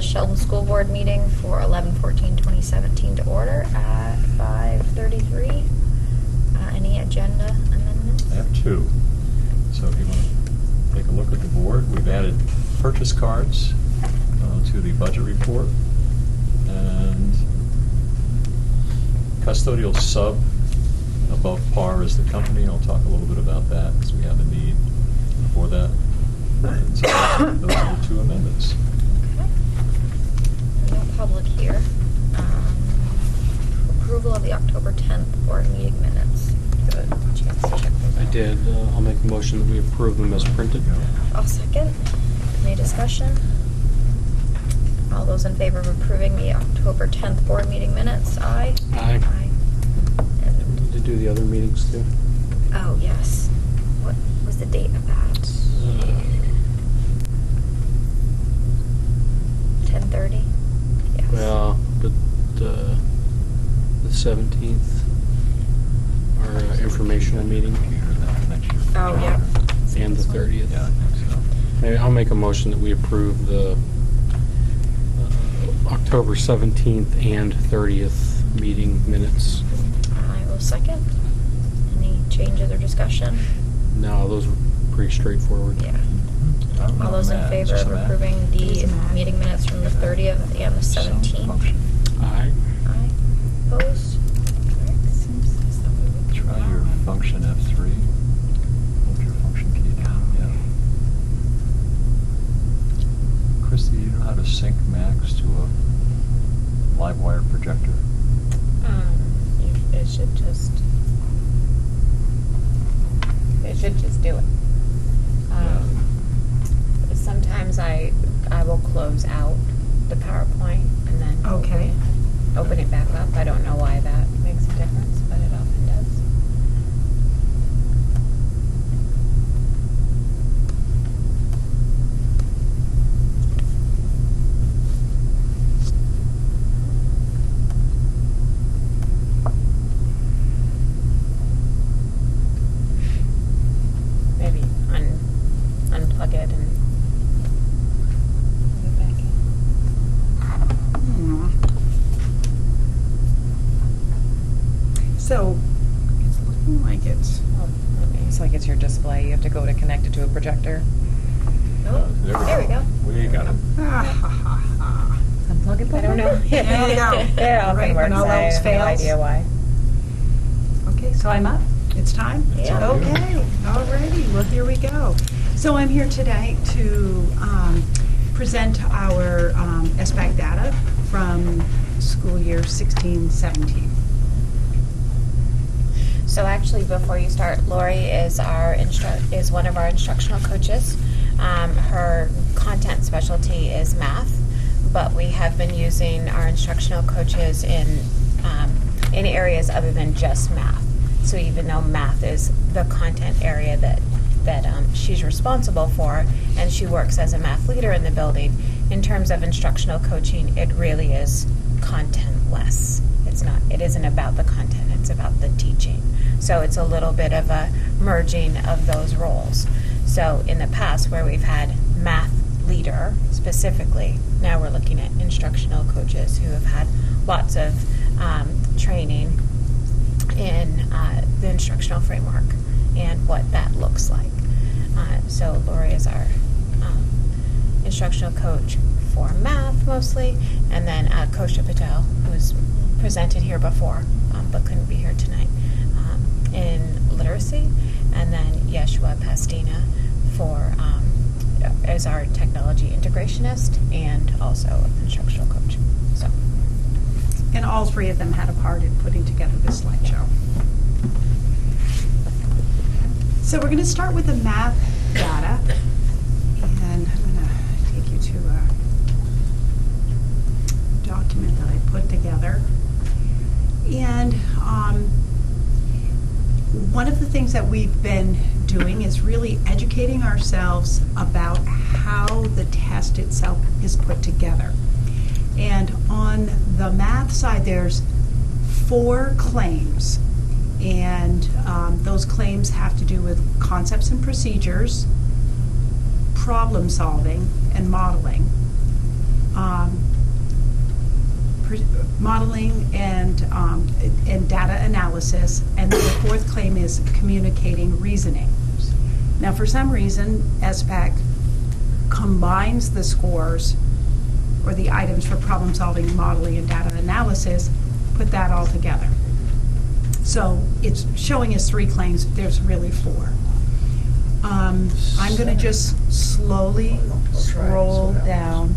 the Sheldon School Board meeting for 11/14/2017 to order at 5:33. Any agenda amendments? I have two. So if you want to take a look at the board, we've added purchase cards to the budget report, and custodial sub above par is the company. I'll talk a little bit about that because we have a need for that. And so those are the two amendments. Okay. No public here. Approval of the October 10th board meeting minutes. Good. Chance to check those I out. did. I'll make a motion that we approve them as printed. I'll second. Any discussion? All those in favor of approving the October 10th board meeting minutes, aye? Aye. Aye. And, Need to do the other meetings too. oh, yes. What was the date of that? 10:30? Yes. Well, but the 17th, our informational meeting, Oh, yeah. and the 30th. Yeah, I think so. Maybe I'll make a motion that we approve the October 17th and 30th meeting minutes. I will second. Any changes or discussion? No, those were pretty straightforward. Yeah. All those in favor of approving the meeting minutes from the 30th and the 17th? Aye. Aye. Opposed? Try your function F3. Hold your function key down. Yeah. Christy, do you know how to sync Macs to a live wire projector? It should just do it. Sometimes I will close out the PowerPoint and then open it back up. I don't know why that makes a difference, but it often does. Maybe unplug it and put it back in. So, it's looking like it's, It's like it's your display. You have to go to connect it to a projector. Oh, there we go. We got it. Unplug it. I don't know. There you go. It often Right, works. when all I else have no fails. idea why. Okay, so I'm up. It's time? Yeah. Okay, alrighty, well, here we go. So I'm here today to present our SBAC data from school year 16-17. So actually, before you start, Lori is is one of our instructional coaches. Her content specialty is math, but we have been using our instructional coaches in areas other than just math. So even though math is the content area that she's responsible for, and she works as a math leader in the building, in terms of instructional coaching, it really is content-less. It isn't about the content, it's about the teaching. So it's a little bit of a merging of those roles. So in the past, where we've had math leader specifically, now we're looking at instructional coaches who have had lots of training in the instructional framework and what that looks like. So Lori is our instructional coach for math mostly, and then Kosha Patel, who's presented here before but couldn't be here tonight, in literacy, and then Yeshua Pastina as our technology integrationist and also instructional coach. So. And all three of them had a part in putting together this slideshow. So we're going to start with the math data, and I'm going to take you to a document that I put together. And one of the things that we've been doing is really educating ourselves about how the test itself is put together. And on the math side, there's 4 claims. And those claims have to do with concepts and procedures, problem solving, and modeling. modeling and data analysis, and then the fourth claim is communicating reasoning. Now, for some reason, SPAC combines the scores or the items for problem solving, modeling, and data analysis, put that all together. So it's showing us 3 claims, there's really 4. I'm going to just slowly scroll down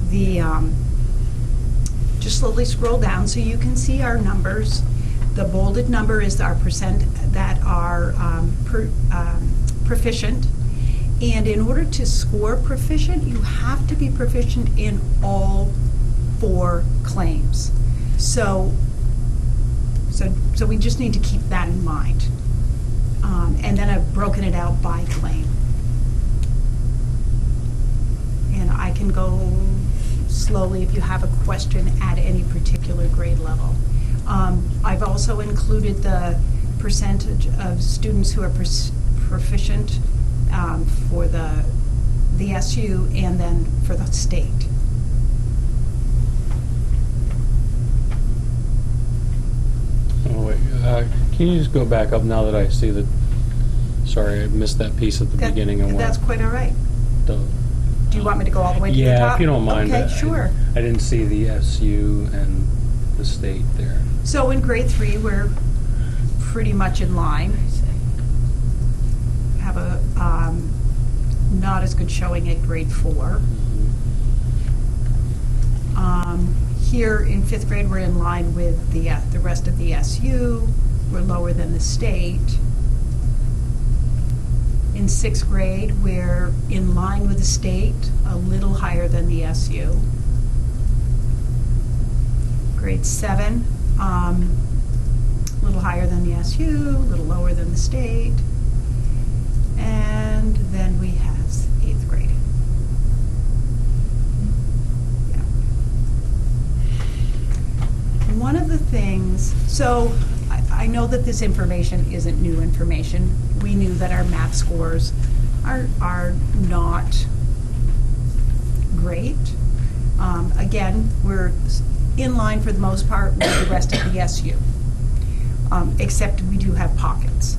the, just slowly scroll down so you can see our numbers. The bolded number is our percent that are proficient. And in order to score proficient, you have to be proficient in all 4 claims. So we just need to keep that in mind. And then I've broken it out by claim. And I can go slowly if you have a question at any particular grade level. I've also included the percentage of students who are proficient for the SU and then for the state. Oh, wait, can you just go back up now that I see that? Sorry, I missed that piece at the beginning. And That's quite all right. Do you want me to go all the way to the top? Yeah, if you don't mind. Okay, sure. I didn't see the SU and the state there. So in grade 3, we're pretty much in line. Have a not as good showing at grade 4. Here in 5th grade, we're in line with the rest of the SU. We're lower than the state. In 6th grade, we're in line with the state, a little higher than the SU. Grade 7, a little higher than the SU, a little lower than the state. And then we have 8th grade. Yeah. One of the things, so I know that this information isn't new information. We knew that our math scores are not great. Again, we're in line for the most part with the rest of the SU, except we do have pockets.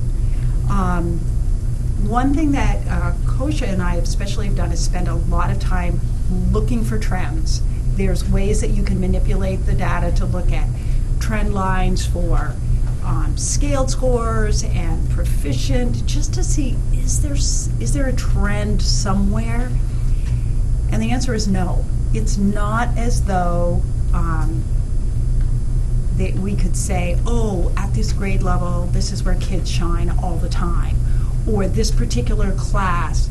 One thing that Kosha and I especially have done is spend a lot of time looking for trends. There's ways that you can manipulate the data to look at trend lines for scaled scores and proficient, just to see, is there a trend somewhere? And the answer is no. It's not as though that we could say, oh, at this grade level, this is where kids shine all the time, or this particular class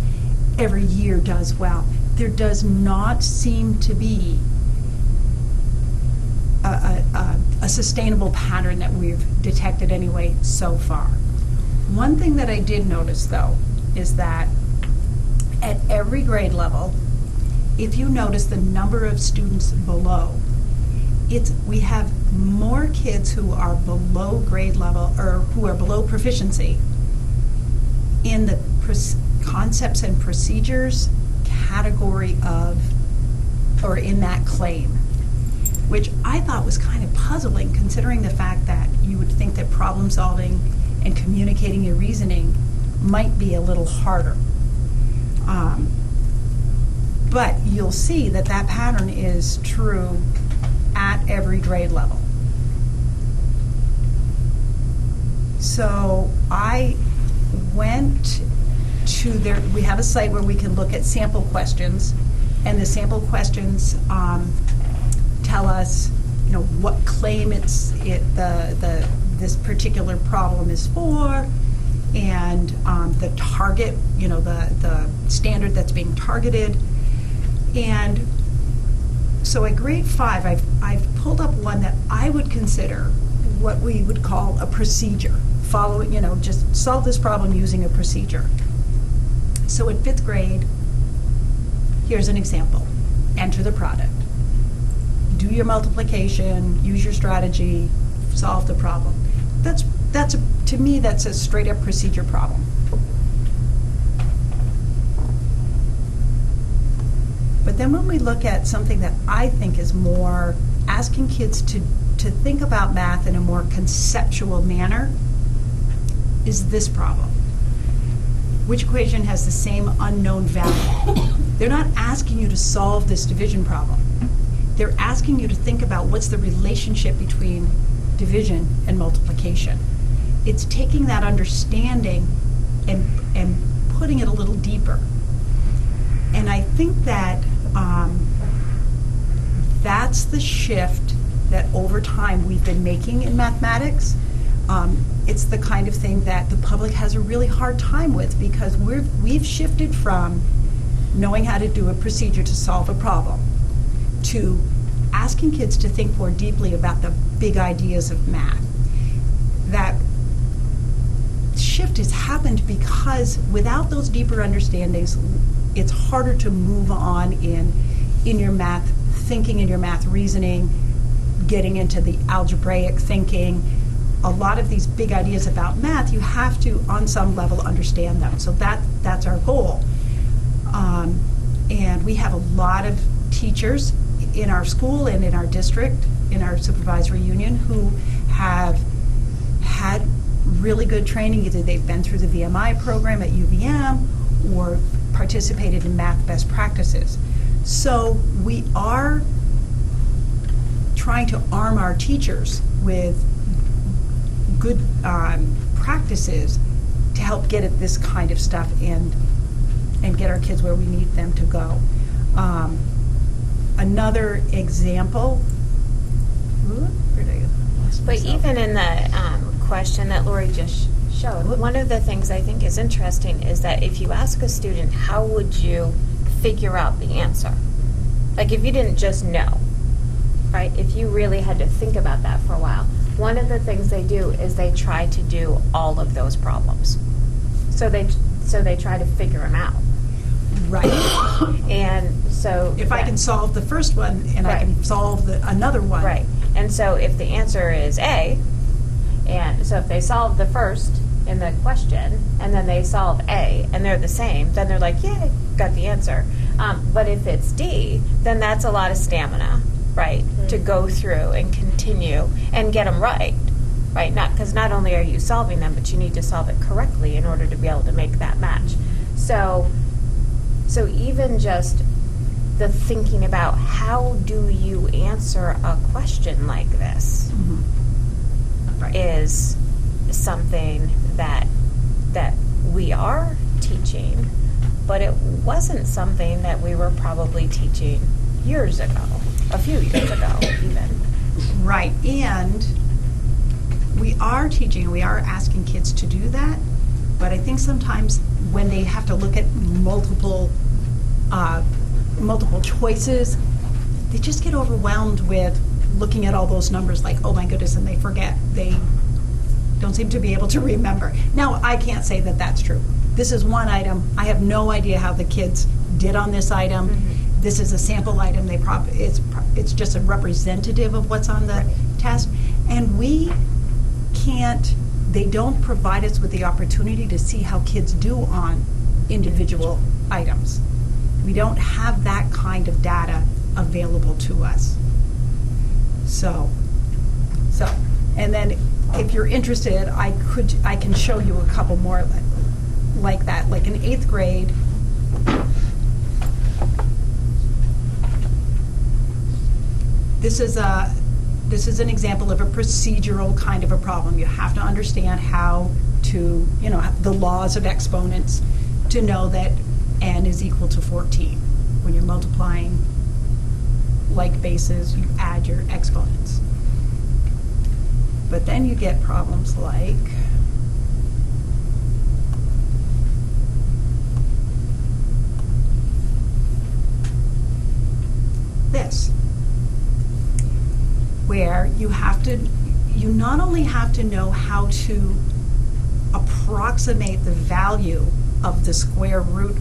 every year does well. There does not seem to be a sustainable pattern that we've detected anyway so far. One thing that I did notice, though, is that at every grade level, if you notice the number of students below, we have more kids who are below grade level or who are below proficiency in the concepts and procedures category of, or in that claim, which I thought was kind of puzzling considering the fact that you would think that problem solving and communicating your reasoning might be a little harder. But you'll see that that pattern is true at every grade level. So I went to we have a site where we can look at sample questions, and the sample questions tell us, what claim this particular problem is for, and the target, the standard that's being targeted. And so at grade 5, I've pulled up one that I would consider what we would call a procedure, following, just solve this problem using a procedure. So at 5th grade, here's an example. Enter the product. Do your multiplication, use your strategy, solve the problem. To me, that's a straight up procedure problem. then when we look at something that I think is more asking kids to think about math in a more conceptual manner, is this problem. Which equation has the same unknown value? They're not asking you to solve this division problem. They're asking you to think about what's the relationship between division and multiplication. It's taking that understanding and putting it a little deeper. And I think that that's the shift that over time we've been making in mathematics. It's the kind of thing that the public has a really hard time with, because we've shifted from knowing how to do a procedure to solve a problem to asking kids to think more deeply about the big ideas of math. That shift has happened because without those deeper understandings, it's harder to move on in your math thinking, in your math reasoning, getting into the algebraic thinking. A lot of these big ideas about math, you have to, on some level, understand them. So that's our goal. And we have a lot of teachers in our school and in our district, in our supervisory union, who have had really good training. Either they've been through the VMI program at UVM or participated in math best practices. So we are trying to arm our teachers with good practices to help get at this kind of stuff and get our kids where we need them to go. Another example, where did I lost But myself? even in the question that Lori just showed, one of the things I think is interesting is that if you ask a student, how would you figure out the answer? Like if you didn't just know, right? If you really had to think about that for a while, one of the things they do is they try to do all of those problems. So they try to figure them out. Right. And so If I can solve the first one and I can solve another one. Right. And so if the answer is A, and so if they solve the first in the question and then they solve A and they're the same, then they're like, yay, got the answer. But if it's D, then that's a lot of stamina, right, to go through and continue and get them right, right? Because not only are you solving them, but you need to solve it correctly in order to be able to make that match. So even just the thinking about how do you answer a question like this is something that we are teaching, but it wasn't something that we were probably teaching years ago, a few years ago even. Right, and we are teaching, we are asking kids to do that, but I think sometimes when they have to look at multiple choices, they just get overwhelmed with looking at all those numbers like, oh my goodness, and they forget. They don't seem to be able to remember. Now, I can't say that that's true. This is one item. I have no idea how the kids did on this item. Mm-hmm. This is a sample item. It's just a representative of what's on the test. And they don't provide us with the opportunity to see how kids do on individual items. We don't have that kind of data available to us. So, and then if you're interested, I can show you a couple more like that. Like in 8th grade, this is an example of a procedural kind of a problem. You have to understand how to, the laws of exponents to know that n is equal to 14. When you're multiplying like bases, you add your exponents. But then you get problems like this, where you not only have to know how to approximate the value of the square root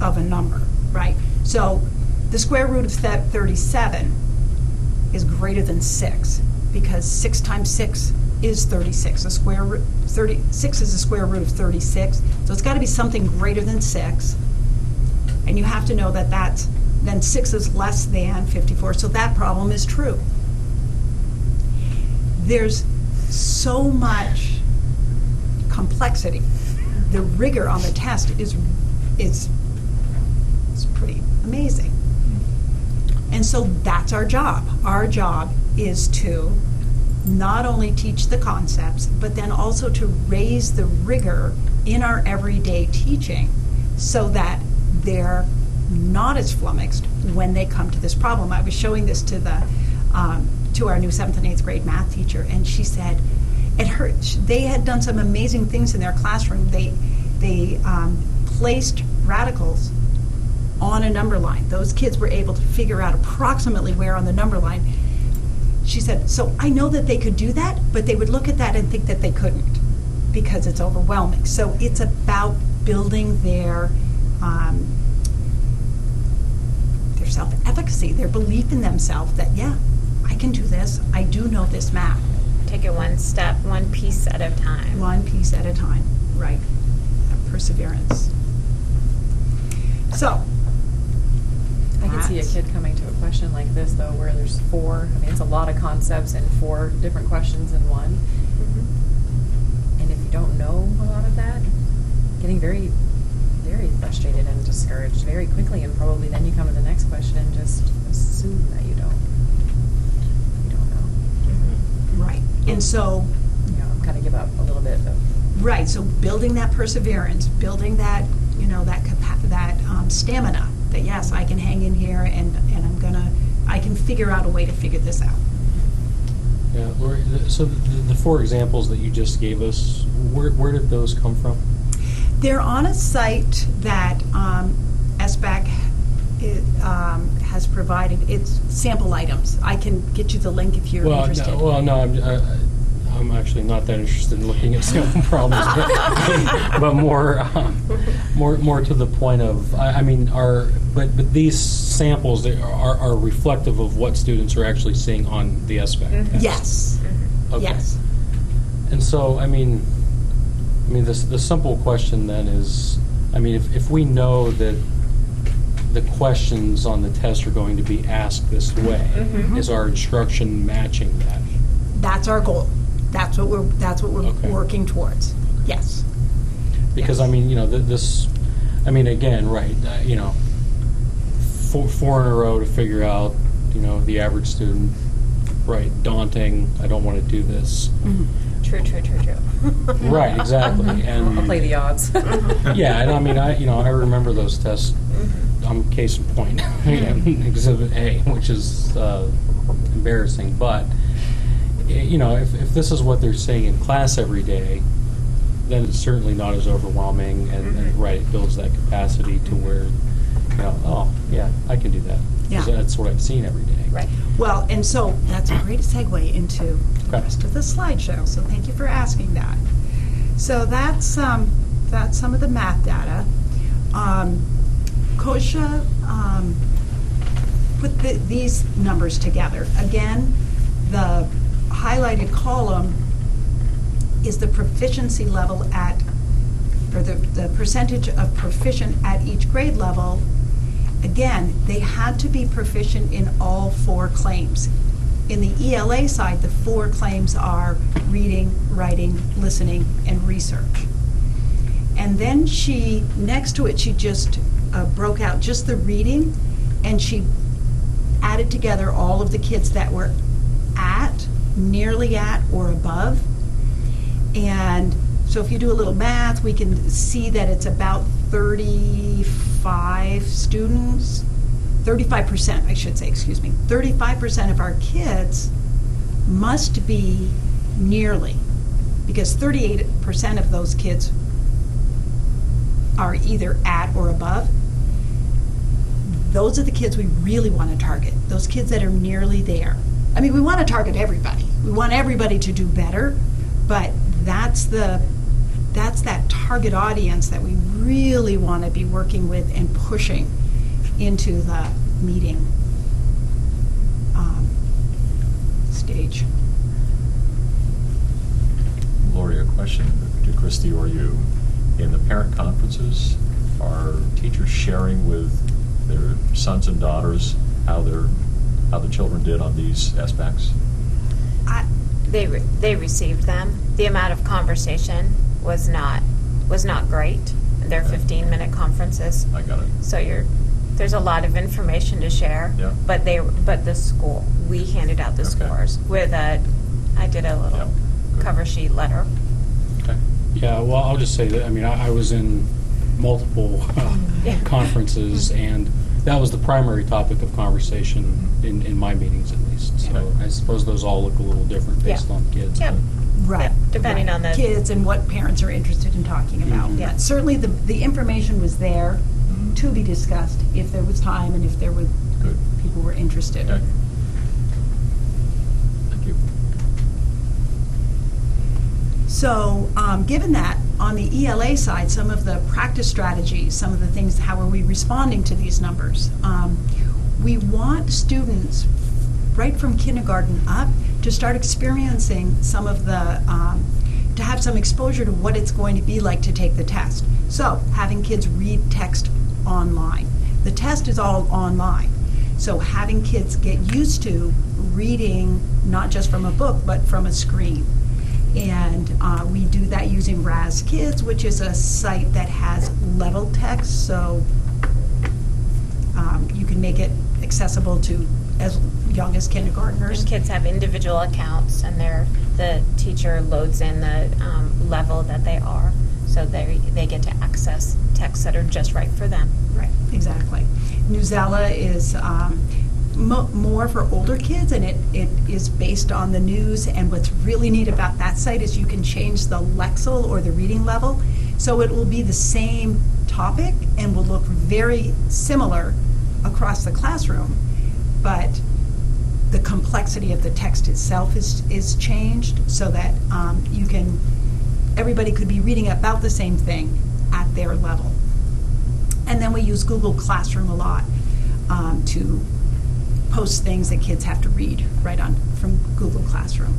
of a number, right? So the square root of 37 is greater than 6, because 6 times 6 is 36. 36 is the square root of 36, so it's got to be something greater than 6, and you have to know that that's then 6 is less than 54, so that problem is true. There's so much complexity. The rigor on the test is pretty amazing. And so that's our job. Our job is to not only teach the concepts, but then also to raise the rigor in our everyday teaching so that they're not as flummoxed when they come to this problem. I was showing this to our new 7th and 8th grade math teacher, and she said they had done some amazing things in their classroom. They placed radicals on a number line. Those kids were able to figure out approximately where on the number line. She said, so I know that they could do that, but they would look at that and think that they couldn't because it's overwhelming. So it's about building their self-efficacy, their belief in themselves that, yeah, I can do this. I do know this math. Take it one step, one piece at a time. One piece at a time, right. Perseverance. So, I can see a kid coming to a question like this, though, where there's 4, I mean, it's a lot of concepts and 4 different questions in one. Mm-hmm. And if you don't know a lot of that, getting very, very frustrated and discouraged very quickly, and probably then you come to the next question and just assume that you don't know. right. And so, Kind of give up a little bit of. right, so building that perseverance, building that, that stamina, that yes, I can hang in here and I can figure out a way to figure this out. Yeah, Lori, so the 4 examples that you just gave us, where did those come from? They're on a site that SBAC has provided. It's sample items. I can get you the link if you're interested. I'm actually not that interested in looking at sample problems, but more to the point of, but these samples are reflective of what students are actually seeing on the SBAC test. Yes. Okay. Yes. And so, the simple question then is, if we know that the questions on the test are going to be asked this way, is our instruction matching that? That's our goal. That's what we're Okay. working towards. Yes. Because Yes. Again, right? 4 in a row to figure out, the average student, right? Daunting. I don't want to do this. Mhm. True. Right, exactly. And I'll play the odds. yeah, and I remember those tests. I'm case in point, Exhibit A, which is embarrassing. But if this is what they're saying in class every day, then it's certainly not as overwhelming, and right, it builds that capacity to where, oh yeah, I can do that. 'Cause Yeah. that's what I've seen every day. Right. Well, and so that's a great segue into the Okay. rest of the slideshow. So thank you for asking that. So that's some of the math data. Kosha put these numbers together. Again, the highlighted column is the proficiency level or the percentage of proficient at each grade level. Again, they had to be proficient in all 4 claims. In the ELA side, the 4 claims are reading, writing, listening, and research. And then next to it, she just broke out just the reading, and she added together all of the kids that were nearly at, or above. And so if you do a little math, we can see that it's about 35 students, 35%, I should say, 35% of our kids must be nearly, because 38% of those kids are either at or above. Those are the kids we really want to target, those kids that are nearly there. We want to target everybody. We want everybody to do better, but that's that target audience that we really want to be working with and pushing into the meeting stage. Lori, a question to Christy or you. In the parent conferences, are teachers sharing with their sons and daughters, how the children did on these aspects? They received them. The amount of conversation was not great. They're Okay. 15-minute conferences. I got it. So there's a lot of information to share. Yeah. But the school, we handed out the Okay. scores with I did a little Yeah. Good. cover sheet letter. Okay. Yeah, well, I'll just say that, I mean, I was in multiple Yeah. conferences, and that was the primary topic of conversation in my meetings, at least. So Okay. I suppose those all look a little different based Yeah. on kids. Yeah. but- Right. Yeah, depending right. on the- Kids and what parents are interested in talking about. Mhm. Yeah. But certainly the information was there Mhm. to be discussed if there was time and if there were Good. people were interested. Okay. Thank you. So, given that, on the ELA side, some of the practice strategies, some of the things, how are we responding to these numbers? We want students, right from kindergarten up, to start experiencing some of the, to have some exposure to what it's going to be like to take the test. So, having kids read text online. The test is all online. So having kids get used to reading, not just from a book, but from a screen. And we do that using Raz Kids, which is a site that has level text, so you can make it accessible to as young as kindergartners. And kids have individual accounts, and the teacher loads in the level that they are, so they get to access texts that are just right for them. Right, exactly. Newsella is more for older kids, and it is based on the news. And what's really neat about that site is you can change the Lexile or the reading level, so it will be the same topic and will look very similar across the classroom, but the complexity of the text itself is changed so that everybody could be reading about the same thing at their level. And then we use Google Classroom a lot to post things that kids have to read right on from Google Classroom.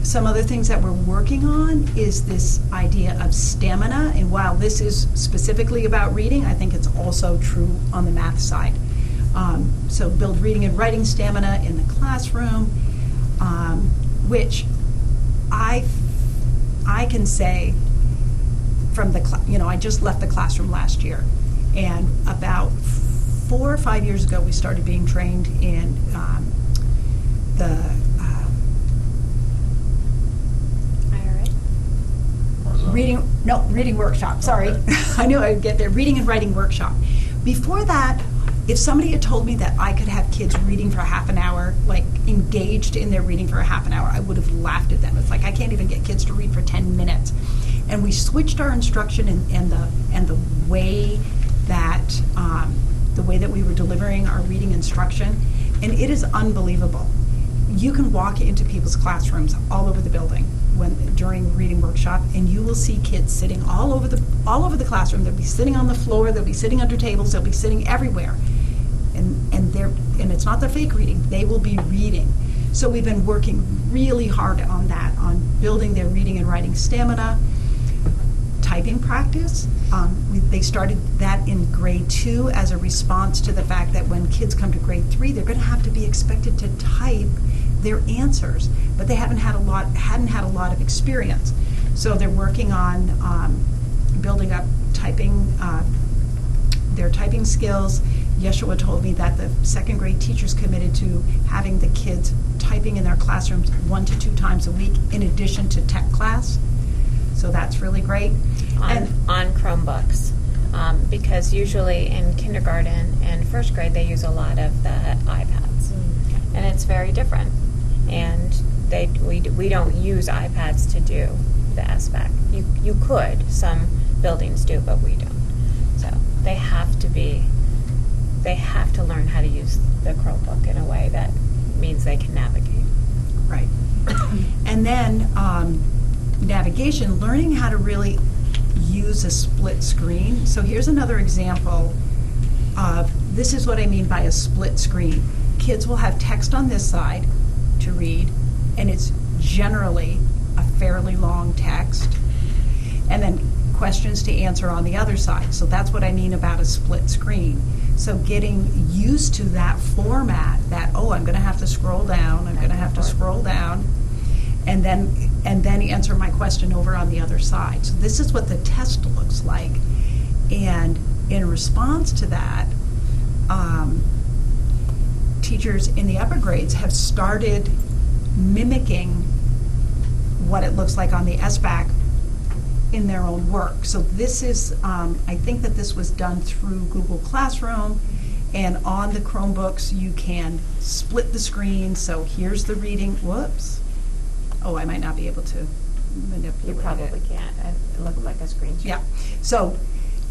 Some other things that we're working on is this idea of stamina, and while this is specifically about reading, I think it's also true on the math side. So build reading and writing stamina in the classroom, which I can say from I just left the classroom last year, and about 4 or 5 years ago we started being trained in the reading workshop, sorry. Okay. I knew I'd get there, reading and writing workshop. Before that, if somebody had told me that I could have kids reading for half an hour, like engaged in their reading for a half an hour, I would have laughed at them. It's like, I can't even get kids to read for 10 minutes. And we switched our instruction and the way that we were delivering our reading instruction, and it is unbelievable. You can walk into people's classrooms all over the building during reading workshop, and you will see kids sitting all over the classroom. They'll be sitting on the floor, they'll be sitting under tables, they'll be sitting everywhere. And it's not the fake reading, they will be reading. So we've been working really hard on that, on building their reading and writing stamina. Typing practice, they started that in grade 2 as a response to the fact that when kids come to grade 3, they're going to have to be expected to type their answers, but they hadn't had a lot of experience. So they're working on building up their typing skills. Yeshua told me that the 2nd grade teachers committed to having the kids typing in their classrooms 1 to 2 times a week in addition to tech class. So that's really great. On Chromebooks, because usually in kindergarten and 1st grade they use a lot of the iPads, and it's very different. And we don't use iPads to do the SBAC. You could, some buildings do, but we don't. So they have to learn how to use the Chromebook in a way that means they can navigate. Right. And then navigation, learning how to really use a split screen. So here's another example of, this is what I mean by a split screen. Kids will have text on this side to read, and it's generally a fairly long text. And then questions to answer on the other side. So that's what I mean about a split screen. So getting used to that format, that, oh, I'm going to have to scroll down, I'm going to have to scroll down, and then answer my question over on the other side. So this is what the test looks like. And in response to that, teachers in the upper grades have started mimicking what it looks like on the SBAC in their own work. So this is, I think that this was done through Google Classroom, and on the Chromebooks you can split the screen. So here's the reading, whoops. Oh, I might not be able to manipulate You probably it. can't. It looked like a screenshot. Yeah, so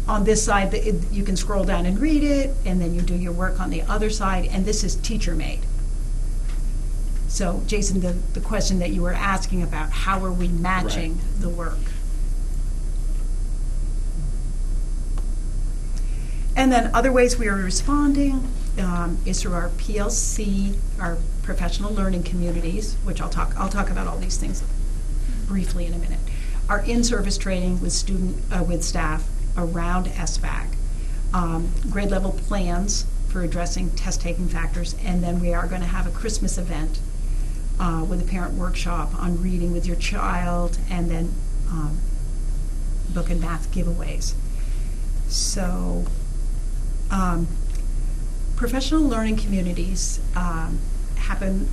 on this side, you can scroll down and read it, and then you do your work on the other side, and this is teacher-made. So, Jason, the question that you were asking about, how are we matching the work? And then other ways we are responding is through our PLC, our professional learning communities, which I'll talk about all these things briefly in a minute. Our in-service training with staff around SBAC, grade level plans for addressing test-taking factors, and then we are going to have a Christmas event with a parent workshop on reading with your child, and then book and math giveaways. So, professional learning communities happen.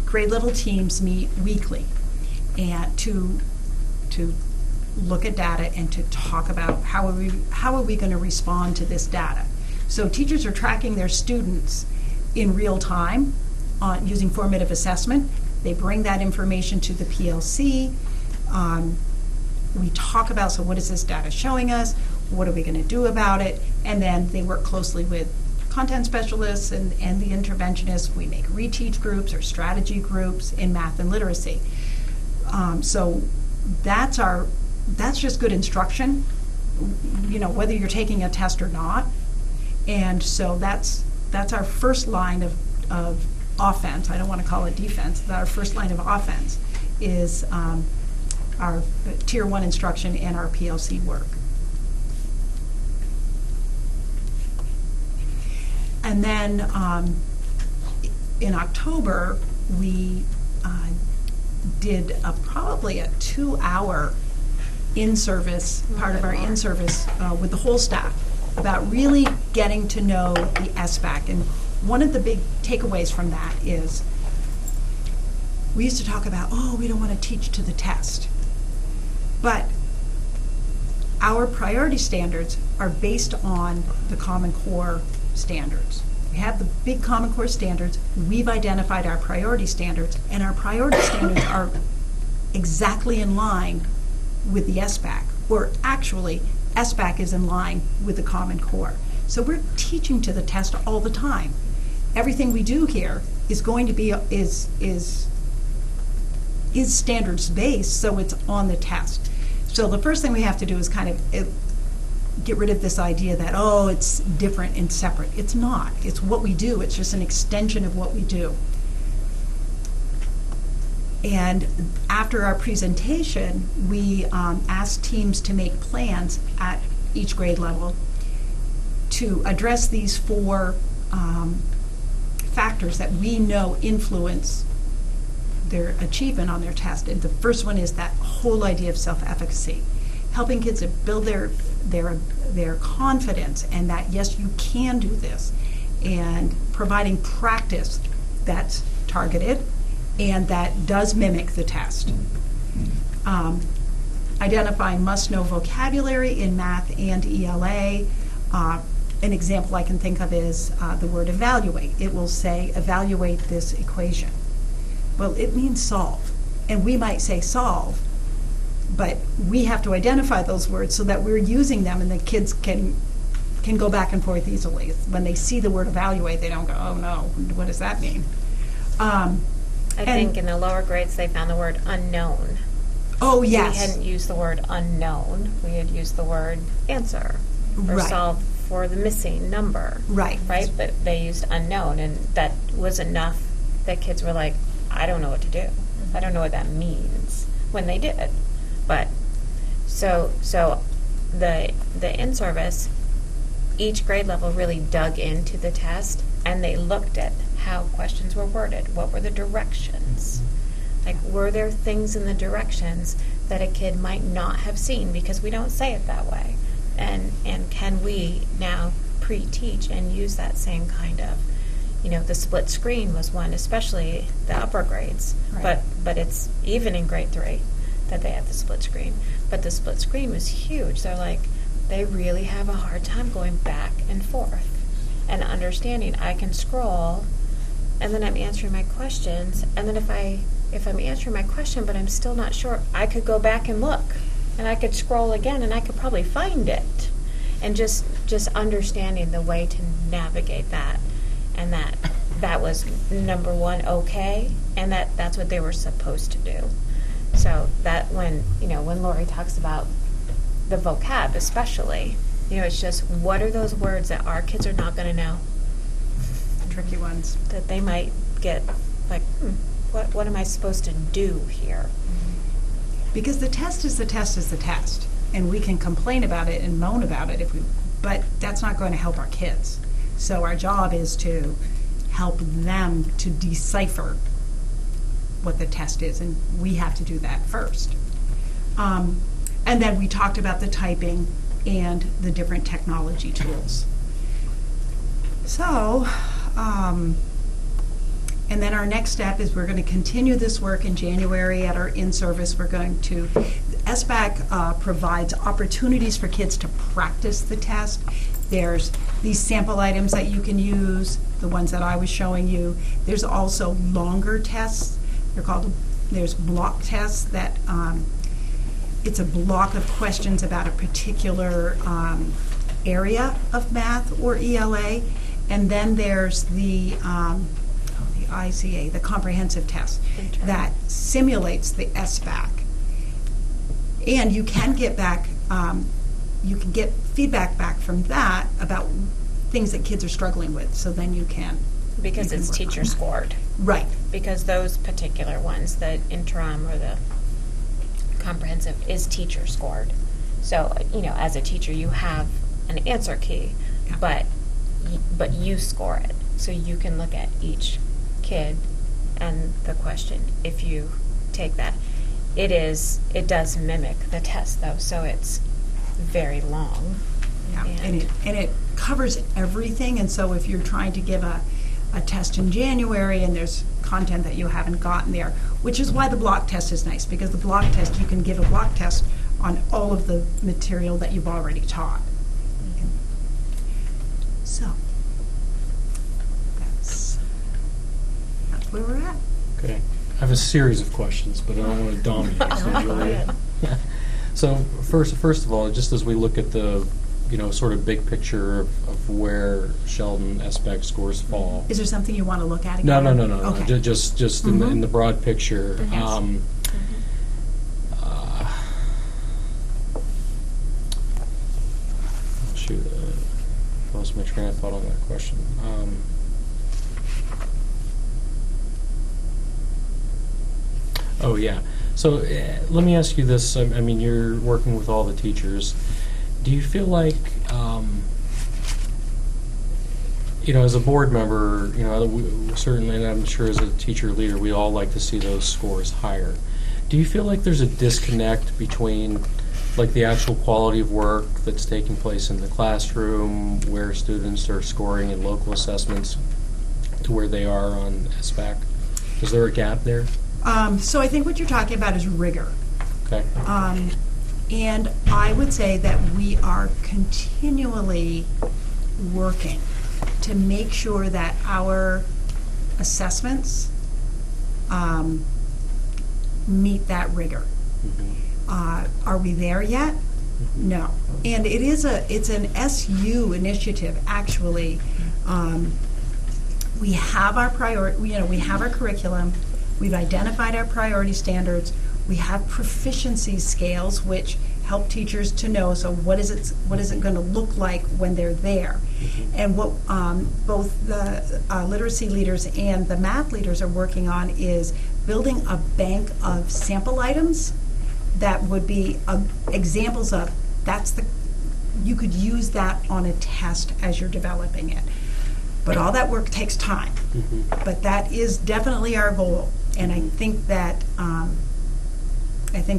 Grade level teams meet weekly, and to look at data and to talk about how are we going to respond to this data. So teachers are tracking their students in real time using formative assessment. They bring that information to the PLC. We talk about, so what is this data showing us? What are we going to do about it? And then they work closely with content specialists and the interventionists. We make reteach groups or strategy groups in math and literacy. So that's just good instruction, whether you're taking a test or not. And so that's our first line of offense. I don't want to call it defense. Our first line of offense is our Tier 1 instruction and our PLC work. And then in October, we did probably a 2-hour in-service, part of our in-service with the whole staff, about really getting to know the SBAC. And one of the big takeaways from that is we used to talk about, we don't want to teach to the test. But our priority standards are based on the Common Core standards. We have the big Common Core standards. We've identified our priority standards, and our priority standards are exactly in line with the SBAC, or actually, SBAC is in line with the Common Core. So we're teaching to the test all the time. Everything we do here is going to be is standards based, so it's on the test. So the first thing we have to do is kind of get rid of this idea that, it's different and separate. It's not. It's what we do. It's just an extension of what we do. And after our presentation, we asked teams to make plans at each grade level to address these 4 factors that we know influence their achievement on their test. And the first one is that whole idea of self-efficacy, helping kids to build their confidence, and that yes, you can do this, and providing practice that's targeted and that does mimic the test. Identifying must-know vocabulary in math and ELA. An example I can think of is the word evaluate. It will say, evaluate this equation. Well, it means solve. And we might say solve, but we have to identify those words so that we're using them and the kids can go back and forth easily. When they see the word evaluate, they don't go, oh no, what does that mean? I think in the lower grades they found the word unknown. Oh, yes. We hadn't used the word unknown. We had used the word answer or Right. solve for the missing number. Right. Right? But they used unknown, and that was enough that kids were like, I don't know what to do. I don't know what that means, when they did. But So the in-service, each grade level really dug into the test, and they looked at how questions were worded. What were the directions? Like, were there things in the directions that a kid might not have seen because we don't say it that way? And can we now pre-teach and use that same kind of, the split screen was one, especially the upper grades. Right. But it's even in grade 3 that they have the split screen. But the split screen was huge. They're like, they really have a hard time going back and forth and understanding. I can scroll, and then I'm answering my questions, and then if I'm answering my question but I'm still not sure, I could go back and look, and I could scroll again, and I could probably find it. And just understanding the way to navigate that, and that was number one, okay, and that's what they were supposed to do. So that when Lori talks about the vocab especially, it's just, what are those words that our kids are not going to know? Tricky ones. That they might get like, what am I supposed to do here? Because the test is the test is the test, and we can complain about it and moan about it but that's not going to help our kids. So our job is to help them to decipher what the test is, and we have to do that first. And then we talked about the typing and the different technology tools. So, and then our next step is we're going to continue this work in January at our in-service. We're going to, SBAC provides opportunities for kids to practice the test. There's these sample items that you can use, the ones that I was showing you. There's also longer tests. There's block tests that, it's a block of questions about a particular area of math or ELA. And then there's the ICA, the comprehensive test, that simulates the SBAC. And you can get back, you can get feedback back from that about things that kids are struggling with. So then you can. Because it's teacher scored. Right. Because those particular ones, the interim or the comprehensive, is teacher scored. So, as a teacher, you have an answer key, Yeah. but you score it. So you can look at each kid and the question if you take that. It does mimic the test though, so it's very long. Yeah, and it covers everything. And so if you're trying to give a test in January and there's content that you haven't gotten there, which is why the block test is nice, because the block test, you can give a block test on all of the material that you've already taught. So that's where we're at. Okay. I have a series of questions, but I don't want to dominate. So, Julia. So first of all, just as we look at the sort of big picture of where Sheldon SBAC scores fall. Is there something you want to look at No. again? Okay. Just in the broad picture. Yes. Shoot, I lost my train of thought on that question. Oh yeah. So let me ask you this. I mean, you're working with all the teachers. Do you feel like, as a board member, certainly, and I'm sure as a teacher leader, we all like to see those scores higher. Do you feel like there's a disconnect between, like, the actual quality of work that's taking place in the classroom, where students are scoring in local assessments, to where they are on SBAC? Is there a gap there? So I think what you're talking about is rigor. Okay. And I would say that we are continually working to make sure that our assessments meet that rigor. Mm-hmm. Are we there yet? Mm-hmm. No. And it's an SU initiative, actually. We have our we have our curriculum. We've identified our priority standards. We have proficiency scales, which help teachers to know, so what is it going to look like when they're there? And what both the literacy leaders and the math leaders are working on is building a bank of sample items that would be examples of, you could use that on a test as you're developing it. But all that work takes time. Mhm. But that is definitely our goal. And I think that,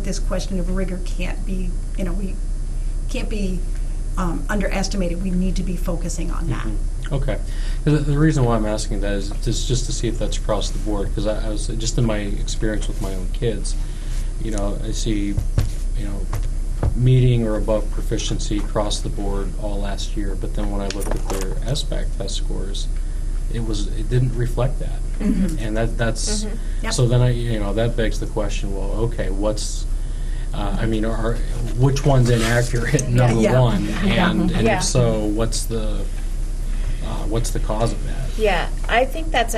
this question of rigor can't be, underestimated. We need to be focusing on that. Mhm. Okay. The reason why I'm asking that is just to see if that's across the board, because I was, just in my experience with my own kids, I see, meeting or above proficiency across the board all last year, but then when I looked at their SBAC test scores, it didn't reflect that. Mhm. And that's, Mhm. Yep. so then that begs the question, well, okay, which one's inaccurate, number Yeah. one, Yeah. and Yeah. if so, what's the cause of that? Yeah, I think that's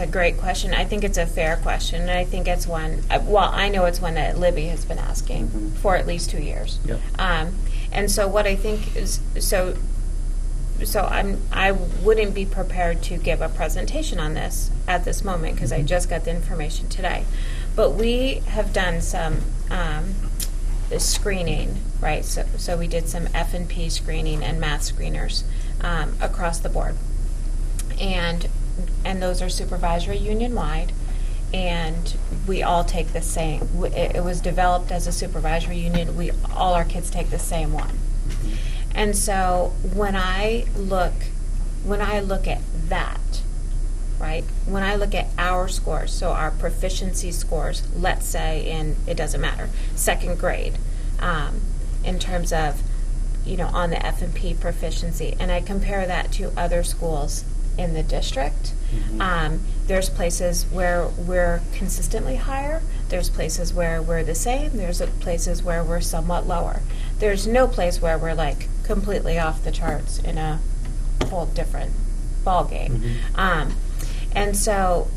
a great question. I think it's a fair question, and I think it's one. I know it's one that Libby has been asking Mhm. for at least 2 years. Yep. And so what I think is I wouldn't be prepared to give a presentation on this at this moment because I just got the information today. But we have done some screening, right? So we did some F&P screening and math screeners across the board. And those are supervisory union-wide, and we all take the same. It was developed as a supervisory union. All our kids take the same one. And so when I look at that, right? When I look at our scores, so our proficiency scores, let's say it doesn't matter, second grade, in terms of, on the F&P proficiency, and I compare that to other schools in the district. Mhm. There's places where we're consistently higher. There's places where we're the same. There's places where we're somewhat lower. There's no place where we're like completely off the charts in a whole different ball game. Mhm. And so,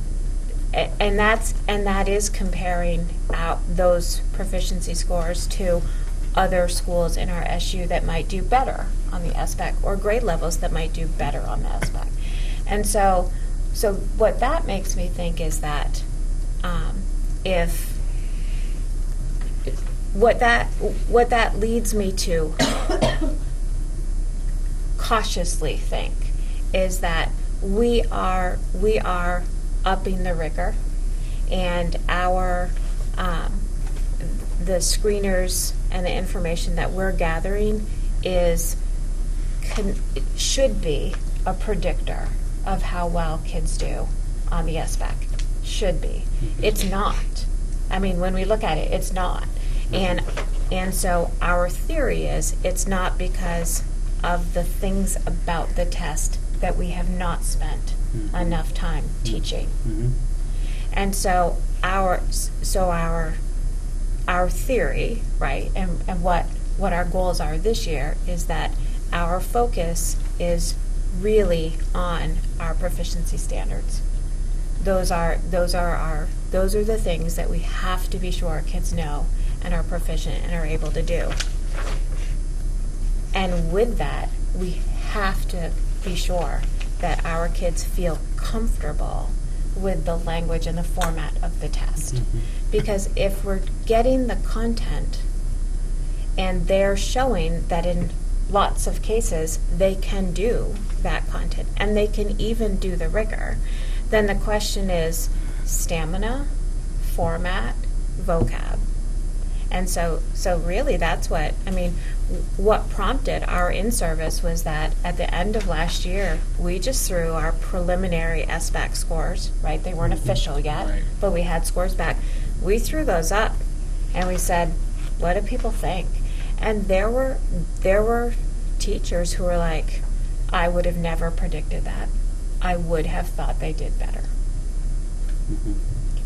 and that is comparing out those proficiency scores to other schools in our SU that might do better on the SBAC, or grade levels that might do better on the SBAC. And so what that makes me think is that what that leads me to cautiously think is that we are upping the rigor, and the screeners and the information that we're gathering should be a predictor of how well kids do on the SBAC. Should be. It's not. I mean, when we look at it, it's not. And so our theory is it's not because of the things about the test that we have not spent enough time teaching. Mhm. And so our theory, right, and what our goals are this year is that our focus is really on our proficiency standards. Those are the things that we have to be sure our kids know and are proficient and are able to do. And with that, we have to be sure that our kids feel comfortable with the language and the format of the test. Mhm. Because if we're getting the content and they're showing that in lots of cases they can do that content and they can even do the rigor, then the question is stamina, format, vocab. And so really that's what prompted our in-service was that at the end of last year, we just threw our preliminary SBAC scores, right? They weren't official yet, Right. but we had scores back. We threw those up and we said, what do people think? And there were teachers who were like, I would have never predicted that. I would have thought they did better. Mhm.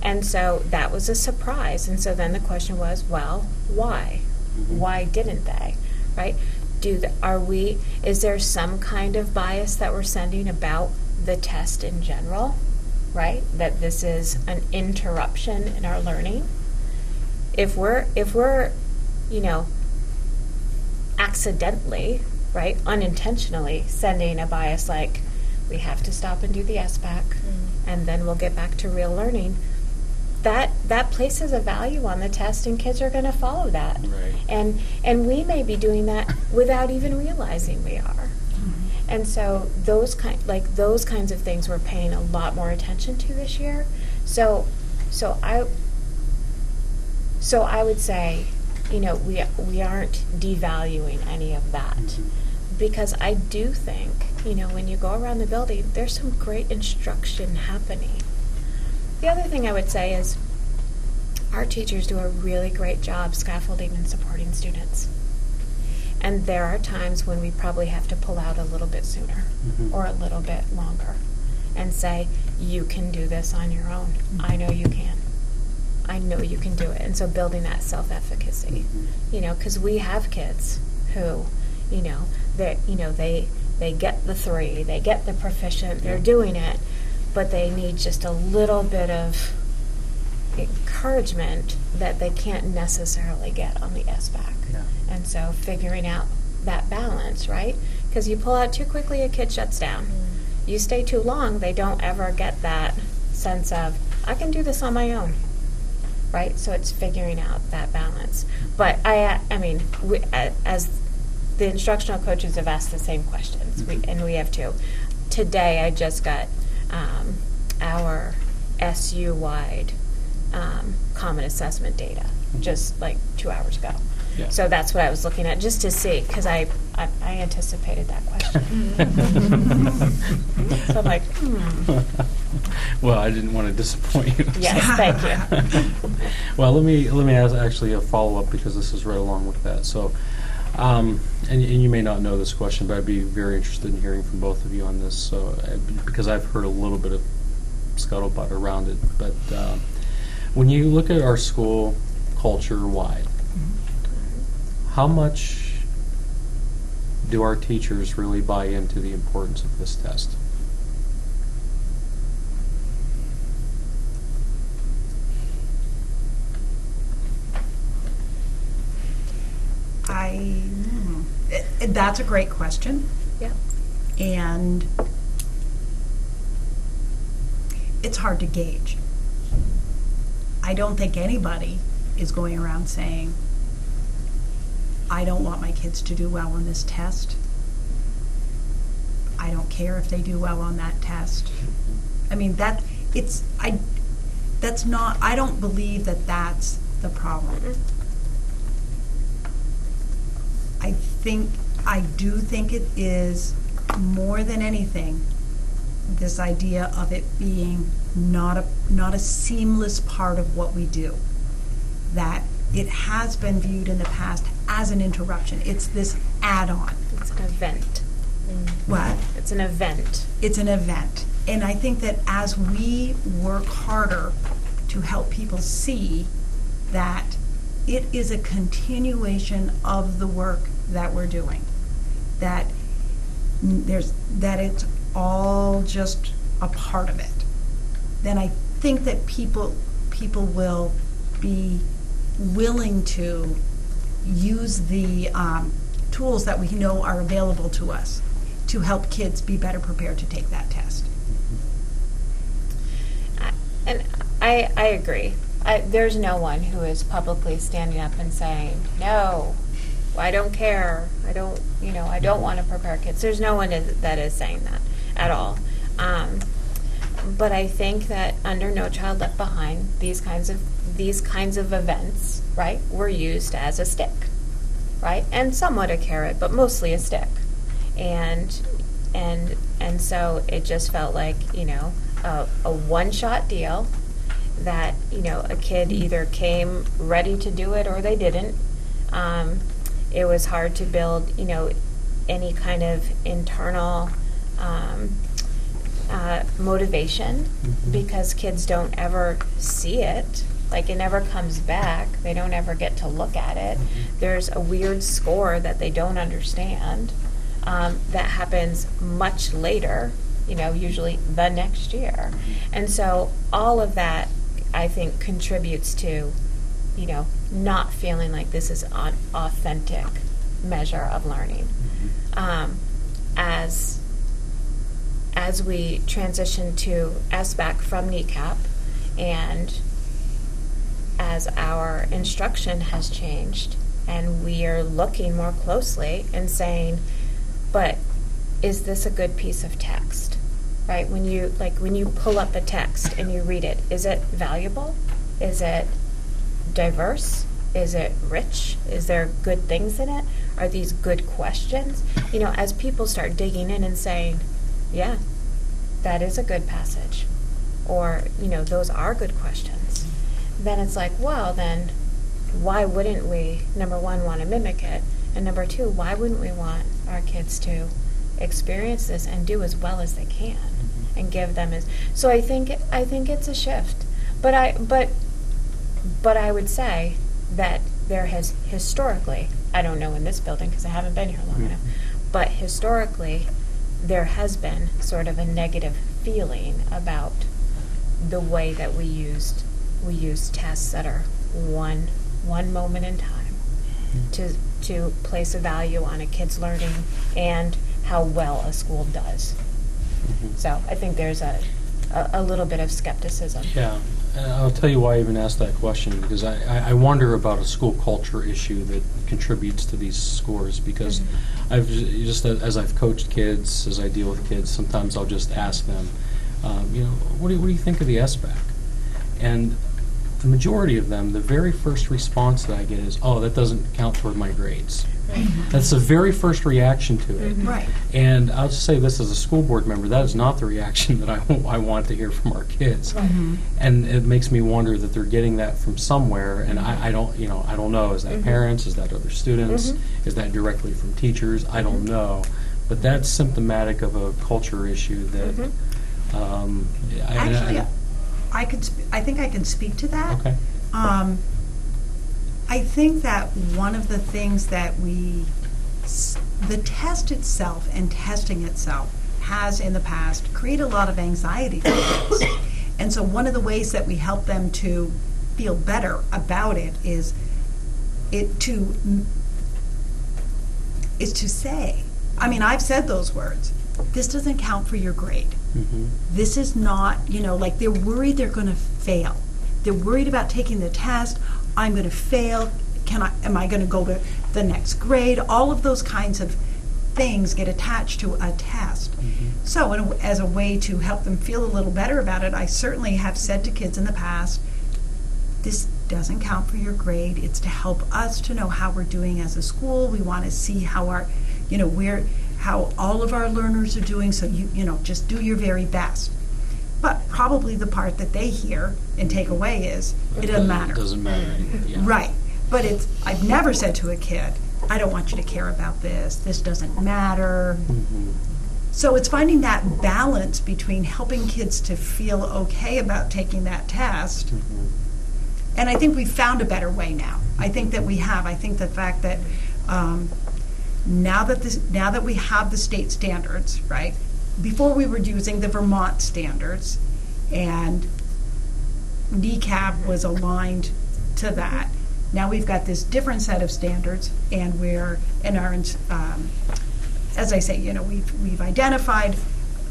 And so that was a surprise. And so then the question was, well, why? Mhm. Why didn't they? Right? Is there some kind of bias that we're sending about the test in general? Right? That this is an interruption in our learning? If we're accidentally, right, unintentionally sending a bias like, we have to stop and do the SBAC, and then we'll get back to real learning, that places a value on the test, and kids are going to follow that. Right. And we may be doing that without even realizing we are. And so those kinds of things we're paying a lot more attention to this year. So I would say, we aren't devaluing any of that, because I do think, when you go around the building, there's some great instruction happening. The other thing I would say is our teachers do a really great job scaffolding and supporting students. And there are times when we probably have to pull out a little bit sooner or a little bit longer and say, you can do this on your own. I know you can. I know you can do it. And so building that self-efficacy, because we have kids who, they get the 3, they get the proficient, they're doing it, but they need just a little bit of encouragement that they can't necessarily get on the SBAC. Yeah. And so figuring out that balance, right? Because you pull out too quickly, a kid shuts down. You stay too long, they don't ever get that sense of, I can do this on my own, right? So it's figuring out that balance. But as the instructional coaches have asked the same questions, and we have too. Today I just got our SU-wide common assessment data, just like 2 hours ago. Yeah. So that's what I was looking at, just to see, because I anticipated that question. So I'm like, Well, I didn't want to disappoint you. Yes, thank you. Well, let me ask actually a follow-up, because this is right along with that. So, and you may not know this question, but I'd be very interested in hearing from both of you on this. So, because I've heard a little bit of scuttlebutt around it, but when you look at our school culture-wide, how much do our teachers really buy into the importance of this test? That's a great question. Yeah. And it's hard to gauge. I don't think anybody is going around saying, I don't want my kids to do well on this test. I don't care if they do well on that test. I mean, I don't believe that that's the problem. I do think it is, more than anything, this idea of it being not a seamless part of what we do. That it has been viewed in the past as an interruption. It's this add-on. It's an event. What? It's an event. It's an event. And I think that as we work harder to help people see that it is a continuation of the work that we're doing, that it's all just a part of it, then I think that people will be willing to use the tools that we know are available to us to help kids be better prepared to take that test. And I agree. There's no one who is publicly standing up and saying, no, I don't care. I don't want to prepare kids. There's no one that is saying that at all. But I think that under No Child Left Behind, these kinds of events, right, were used as a stick, right, and somewhat a carrot, but mostly a stick, and so it just felt like a one-shot deal that a kid either came ready to do it or they didn't. It was hard to build any kind of internal motivation because kids don't ever see it. Like, it never comes back. They don't ever get to look at it. There's a weird score that they don't understand that happens much later, usually the next year. And so all of that, I think, contributes to, not feeling like this is an authentic measure of learning. As we transition to SBAC from NECAP, and as our instruction has changed and we are looking more closely and saying, but is this a good piece of text? Right? When you pull up a text and you read it, is it valuable? Is it diverse? Is it rich? Is there good things in it? Are these good questions? You know, as people start digging in and saying, yeah, that is a good passage, or, you know, those are good questions, then it's like, well, then why wouldn't we, number one, want to mimic it? And number two, why wouldn't we want our kids to experience this and do as well as they can and give them as, so I think it's a shift. But I would say that there has historically, I don't know in this building because I haven't been here long enough, but historically there has been sort of a negative feeling about the way that we use tests that are one moment in time to place a value on a kid's learning and how well a school does. So I think there's a little bit of skepticism. Yeah, and I'll tell you why I even asked that question, because I wonder about a school culture issue that contributes to these scores, because I've just, as I've coached kids, as I deal with kids, sometimes I'll just ask them, you know, what do you think of the SBAC? And the majority of them, the very first response that I get is, oh, that doesn't count toward my grades. That's the very first reaction to it. Right. And I'll just say this as a school board member, that is not the reaction that I want to hear from our kids. And it makes me wonder that they're getting that from somewhere, and I don't know, is that parents, is that other students, is that directly from teachers? I don't know. But that's symptomatic of a culture issue that Actually, I think I can speak to that. Okay. I think that one of the things that the test itself and testing itself has in the past created a lot of anxiety for kids. And so one of the ways that we help them to feel better about it is to say, I mean, I've said those words, this doesn't count for your grade. This is not, like they're worried they're going to fail. They're worried about taking the test. I'm going to fail. Am I going to go to the next grade? All of those kinds of things get attached to a test. So as a way to help them feel a little better about it, I certainly have said to kids in the past, this doesn't count for your grade. It's to help us to know how we're doing as a school. We want to see how how all of our learners are doing, so just do your very best. But probably the part that they hear and take away is, it doesn't matter. It doesn't matter anymore. Yeah. Right. But I've never said to a kid, I don't want you to care about this. This doesn't matter. So it's finding that balance between helping kids to feel okay about taking that test. And I think we've found a better way now. I think that we have. I think the fact that now that we have the state standards, right? Before we were using the Vermont standards, and NECAB was aligned to that. Now we've got this different set of standards, and we're in our, as I say, we've identified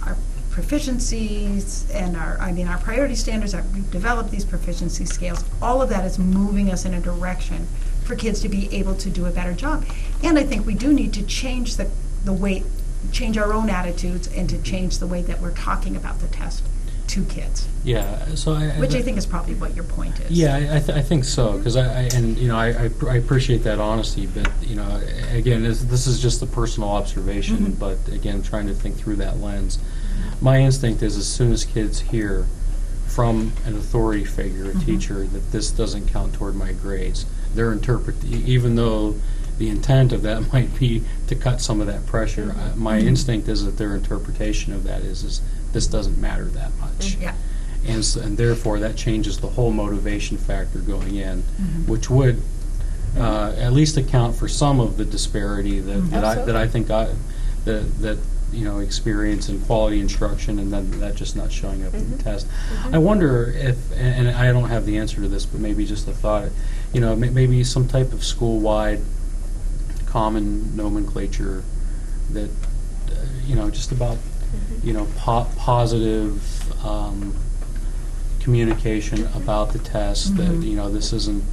our proficiencies and our priority standards. We've developed these proficiency scales. All of that is moving us in a direction for kids to be able to do a better job. And I think we do need to change the way, change our own attitudes, and to change the way that we're talking about the test to kids. Yeah, so which I think is probably what your point is. Yeah, I think so, because I appreciate that honesty, but again, this is just a personal observation, but again, trying to think through that lens. My instinct is, as soon as kids hear from an authority figure, a teacher, that this doesn't count toward my grades, their even though the intent of that might be to cut some of that pressure, my instinct is that their interpretation of that is this doesn't matter that much. Yeah. And therefore that changes the whole motivation factor going in, which would at least account for some of the disparity that I think experience in quality instruction, and then that just not showing up in the test. I wonder if, and I don't have the answer to this, but maybe just a thought, maybe some type of school-wide common nomenclature that, just about, positive communication about the test, that, Mhm. you know, this isn't,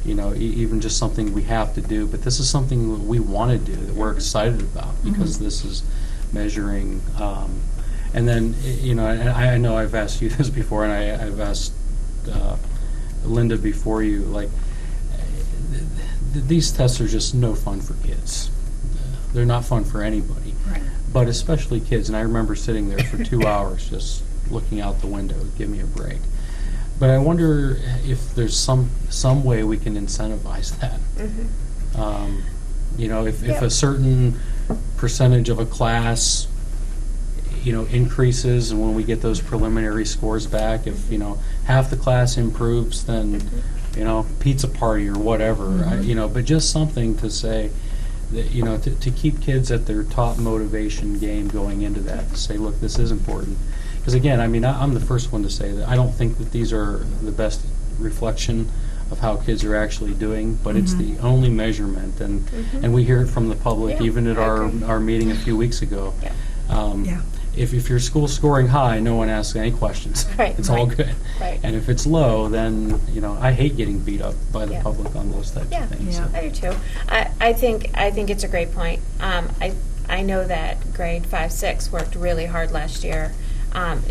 you know, even just something we have to do, but this is something that we want to do, that we're excited about, because Mhm. this is measuring. And then, you know, and I know I've asked you this before, and I've asked Linda before you, like, these tests are just no fun for kids. They're not fun for anybody, Right. but especially kids. And I remember sitting there for 2 hours just looking out the window, give me a break. But I wonder if there's some way we can incentivize that. You know, if Yeah. a certain percentage of a class, you know, increases, and when we get those preliminary scores back, if, you know, half the class improves, then, you know, pizza party or whatever, you know, but just something to say that, you know, to keep kids at their top motivation game going into that, to say, look, this is important. Because again, I mean, I'm the first one to say that I don't think that these are the best reflection of how kids are actually doing, but it's the only measurement, and we hear it from the public, Yeah, even at I agree. our meeting a few weeks ago. Yeah. Yeah. If your school's scoring high, no one asks any questions. Right. It's all Right. good. Right. And if it's low, then, you know, I hate getting beat up by the Yeah. public on those types Yeah, of things. Yeah. I do too. I think it's a great point. I know that grade 5, 6 worked really hard last year,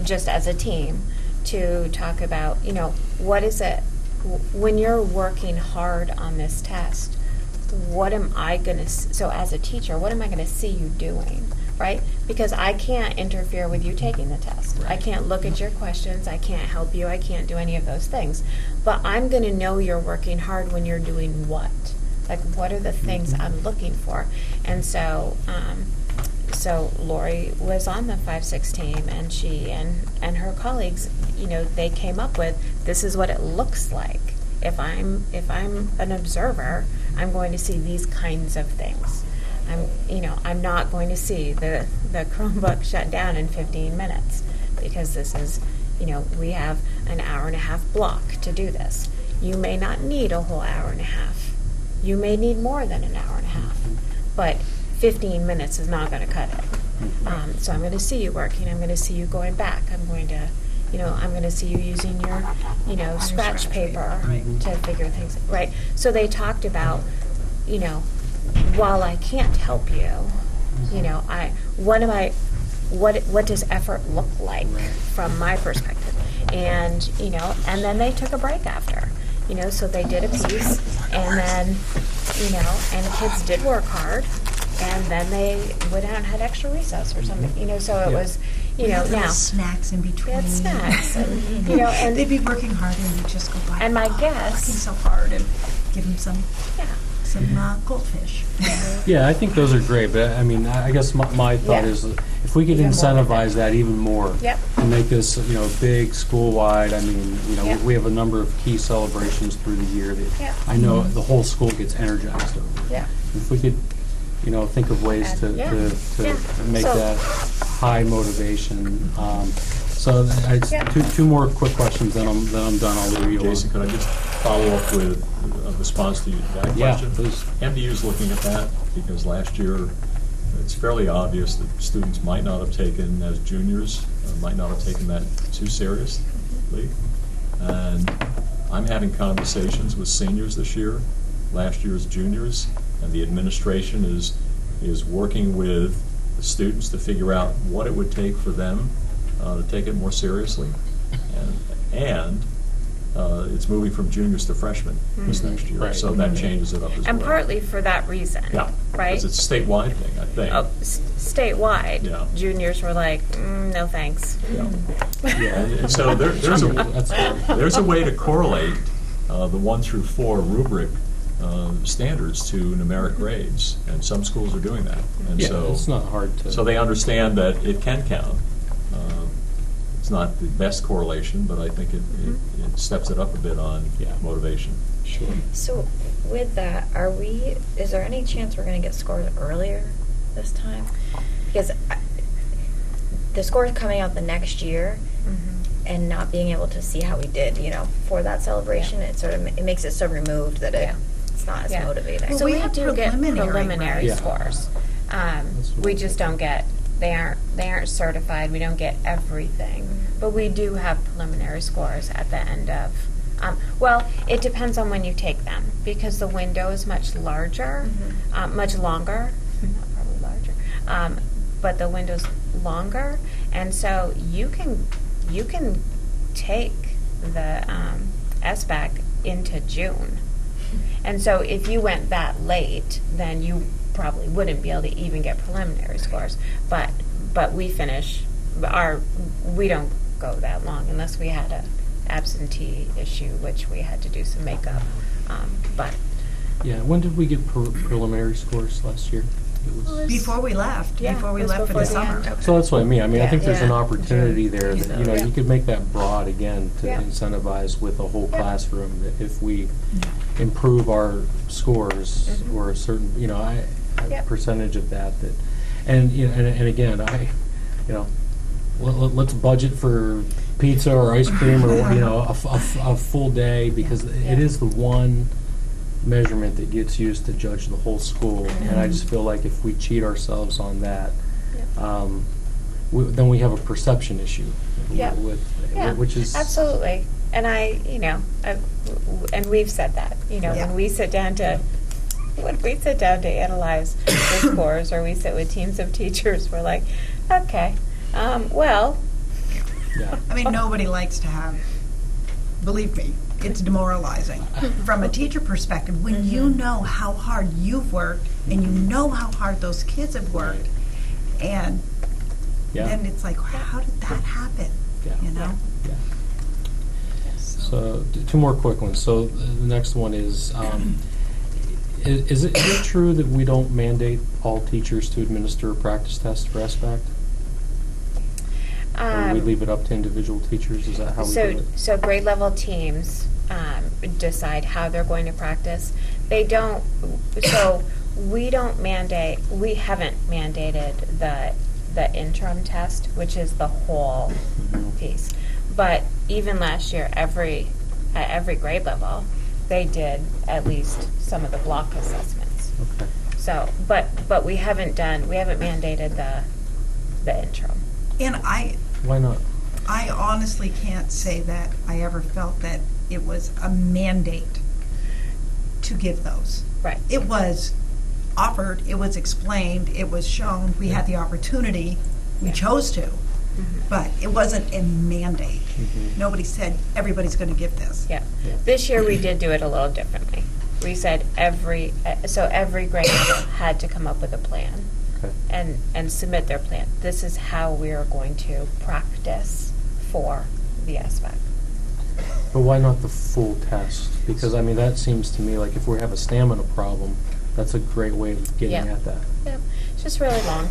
just as a team, to talk about, you know, what is it, when you're working hard on this test, what am I going to, so as a teacher, what am I going to see you doing, right? Because I can't interfere with you taking the test. I can't look at your questions, I can't help you, I can't do any of those things. But I'm going to know you're working hard when you're doing what? Like, what are the things I'm looking for? And so, so Lori was on the 5-6 team, and she and her colleagues, you know, they came up with, this is what it looks like. If I'm an observer, I'm going to see these kinds of things. I'm not going to see the Chromebook shut down in 15 minutes, because this is, you know, we have an hour and a half block to do this. You may not need a whole hour and a half. You may need more than an hour and a half, but 15 minutes is not going to cut it. So I'm going to see you working. I'm going to see you going back. I'm going to see you using your, you know, scratch paper to figure things, right? So they talked about, you know, while I can't help you, you know, what does effort look like from my perspective? And, you know, and then they took a break after, you know, so they did a piece, and then, you know, and the kids did work hard, and then they went out and had extra recess or something, you know, so it was, you know, Little now. snacks in between. They had snacks, and, you know, and they'd be working hard, and you just go by. And my "Oh, guess- working so hard," and give them some yeah. goldfish. Yeah, I think those are great, but I mean, I guess my thought Yeah. is, if we could Even more with incentivize that even more, Yep. and make this, you know, big school-wide. I mean, you know, Yep. we have a number of key celebrations through the year that Yep. I know the whole school gets energized over. Yeah. If we could, you know, think of ways to Yeah. to Yeah. make So- that high motivation. So Yeah. two more quick questions, then I'm done. I'll leave you alone. Jason, could I just follow up with a response to that Yeah, question? please. MDU's looking at that, because last year, it's fairly obvious that students might not have taken, as juniors, might not have taken that too seriously. And I'm having conversations with seniors this year, last year's juniors, and the administration is working with the students to figure out what it would take for them to take it more seriously. And it's moving from juniors to freshmen this next year, Right. so that changes it up as well. And partly for that reason. Yeah. Right? Because it's a statewide thing, I think. Statewide, Yeah. juniors were like, no thanks. Yeah. And so there's That's fair. a way to correlate the 1 through 4 rubric standards to numeric grades, and some schools are doing that. And Yeah, so it's not hard to. So they understand that it can count. It's not the best correlation, but I think it steps it up a bit on Yeah. motivation. Sure. So with that, is there any chance we're going to get scores earlier this time? Because the scores coming out the next year and not being able to see how we did, you know, for that celebration, it makes it so removed that it's not as Yeah. motivating. Well, So we we have do get preliminary, preliminary right? scores. That's what We I just thought. don't get They aren't certified. We don't get everything, but we do have preliminary scores at the end of. Well, it depends on when you take them because the window is much larger, much longer. Not probably larger, but the window's longer, and so you can take the SBAC into June. And so if you went that late, then you probably wouldn't be able to even get preliminary scores. But we don't go that long unless we had a absentee issue, which we had to do some makeup. But Yeah, when did we get preliminary scores last year? It was Before we left, Yeah, before we it was left for the before the summer. end. So that's what I mean. I mean, I think there's an Yeah. opportunity there that, you know, Yeah. you could make that broad again to Yeah. incentivize with a whole Yeah. classroom. That if we improve our scores Mhm. or a certain, you know, a Yeah. percentage of that, and, you know, and again, you know, let's budget for pizza or ice cream or, you know, a full day because it is the one measurement that gets used to judge the whole school. And I just feel like if we cheat ourselves on that, then we have a perception issue Yeah. which is absolutely. And and we've said that, you know, Yeah. when we sit down to analyze the scores, or we sit with teams of teachers, we're like, okay, well, Yeah. I mean, nobody likes to have, believe me, it's demoralizing. From a teacher perspective, when you know how hard you've worked and you know how hard those kids have worked, and Yeah. then it's like, how did that happen? Yeah. You know? Yeah. So two more quick ones. So the next one is is it true that we don't mandate all teachers to administer a practice test for SBAC? Or we leave it up to individual teachers? Is that how we do it? So grade level teams decide how they're going to practice. They don't. So we haven't mandated the interim test, which is the whole piece. But even last year, at every grade level, they did at least some of the block assessments. Okay. So, but we haven't mandated the interim. And Why not? I honestly can't say that I ever felt that it was a mandate to give those. Right. It was offered, it was explained, it was shown, we had the opportunity, we Yeah. chose to, but it wasn't a mandate. Nobody said, everybody's going to give this. Yeah. Yeah. This year we did do it a little differently. We said every grade level had to come up with a plan Okay. and submit their plan. This is how we are going to practice for the SBAC. But why not the full test? Because, I mean, that seems to me like if we have a stamina problem, that's a great way of getting Yeah. at that. Yeah, it's just really long.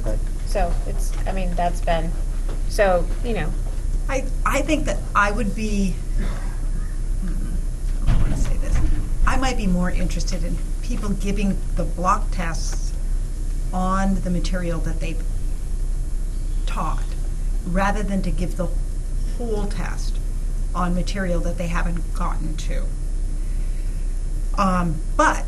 Okay. So that's been, so, you know, I think that I would be, I want to say this, I might be more interested in people giving the block tests on the material that they've taught, rather than to give the whole test on material that they haven't gotten to. But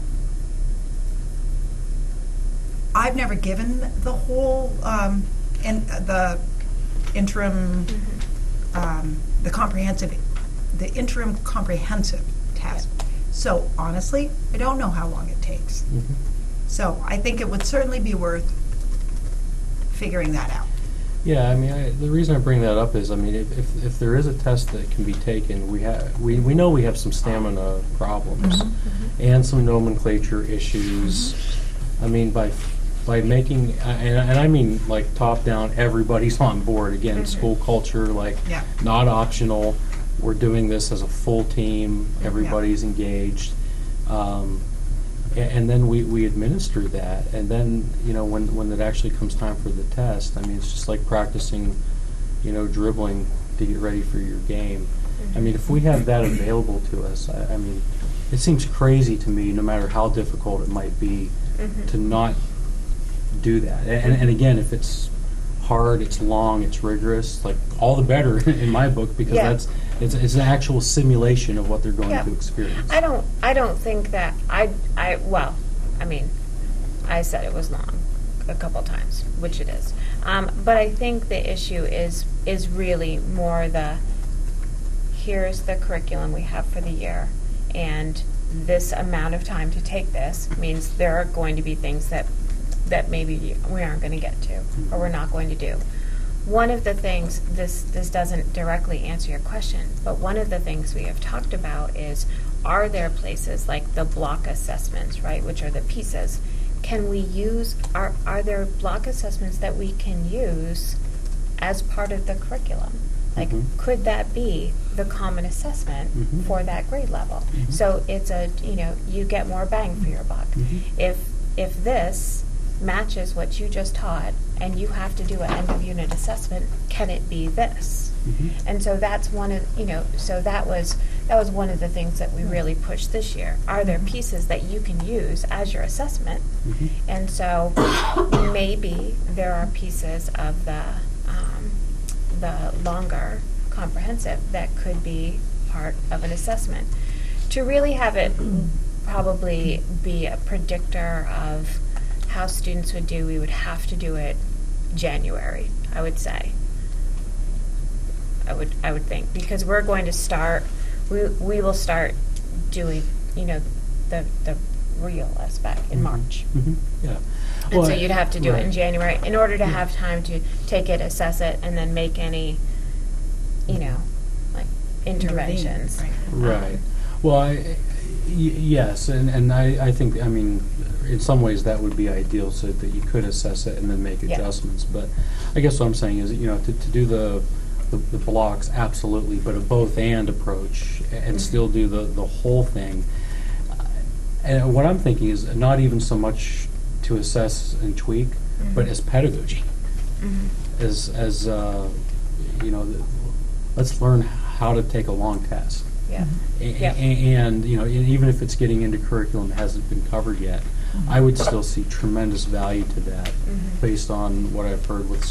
I've never given the whole, the interim, the interim comprehensive test. So honestly, I don't know how long it takes. Mhm. So I think it would certainly be worth figuring that out. Yeah, I mean, the reason I bring that up is, I mean, if there is a test that can be taken, we know we have some stamina problems and some nomenclature issues. I mean, by making, and I mean like top down, everybody's on board. Again, school culture, like Yeah. not optional. We're doing this as a full team. Everybody's engaged. And then we administer that, and then, you know, when it actually comes time for the test, I mean, it's just like practicing, you know, dribbling to get ready for your game. I mean, if we have that available to us, I mean, it seems crazy to me, no matter how difficult it might be, to not do that. And again, if it's hard, it's long, it's rigorous, like, all the better in my book, because Yeah. it's an actual simulation of what they're going Yeah. to experience. I don't think that, well, I mean, I said it was long. a couple times, which it is. But I think the issue is really more here's the curriculum we have for the year, and this amount of time to take this means there are going to be things that maybe we aren't going to get to, or we're not going to do. One of the things, this doesn't directly answer your question, but one of the things we have talked about is, are there places like the block assessments, right, which are the pieces? Can we use, are there block assessments that we can use as part of the curriculum? Like, could that be the common assessment for that grade level? So it's you get more bang for your buck. If this matches what you just taught and you have to do an end of unit assessment, can it be this? And so that's one of, so that was one of the things that we really pushed this year. Are there pieces that you can use as your assessment? And so maybe there are pieces of the longer comprehensive that could be part of an assessment. To really have it probably be a predictor of how students would do, we would have to do it January, I would say. I would think, because we're going to start, we will start doing, the real aspect in March. Yeah. And so you'd have to do it in right. January in order to have time to take it, assess it, and then make any, like interventions. Right. Well, yes, and I think, in some ways that would be ideal, so that you could assess it and then make adjustments. But I guess what I'm saying is, to do the blocks, absolutely, but a both and approach, and still do the whole thing. And what I'm thinking is not even so much to assess and tweak, but as pedagogy, as let's learn how to take a long test. Yeah. And even if it's getting into curriculum that hasn't been covered yet, I would still see tremendous value to that, based on what I've heard with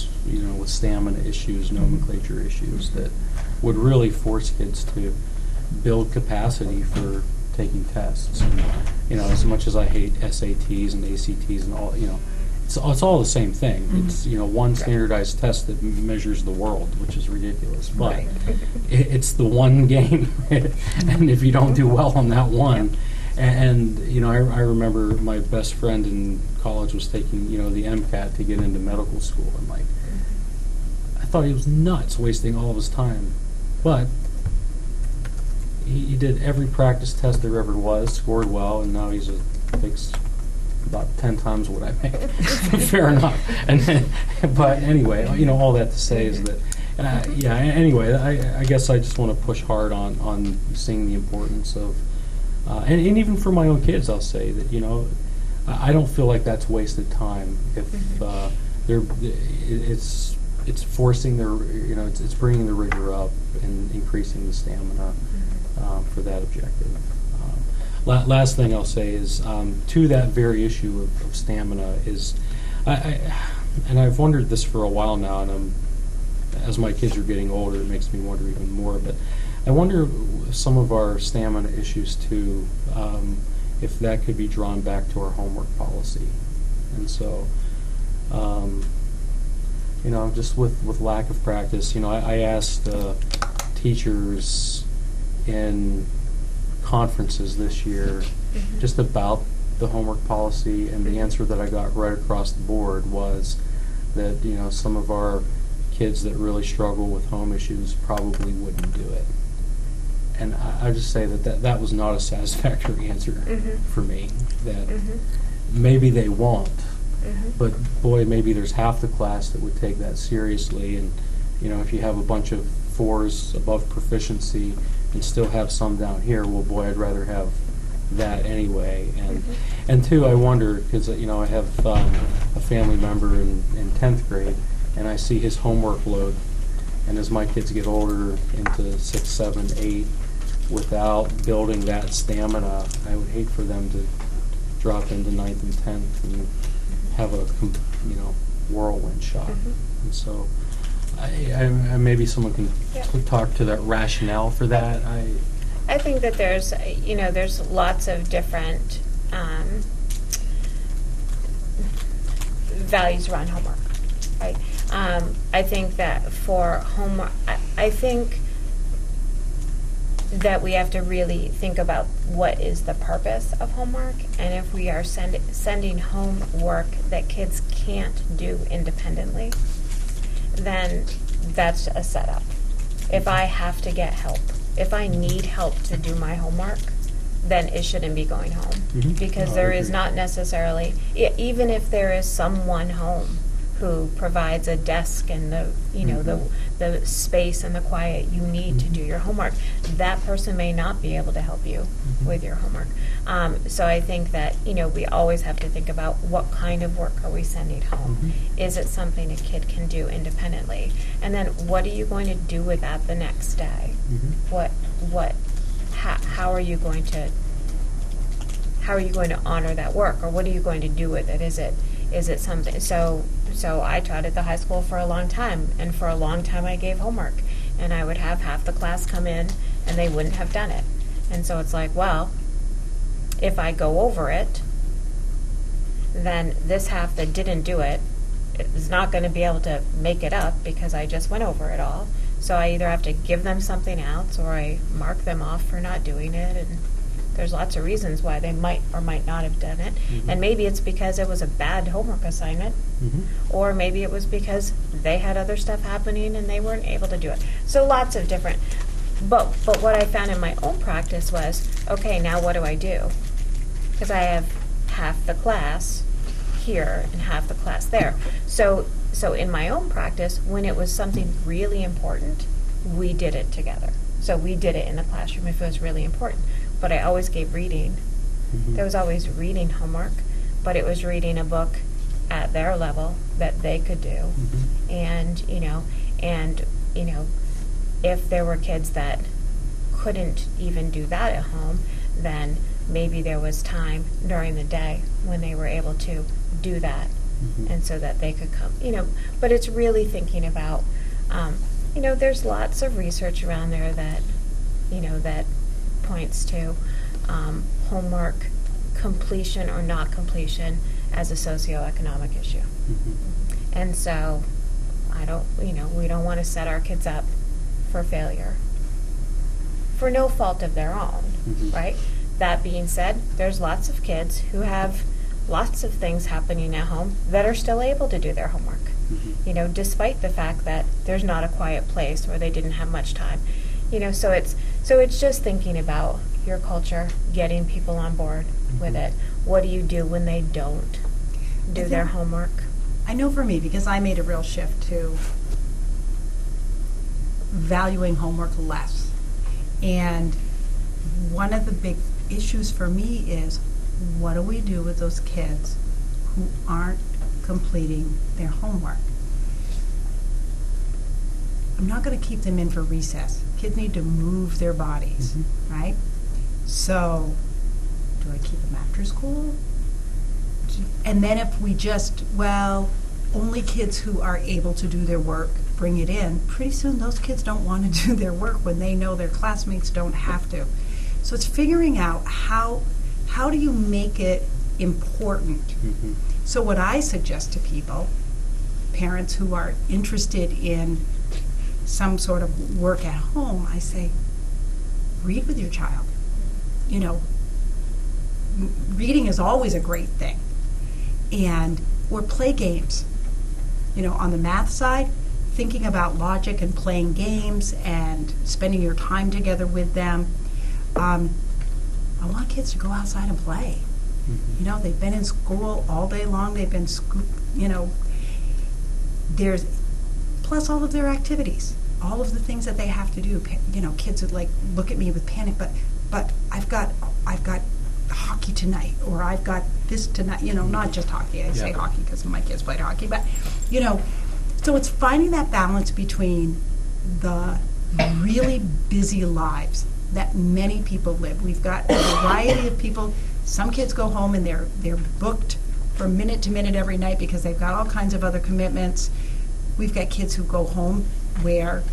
stamina issues, nomenclature issues, that would really force kids to build capacity for taking tests. And, as much as I hate SATs and ACTs and all, it's all the same thing. It's one standardized test that measures the world, which is ridiculous. But it's the one game, and if you don't do well on that one, and I remember my best friend in college was taking the MCAT to get into medical school, and I thought he was nuts wasting all of his time, but he did every practice test there ever was, scored well, and now takes about 10 times what I make. Fair enough. But anyway, all that to say is that, anyway, I guess I just want to push hard on seeing the importance of, and even for my own kids, I'll say that, I don't feel like that's wasted time if it's forcing it's bringing the rigor up and increasing the stamina for that objective. Last thing I'll say is, to that very issue of stamina is, and I've wondered this for a while now, and as my kids are getting older, it makes me wonder even more, but I wonder some of our stamina issues too, if that could be drawn back to our homework policy. And so, just with lack of practice, I asked teachers in conferences this year just about the homework policy, and the answer that I got right across the board was that some of our kids that really struggle with home issues probably wouldn't do it. And I just say that was not a satisfactory answer for me, that maybe they won't, but boy, maybe there's half the class that would take that seriously. And if you have a bunch of 4s above proficiency and still have some down here, well, boy, I'd rather have that anyway. And two, I wonder, because I have a family member in 10th grade, and I see his homework load, and as my kids get older into 6, 7, 8, without building that stamina, I would hate for them to drop into 9th and 10th and have a whirlwind shot. And so I maybe someone can talk to that rationale for that. I think that there's values around homework, right? I think that for homework, I think that we have to really think about what is the purpose of homework, and if we are sending homework that kids can't do independently, then that's a setup. If I have to get help, if I need help to do my homework, then it shouldn't be going home. Mhm. Because No, I there is agree. not necessarily, even if there is someone home who provides a desk and the, you know, the space and the quiet you need to do your homework, that person may not be able to help you with your homework. So I think that, you know, we always have to think about what kind of work are we sending home? Is it something a kid can do independently? And then what are you going to do with that the next day? How are you going to honor that work, or what are you going to do with it? Is it something? So I taught at the high school for a long time, and for a long time I gave homework, and I would have half the class come in and they wouldn't have done it. And so it's like, well, if I go over it, then this half that didn't do it is not going to be able to make it up because I just went over it all. So I either have to give them something else, or I mark them off for not doing it. And there's lots of reasons why they might or might not have done it. And maybe it's because it was a bad homework assignment, or maybe it was because they had other stuff happening and they weren't able to do it. So lots of different. But what I found in my own practice was, okay, now what do I do? Because I have half the class here and half the class there. So in my own practice, when it was something really important, we did it together. So we did it in the classroom if it was really important. But I always gave reading. There was always reading homework, but it was reading a book at their level that they could do. And if there were kids that couldn't even do that at home, then maybe there was time during the day when they were able to do that, and so that they could come, but it's really thinking about, there's lots of research around there that, that points to homework completion or not completion as a socioeconomic issue. And so we don't want to set our kids up for failure for no fault of their own, right? That being said, there's lots of kids who have lots of things happening at home that are still able to do their homework, despite the fact that there's not a quiet place or they didn't have much time. So it's just thinking about your culture, getting people on board with it. What do you do when they don't do their homework? I know for me, because I made a real shift to valuing homework less. And one of the big issues for me is, what do we do with those kids who aren't completing their homework? I'm not going to keep them in for recess. Kids need to move their bodies, right? So, do I keep them after school? And then if we just, only kids who are able to do their work bring it in, pretty soon those kids don't want to do their work when they know their classmates don't have to. So it's figuring out how do you make it important. So what I suggest to people, parents who are interested in some sort of work at home, I say, read with your child. Reading is always a great thing. Or play games. On the math side, thinking about logic and playing games and spending your time together with them. I want kids to go outside and play. They've been in school all day long. They've been, there's, plus all of their activities, all of the things that they have to do. Kids would look at me with panic, but I've got hockey tonight, or I've got this tonight, not just hockey. I say hockey because my kids played hockey, but, so it's finding that balance between the really busy lives that many people live. We've got a variety of people. Some kids go home and they're booked from minute to minute every night because they've got all kinds of other commitments. We've got kids who go home where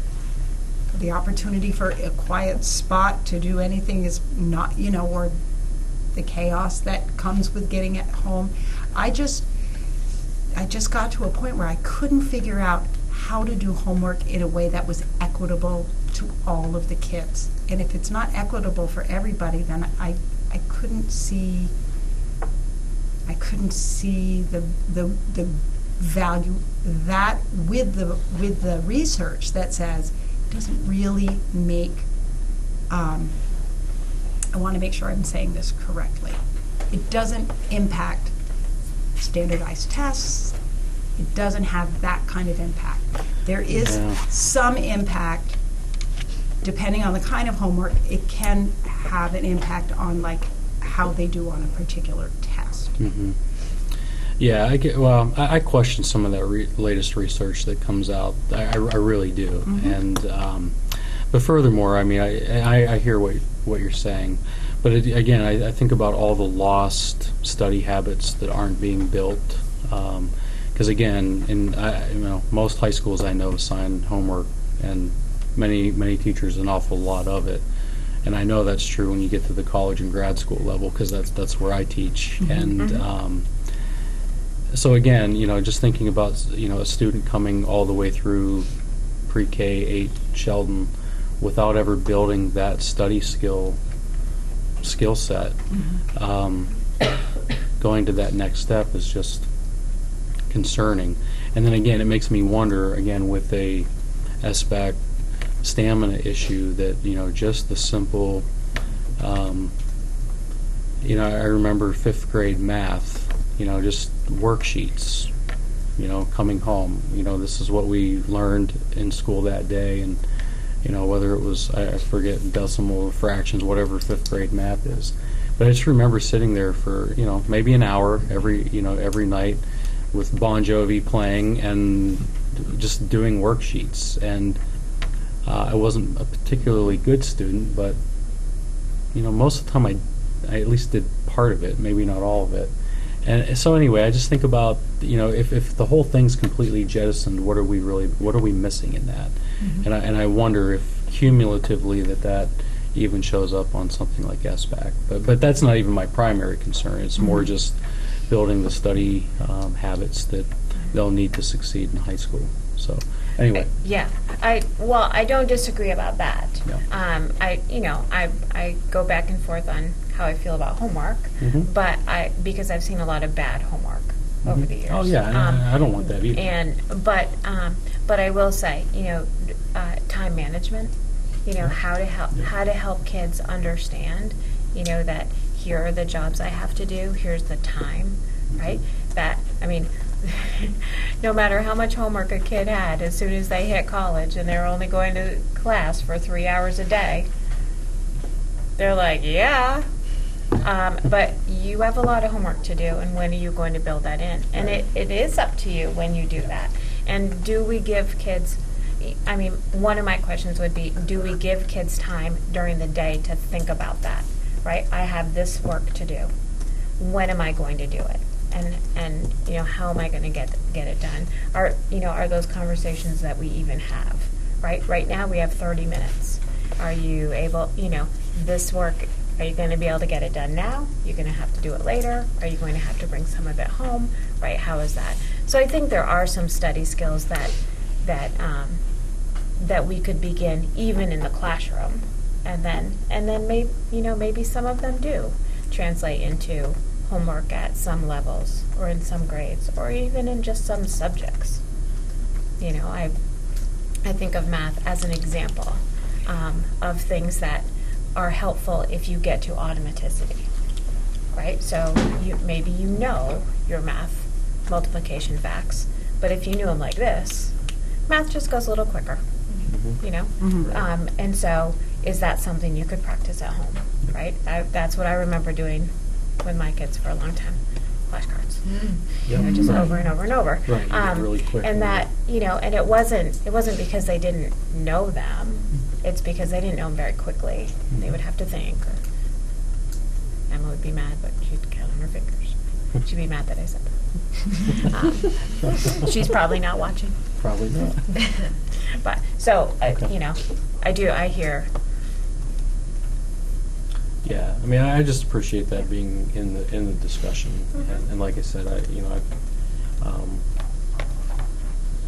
the opportunity for a quiet spot to do anything is not, or the chaos that comes with getting at home. I just got to a point where I couldn't figure out how to do homework in a way that was equitable to all of the kids. And if it's not equitable for everybody, then I couldn't see the value that with the research that says it doesn't really make. I want to make sure I'm saying this correctly. It doesn't impact standardized tests. It doesn't have that kind of impact. There is some impact, depending on the kind of homework. It can have an impact on like how they do on a particular test. Mm-hmm. Yeah, I question some of that latest research that comes out. I really do. Mm-hmm. And but furthermore, I mean, I hear what you're saying, but again, I think about all the lost study habits that aren't being built. Because again, most high schools I know assign homework, and many teachers an awful lot of it. And I know that's true when you get to the college and grad school level, because that's where I teach. Mm-hmm. And so again, just thinking about a student coming all the way through pre-K 8 Sheldon without ever building that study skill set, going to that next step is just concerning. And then again, it makes me wonder again with a SBAC stamina issue that just the simple I remember 5th grade math, just worksheets, coming home, this is what we learned in school that day, and whether it was, I forget, decimal fractions, whatever 5th grade math is. But I just remember sitting there for maybe an hour every night with Bon Jovi playing and just doing worksheets. And I wasn't a particularly good student, but most of the time I at least did part of it, maybe not all of it. And so anyway, I just think about if the whole thing's completely jettisoned, what are we missing in that? Mm-hmm. And I wonder if cumulatively that even shows up on something like SBAC. But that's not even my primary concern. It's more just building the study habits that they'll need to succeed in high school. So anyway. I don't disagree about that. Yeah. I go back and forth on how I feel about homework, but because I've seen a lot of bad homework over the years. Oh yeah, and I don't want that either. But I will say, time management. How to help kids understand, that here are the jobs I have to do. Here's the time, right? No matter how much homework a kid had, as soon as they hit college and they're only going to class for 3 hours a day, they're like, yeah. But you have a lot of homework to do, and when are you going to build that in? And it is up to you when you do that. And do we give kids, one of my questions would be, do we give kids time during the day to think about that, right? I have this work to do. When am I going to do it? And how am I going to get it done? Are those conversations that we even have, right? Right now we have 30 minutes. Are you able, this work, are you going to be able to get it done now? You're going to have to do it later? Are you going to have to bring some of it home, right? How is that? So I think there are some study skills that we could begin even in the classroom, and then maybe some of them do translate into homework at some levels or in some grades or even in just some subjects. I think of math as an example of things that are helpful if you get to automaticity, right? So maybe your math multiplication facts, but if you knew them like this, math just goes a little quicker, and so is that something you could practice at home, right? That's what I remember doing with my kids for a long time. Flashcards, just over and over and over. Right, really quick. And that, and it wasn't because they didn't know them. It's because they didn't know them very quickly. They would have to think. Or Emma would be mad, but she'd count on her fingers. She'd be mad that I said that. She's probably not watching. Probably not. But so I hear. Yeah, I just appreciate that being in the discussion, and like I said,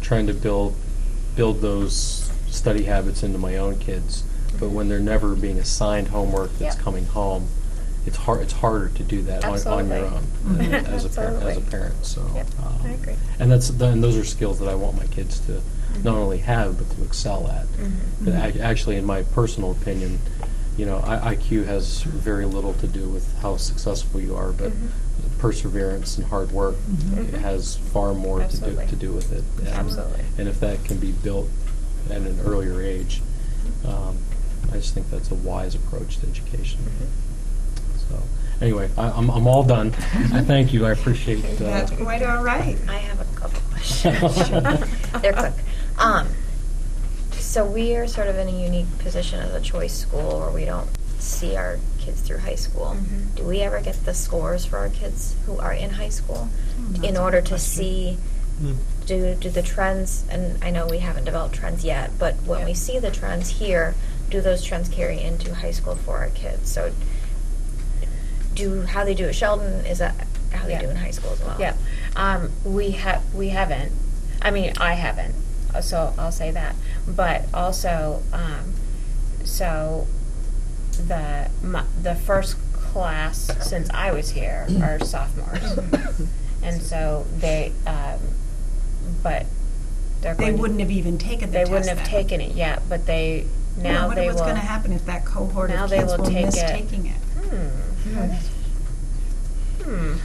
trying to build those study habits into my own kids. But when they're never being assigned homework that's Yep. coming home, it's harder to do that on your own as a parent. So, Yep, I agree. and those are skills that I want my kids to not only have but to excel at. But actually, in my personal opinion, IQ has very little to do with how successful you are, but perseverance and hard work has far more Absolutely. to do with it. Absolutely. And if that can be built at an earlier age, I just think that's a wise approach to education. So, anyway, I'm all done. I thank you. I appreciate. That's quite all right. I have a couple questions. They're quick. So we are sort of in a unique position as a choice school where we don't see our kids through high school. Do we ever get the scores for our kids who are in high school that's in a order good to question. see, do the trends, and I know we haven't developed trends yet, but when Yeah. we see the trends here, do those trends carry into high school for our kids? So how they do at Sheldon, is that how they Yeah. do in high school as well? Yeah, we haven't. I mean, I haven't. So I'll say that. But also, so the first class since I was here are sophomores, and so they, but they're They going wouldn't have even taken the they test wouldn't have then. taken it yet, but they Well, I now wonder they what's will. going to happen if that cohort now of they kids will will take miss it. taking it.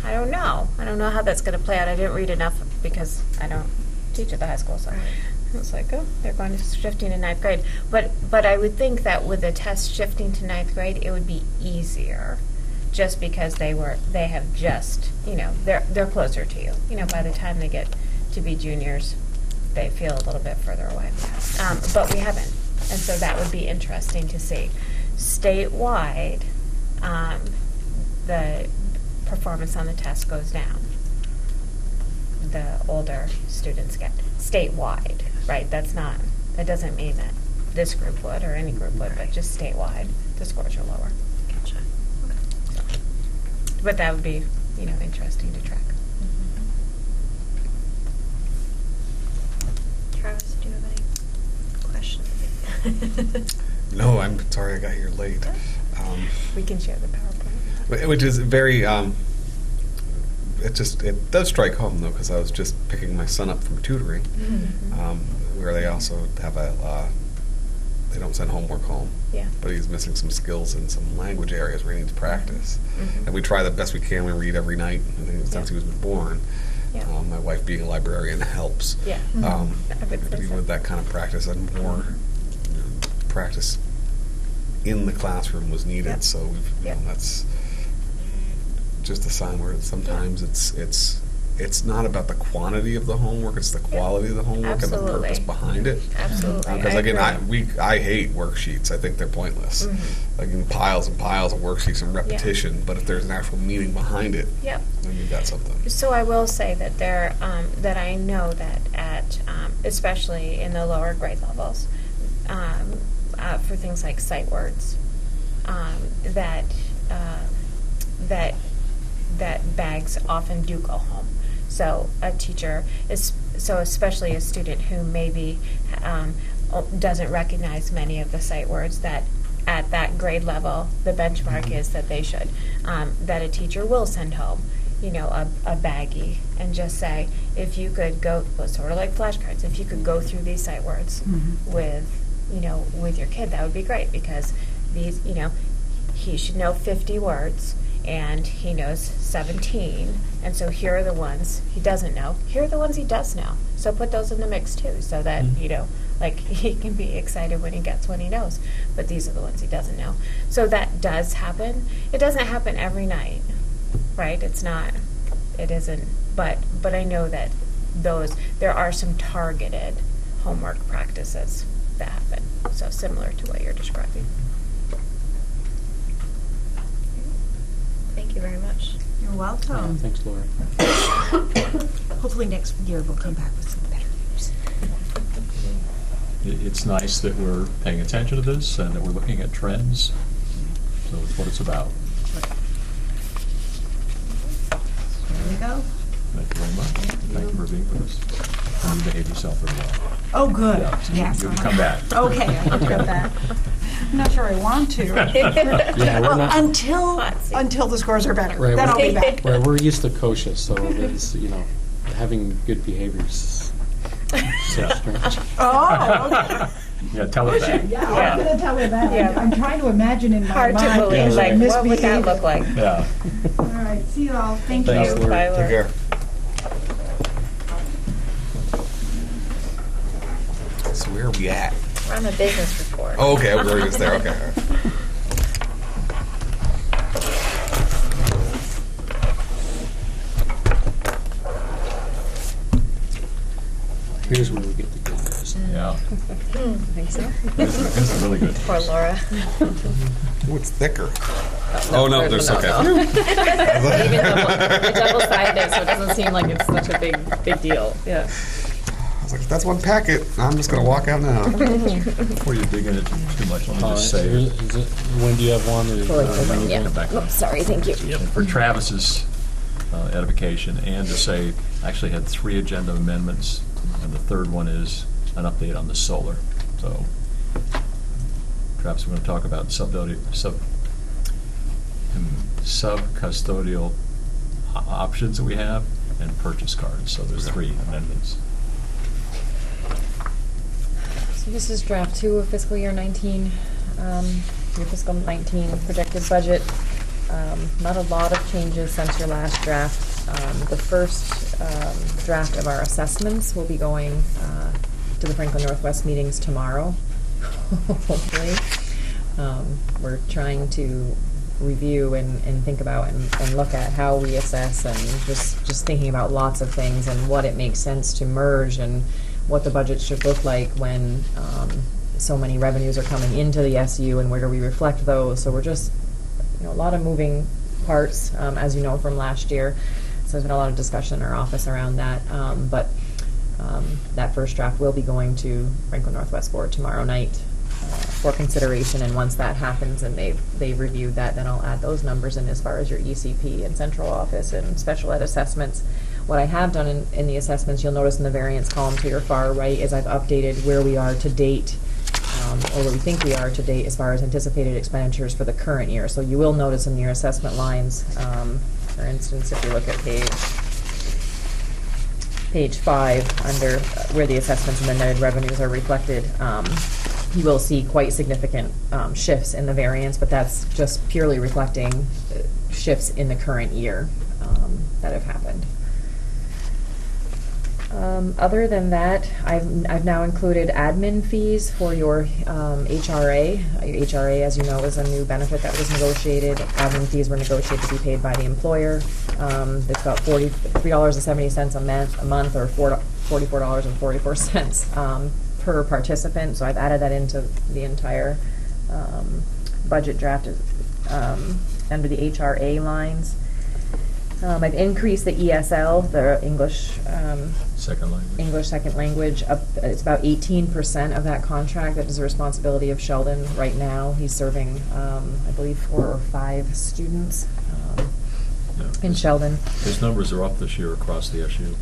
I don't know. I don't know how that's going to play out. I didn't read enough because I don't teach at the high school, so it's like, oh, they're going to shifting to ninth grade. But I would think that with the test shifting to ninth grade, it would be easier, just because they have just, they're closer to you. By the time they get to be juniors, they feel a little bit further away. But we haven't, and so that would be interesting to see. Statewide, the performance on the test goes down. The older students get statewide, right? That doesn't mean that this group would or any group would, but just statewide, the scores are lower. Gotcha. But that would be, interesting to track. Travis, do you have any questions? No, I'm sorry I got here late. We can share the PowerPoint. Which is very, it does strike home though, because I was just picking my son up from tutoring, where they also have they don't send homework home. Yeah. But he's missing some skills in some language areas where he needs practice. And we try the best we can. We read every night, I think since he was born. Yeah. My wife being a librarian helps. Yeah. I would say Even so. with that kind of practice, and more practice in the classroom was needed. Yep. So Yep. that's just a sign where sometimes it's not about the quantity of the homework; it's the quality of the homework and the Absolutely. purpose behind it. Absolutely. Because I again, agree. I hate worksheets. I think they're pointless. Like in piles and piles of worksheets and repetition. But if there's an actual meaning behind it, Yep. then you've got something. So I will say that that I know that at especially in the lower grade levels, for things like sight words, that bags often do go home. So a teacher especially a student who maybe doesn't recognize many of the sight words, that at that grade level the benchmark is that they should, that a teacher will send home a baggie and just say, if you could go, sort of like flashcards, if you could go through these sight words with your kid, that would be great, because these, he should know 50 words and he knows 17, and so here are the ones he doesn't know. Here are the ones he does know. So put those in the mix too, so that like he can be excited when he gets what he knows. But these are the ones he doesn't know. So that does happen. It doesn't happen every night, right? It isn't. But I know that there are some targeted homework practices that happen. So similar to what you're describing. Thank you very much. You're welcome. Thanks, Lori. Hopefully next year we'll come back with some better news. It's nice that we're paying attention to this and that we're looking at trends. So it's what it's about. There we go. Thank you very much. Thank you for observing because you behave yourself very well. Oh, good, Yeah, yes. you can come back. Okay, I get that. I'm not sure I want to. Yeah, we're Well, not- until the scores are better, Right, then I'll be back. Right, we're used to kosher, so it's, having good behaviors. So strange. Oh, okay. Yeah, tell it that. Yeah, I'm gonna tell her that. Yeah. I'm trying to imagine in my Hard mind. to believe, Yeah, like, right. what would that look like? Yeah. All right, see you all. Thank Thanks, you. Lori. Bye, Take Lori. care. So where are we at? We're on the business report. Oh, okay, we're just there. Okay. All right. Here's where we get the good news. Yeah. Think so? This is really good. Poor Laura. Oh, it's thicker. Oh, no, there's okay. Even the double-sided, so it doesn't seem like it's such a big deal. Yeah. I was like, if that's one packet, I'm just going to walk out now. Before you dig into it too much, let me All right, just say, when do you have one? Or, Yeah. come back. Sorry, thank you. For Travis's edification, and to say, I actually had 3 agenda amendments, and the third one is an update on the solar. So, Travis, we're going to talk about sub-custodial options that we have and purchase cards. So there's 3 amendments. So this is draft 2 of fiscal year 19, your fiscal 19 projected budget. Not a lot of changes since your last draft. The first draft of our assessments will be going to the Franklin Northwest meetings tomorrow, hopefully. We're trying to review and think about and look at how we assess, and just thinking about lots of things and what it makes sense to merge and what the budget should look like when so many revenues are coming into the SU, and where do we reflect those. So we're just, a lot of moving parts, as you know from last year. So there's been a lot of discussion in our office around that. But that first draft will be going to Franklin Northwest Board tomorrow night for consideration. And once that happens and they've reviewed that, then I'll add those numbers in as far as your ECP and central office and special ed assessments. What I have done in the assessments, you'll notice in the variance column to your far right, is I've updated where we are to date, or where we think we are to date as far as anticipated expenditures for the current year. So you will notice in your assessment lines, for instance, if you look at page 5, under where the assessments and the netted revenues are reflected, you will see quite significant shifts in the variance, but that's just purely reflecting shifts in the current year that have happened. Other than that, I've now included admin fees for your HRA. Your HRA, as you know, is a new benefit that was negotiated. Admin fees were negotiated to be paid by the employer. It's about $43.70 a month, or $44.44 per participant. So I've added that into the entire budget draft under the HRA lines. I've increased the ESL, the English second language, up. It's about 18% of that contract. That is the responsibility of Sheldon right now. He's serving, I believe, 4 or 5 students in Sheldon. His numbers are up this year across the SU.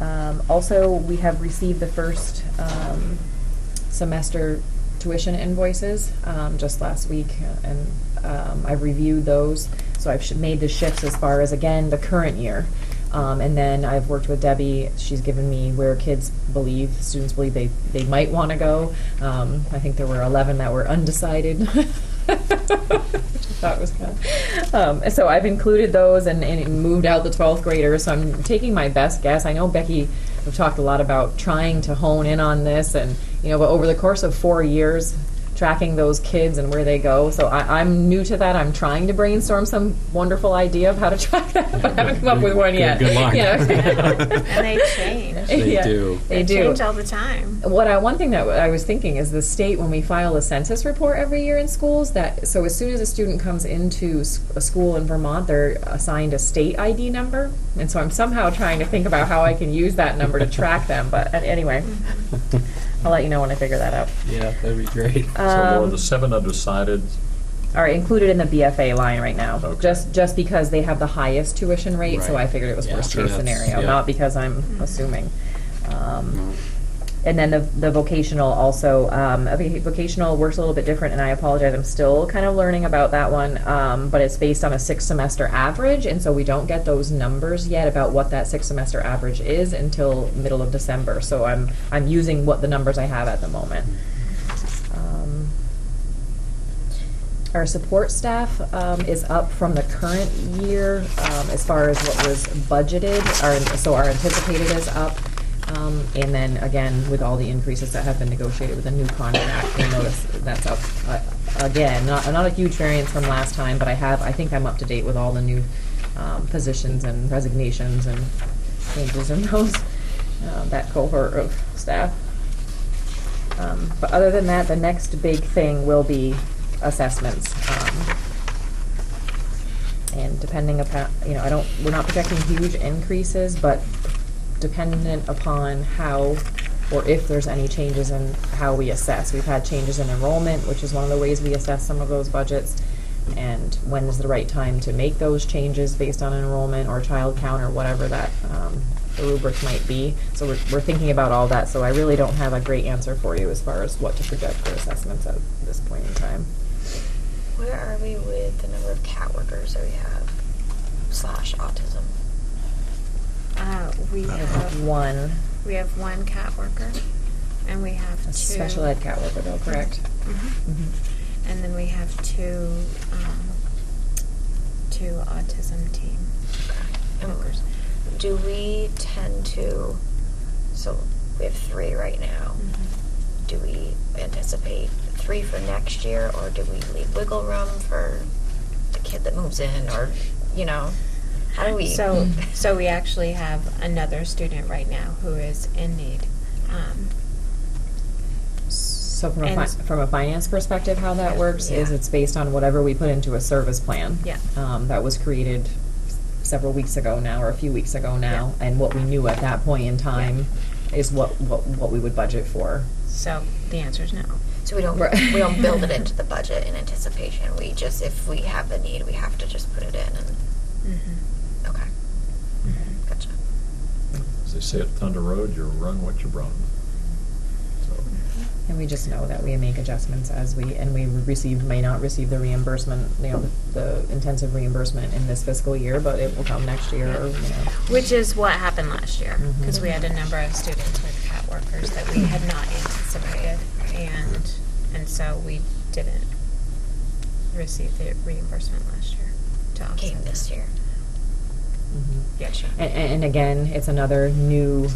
Mm-hmm. Also, we have received the first semester tuition invoices just last week, and I've reviewed those. So I've made the shifts as far as, again, the current year. And then I've worked with Debbie. She's given me where students believe they might want to go. I think there were 11 that were undecided. Which I thought was kind of, so I've included those and moved out the 12th graders. So I'm taking my best guess. I know Becky, we've talked a lot about trying to hone in on this, and but over the course of 4 years, tracking those kids and where they go. So I'm new to that. I'm trying to brainstorm some wonderful idea of how to track that, but I haven't come up with one yet. Good luck. And they change. They do. They do. Change all the time. One thing that I was thinking is the state, when we file a census report every year in schools, so as soon as a student comes into a school in Vermont, they're assigned a state ID number. And so I'm somehow trying to think about how I can use that number to track them. But anyway, I'll let you know when I figure that out. Yeah, that'd be great. So Laura, the 7 undecided, are included in the BFA line right now. Okay. Just because they have the highest tuition rate, so Right. I figured it was Yeah, worst sure. case scenario, Yeah. not because I'm assuming. No. And then the vocational also, vocational works a little bit different, and I apologize, I'm still kind of learning about that one. But it's based on a 6-semester average, and so we don't get those numbers yet about what that 6-semester average is until middle of December. So I'm using what the numbers I have at the moment. Our support staff is up from the current year as far as what was budgeted, so our anticipated is up. And then again, with all the increases that have been negotiated with a new contract, you'll notice that's up again. Not a huge variance from last time, but I think I'm up to date with all the new positions and resignations and changes in those, that cohort of staff. But other than that, the next big thing will be assessments. And depending upon, we're not projecting huge increases, but dependent upon how or if there's any changes in how we assess. We've had changes in enrollment, which is one of the ways we assess some of those budgets. And when is the right time to make those changes based on enrollment or child count or whatever that the rubric might be. So we're thinking about all that. So I really don't have a great answer for you as far as what to project for assessments at this point in time. Where are we with the number of cat workers that we have / autism? We have One, we have one cat worker, and we have a two special ed cat worker though, correct? Mhm. And then we have two autism team members. Do we tend to, so we have 3 right now. Do we anticipate 3 for next year, or do we leave wiggle room for the kid that moves in, or, how do we? So we actually have another student right now who is in need. So from And- from a finance perspective, how that works is Yeah. it's based on whatever we put into a service plan. Yeah. That was created several weeks ago now, or a few weeks ago now, and what we knew at that point in time is what we would budget for. So the answer is no. So we don't Right. we don't build it into the budget in anticipation. We just, if we have the need, we have to just put it in. And okay, gotcha. As they say at Thunder Road, you run what you run. So, And we just know that we make adjustments as we may not receive the reimbursement, the intensive reimbursement in this fiscal year, but it will come next year, or, Which is what happened last year, Mhm. because we had a number of students with cat workers that we had not anticipated, and so we didn't receive the reimbursement last year to offset Came this year. Mhm. Gotcha. And again, it's another new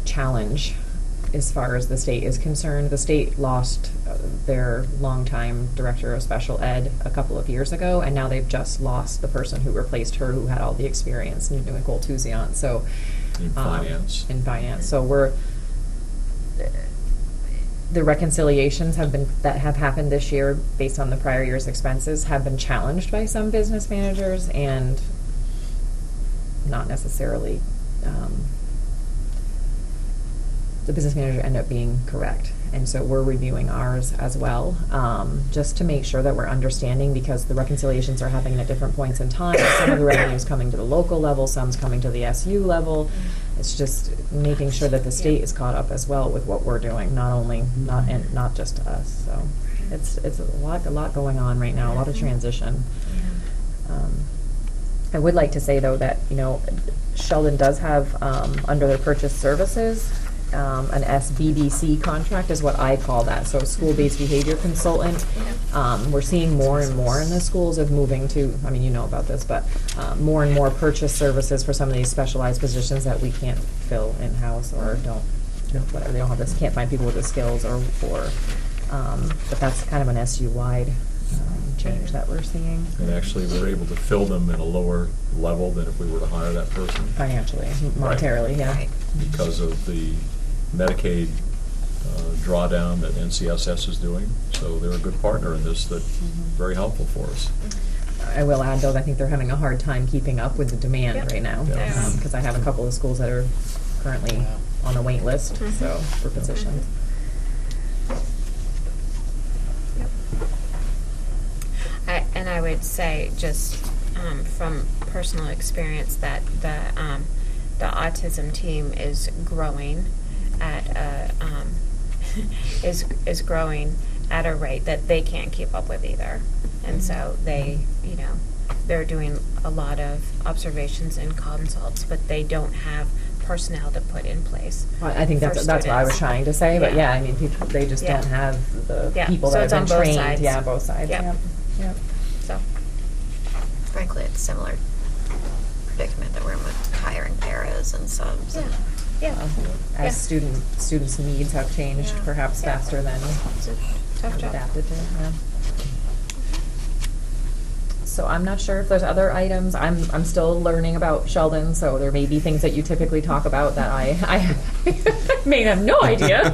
challenge as far as the state is concerned. The state lost their longtime director of special ed a couple of years ago, and now they've just lost the person who replaced her, who had all the experience, Nicole Tuziant. So in finance. So the reconciliations that have happened this year based on the prior year's expenses have been challenged by some business managers, and not necessarily the business manager end up being correct. And so we're reviewing ours as well, just to make sure that we're understanding, because the reconciliations are happening at different points in time. Some of the revenue is coming to the local level, some's coming to the SU level. It's just making sure that the state is caught up as well with what we're doing, not just us. So it's a lot going on right now, a lot of transition. I would like to say though that, Sheldon does have, under their purchase services, an SBBC contract is what I call that, so school-based behavior consultant. We're seeing more and more in the schools of moving to, you know about this, but more and more purchase services for some of these specialized positions that we can't fill in-house or whatever, they don't have this, can't find people with the skills or but that's kind of an SU-wide change that we're seeing. And actually, we're able to fill them at a lower level than if we were to hire that person. Financially, monetarily, yeah. Right. Because of the Medicaid drawdown that NCSS is doing. So they're a good partner in this, that's very helpful for us. I will add, though, I think they're having a hard time keeping up with the demand right now. Yeah. Because I have a couple of schools that are currently on the wait list, so, for positions. I would say, just from personal experience, that the autism team is growing at a is growing at a rate that they can't keep up with either, and so they, they're doing a lot of observations and consults, but they don't have personnel to put in place. Well, I think that's what I was trying to say, but yeah, I mean, people, they just Yeah. don't have the Yeah. people So that it's have on been both trained. sides. Yeah, both sides. Yeah. Yep. Yep. So, Frankly, it's similar predicament that we're in with hiring paras and subs. yeah, And yeah. As Yeah. students' needs have changed, Yeah. perhaps Yeah. faster than It's a tough job. adapted to. Yeah. So I'm not sure if there's other items. I'm still learning about Sheldon, so there may be things that you typically talk about that I may have no idea.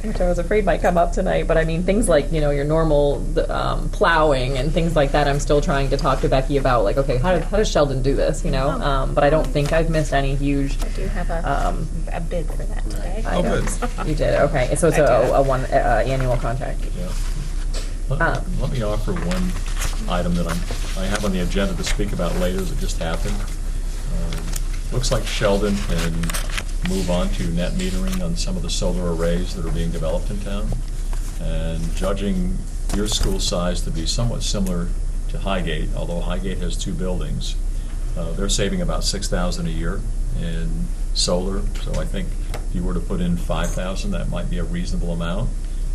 Which I was afraid might come up tonight. But I mean, things like, your normal plowing and things like that, I'm still trying to talk to Becky about, like, okay, how does Sheldon do this, But I don't think I've missed any huge I do have a bid for that today. Oh, good. items. You did, okay. So it's a one annual contract. Yeah. Let me offer one item that I have on the agenda to speak about later that just happened. Looks like Sheldon can move on to net metering on some of the solar arrays that are being developed in town. And judging your school size to be somewhat similar to Highgate, although Highgate has 2 buildings, they're saving about $6,000 a year in solar. So I think if you were to put in $5,000, that might be a reasonable amount.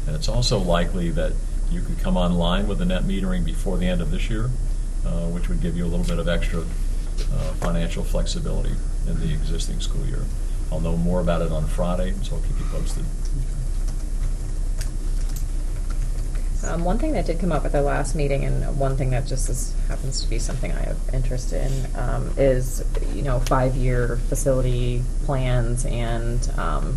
And it's also likely that you could come online with the net metering before the end of this year, which would give you a little bit of extra financial flexibility in the existing school year. I'll know more about it on Friday, so I'll keep you posted. One thing that did come up at the last meeting, and one thing that just happens to be something I have interest in, is 5-year facility plans and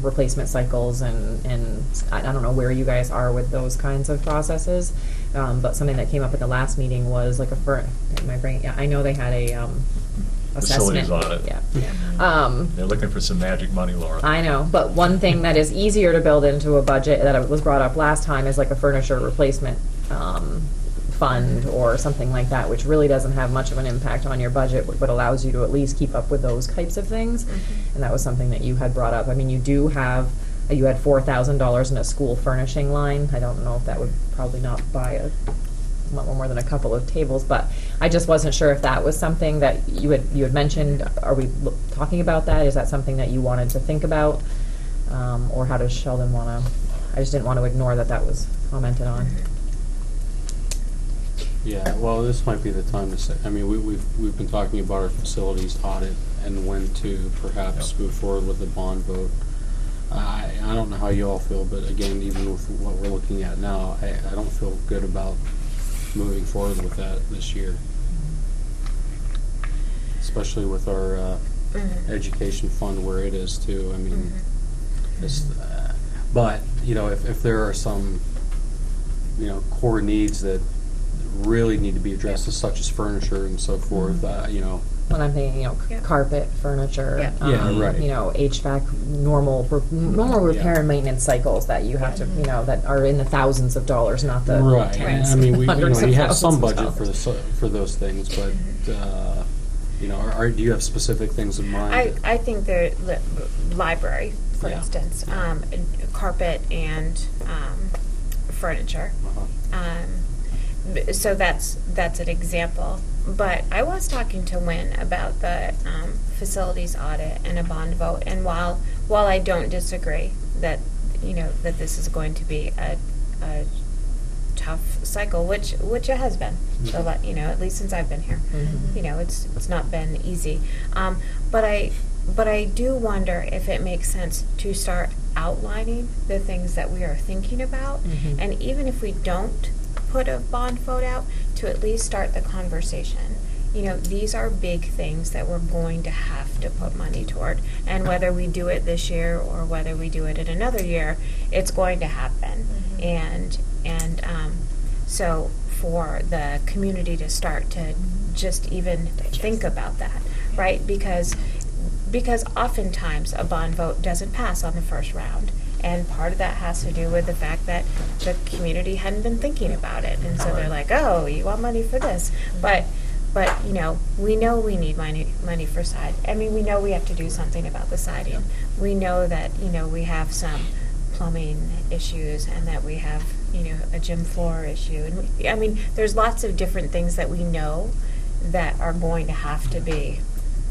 replacement cycles, and I don't know where you guys are with those kinds of processes, but something that came up at the last meeting was like I know they had a Facilities assessment. audit. Yeah. They're looking for some magic money, Laura. I know, but one thing that is easier to build into a budget that was brought up last time is like a furniture replacement fund or something like that, which really doesn't have much of an impact on your budget, but allows you to at least keep up with those types of things. Mm-hmm. And that was something that you had brought up. I mean, you had $4,000 in a school furnishing line. I don't know if that would probably not buy more than a couple of tables, but I just wasn't sure if that was something that you had mentioned. Are we talking about that? Is that something that you wanted to think about, or how does Sheldon want to? I just didn't want to ignore that was commented on. Yeah, well, this might be the time to say, I mean, we've been talking about our facilities audit and when to perhaps move forward with the bond vote. I don't know how you all feel, but again, even with what we're looking at now, I don't feel good about moving forward with that this year. Especially with our education fund where it is too. I mean, but if there are some core needs that really need to be addressed, such as furniture and so forth, When I'm thinking, carpet, furniture, Yeah, right. HVAC, normal repair and maintenance cycles that you have to, that are in the thousands of dollars, not the right. tens. I mean, we hundreds of have some thousands of budget dollars. for those things, but do you have specific things in mind? I think the library, for Yeah. instance, carpet and furniture. So that's an example. But I was talking to Wynn about the facilities audit and a bond vote, and while I don't disagree that that this is going to be a tough cycle, which it has been, at least since I've been here. It's not been easy. But I do wonder if it makes sense to start outlining the things that we are thinking about, and even if we don't put a bond vote out, to at least start the conversation. These are big things that we're going to have to put money toward, and whether we do it this year or whether we do it in another year, it's going to happen. And so for the community to start to just even think about that, right? Because oftentimes a bond vote doesn't pass on the first round, And part of that has to do with the fact that the community hadn't been thinking about it. And so they're like, oh, you want money for this. But you know we need money for side. I mean, we know we have to do something about the siding. We know that, you know, we have some plumbing issues and that we have, you know, a gym floor issue. And I mean, there's lots of different things that we know that are going to have to be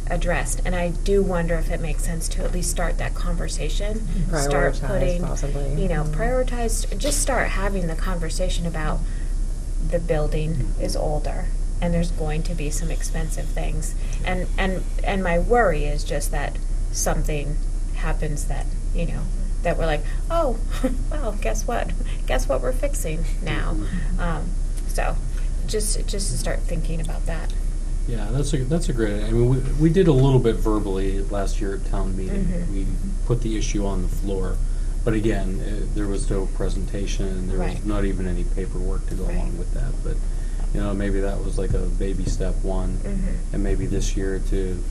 addressed. And I do wonder if it makes sense to at least start that conversation. Start Prioritize, putting, possibly. you know, prioritize, just start having the conversation about the building is older and there's going to be some expensive things. And my worry is just that something happens that, you know, that we're like, oh, well, guess what? Guess what we're fixing now? So just to start thinking about that. Yeah, that's a great. I mean, we did a little bit verbally last year at town meeting. We put the issue on the floor, but again, there was no presentation. There was not even any paperwork to go along with that. But you know, maybe that was like a baby step one, and maybe this year to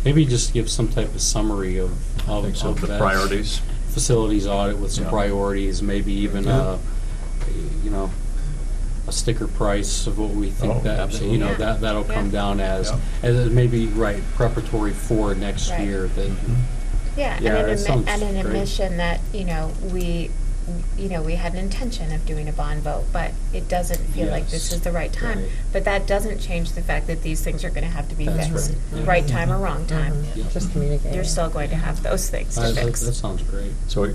maybe just give some type of summary of the that priorities. facilities audit with some priorities. Maybe even you know, a sticker price of what we think you know, that'll come down as maybe preparatory for next year. That and an admission that, you know, we had an intention of doing a bond vote, but it doesn't feel like this is the right time. But that doesn't change the fact that these things are going to have to be fixed, right time or wrong time. Just communicate. You're still going to have those things to fix. That sounds great. So it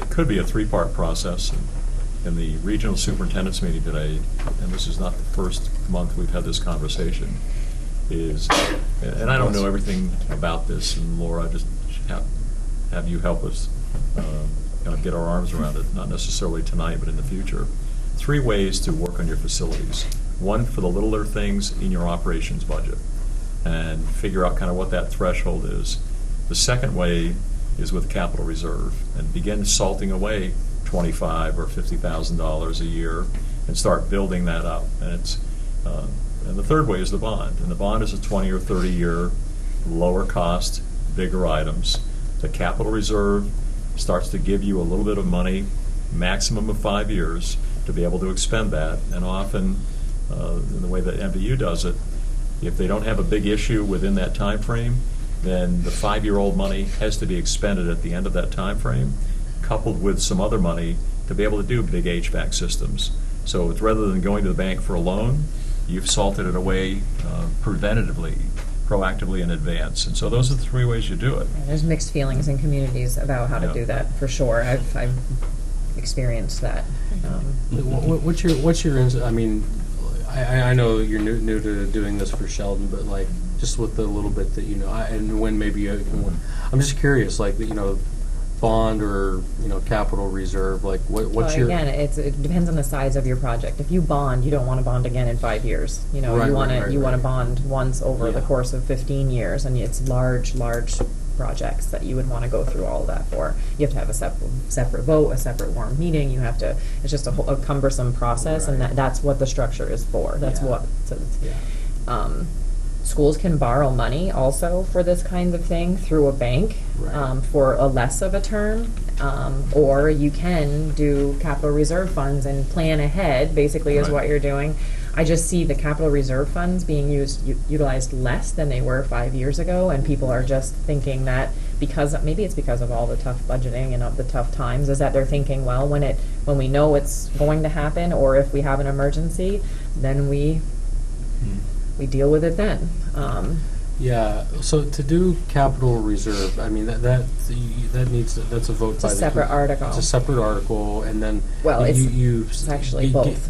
could be a three-part process. In the regional superintendent's meeting today, and this is not the first month we've had this conversation, and I don't know everything about this, and Laura, just have you help us kind of get our arms around it, not necessarily tonight, but in the future. 3 ways to work on your facilities. One, for the littler things in your operations budget, and figure out kind of what that threshold is. The second way is with capital reserve, and begin salting away $25,000 or $50,000 a year, and start building that up. And the third way is the bond, and the bond is a 20 or 30 year, lower cost, bigger items. The capital reserve starts to give you a little bit of money, maximum of 5 years, to be able to expend that. And often, in the way that MVU does it, if they don't have a big issue within that time frame, then the 5-year-old money has to be expended at the end of that time frame, coupled with some other money to be able to do big HVAC systems. So it's rather than going to the bank for a loan, you've salted it away preventatively, proactively in advance. And so those are the 3 ways you do it. There's mixed feelings in communities about how to do that, for sure. I've experienced that. What's your? I mean, I know you're new to doing this for Sheldon, but like just with the little bit that you know, and when maybe you can, I'm just curious, like, you know, bond or, you know, capital reserve, like what's your... Again, it depends on the size of your project. If you bond, you don't want to bond again in 5 years. You know, you want to bond once over the course of 15 years, and it's large projects that you would want to go through all of that for. You have to have a separate vote, a separate warm meeting. You have to. It's just a cumbersome process, and that's what the structure is for. That's what. Schools can borrow money also for this kind of thing through a bank for a less of a term, or you can do capital reserve funds and plan ahead, basically is what you're doing. I just see the capital reserve funds being utilized less than they were 5 years ago, and people are just thinking that maybe it's because of all the tough budgeting and of the tough times, is that they're thinking, well, when we know it's going to happen, or if we have an emergency, then we deal with it then. Yeah. So to do capital reserve, I mean that's a vote. It's a separate article. It's a separate article, and then it's actually both.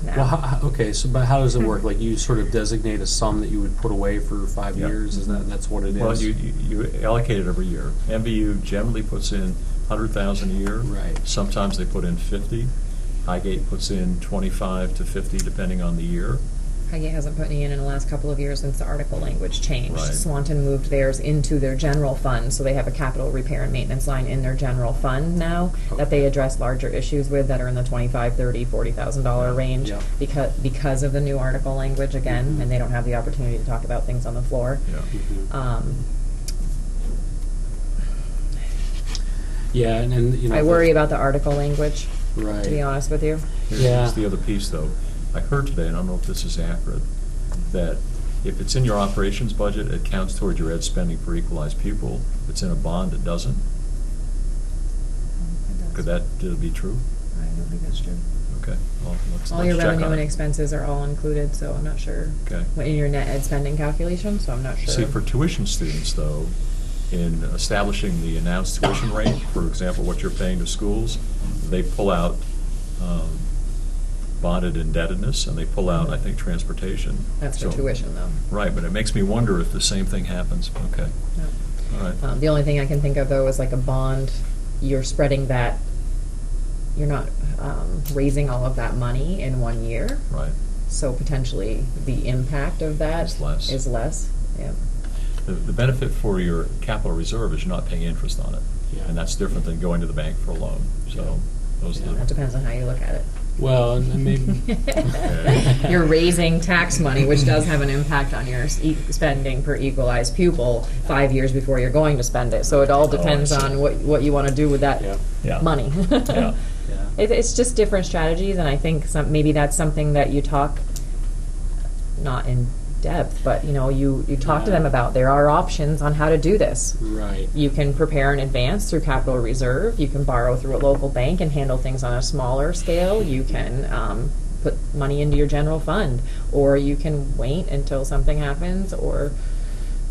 Well, okay. So, but how does it work? Like, you sort of designate a sum that you would put away for 5 years. Is that's what it is? Well, you allocate it every year. MVU generally puts in $100,000 a year. Right. Sometimes they put in 50. Highgate puts in 25 to 50, depending on the year. Highgate hasn't put any in the last couple of years since the article language changed. Right. Swanton moved theirs into their general fund, so they have a capital repair and maintenance line in their general fund now that they address larger issues with that are in the $25,000, $30,000, $40,000 range because of the new article language again, and they don't have the opportunity to talk about things on the floor. Yeah, and you know. I worry about the article language, Right. to be honest with you. Yeah. Here's the other piece, though. I heard today, and I don't know if this is accurate, that if it's in your operations budget, it counts towards your ed spending per equalized pupil. If it's in a bond, it doesn't. Could that be true? I don't think that's true. Okay. Well, let's All your check on revenue and it. expenses are all included, so I'm not sure. Okay. In your net ed spending calculation, so I'm not sure. See, for tuition students, though, in establishing the announced tuition rate, for example, what you're paying to schools, they pull out bonded indebtedness, and they pull out, I think, transportation. That's for So- tuition, though. Right, but it makes me wonder if the same thing happens. Okay, No. all right. The only thing I can think of, though, is like a bond, you're spreading that, you're not raising all of that money in one year. Right. So potentially the impact of that Is less. is less, yeah. The benefit for your capital reserve is you're not paying interest on it. Yeah. And that's different than going to the bank for a loan. So those are That the, depends on how you look at it. Well, and maybe. You're raising tax money, which does have an impact on your spending per equalized pupil 5 years before you're going to spend it. So it all Oh, I depends see. on what you want to do with that Yeah. Yeah. money. Yeah. Yeah. It's just different strategies, and I think maybe that's something that you talk, not in depth, but you talk to them about. There are options on how to do this. Right. You can prepare in advance through capital reserve. You can borrow through a local bank and handle things on a smaller scale. You can put money into your general fund, or you can wait until something happens, or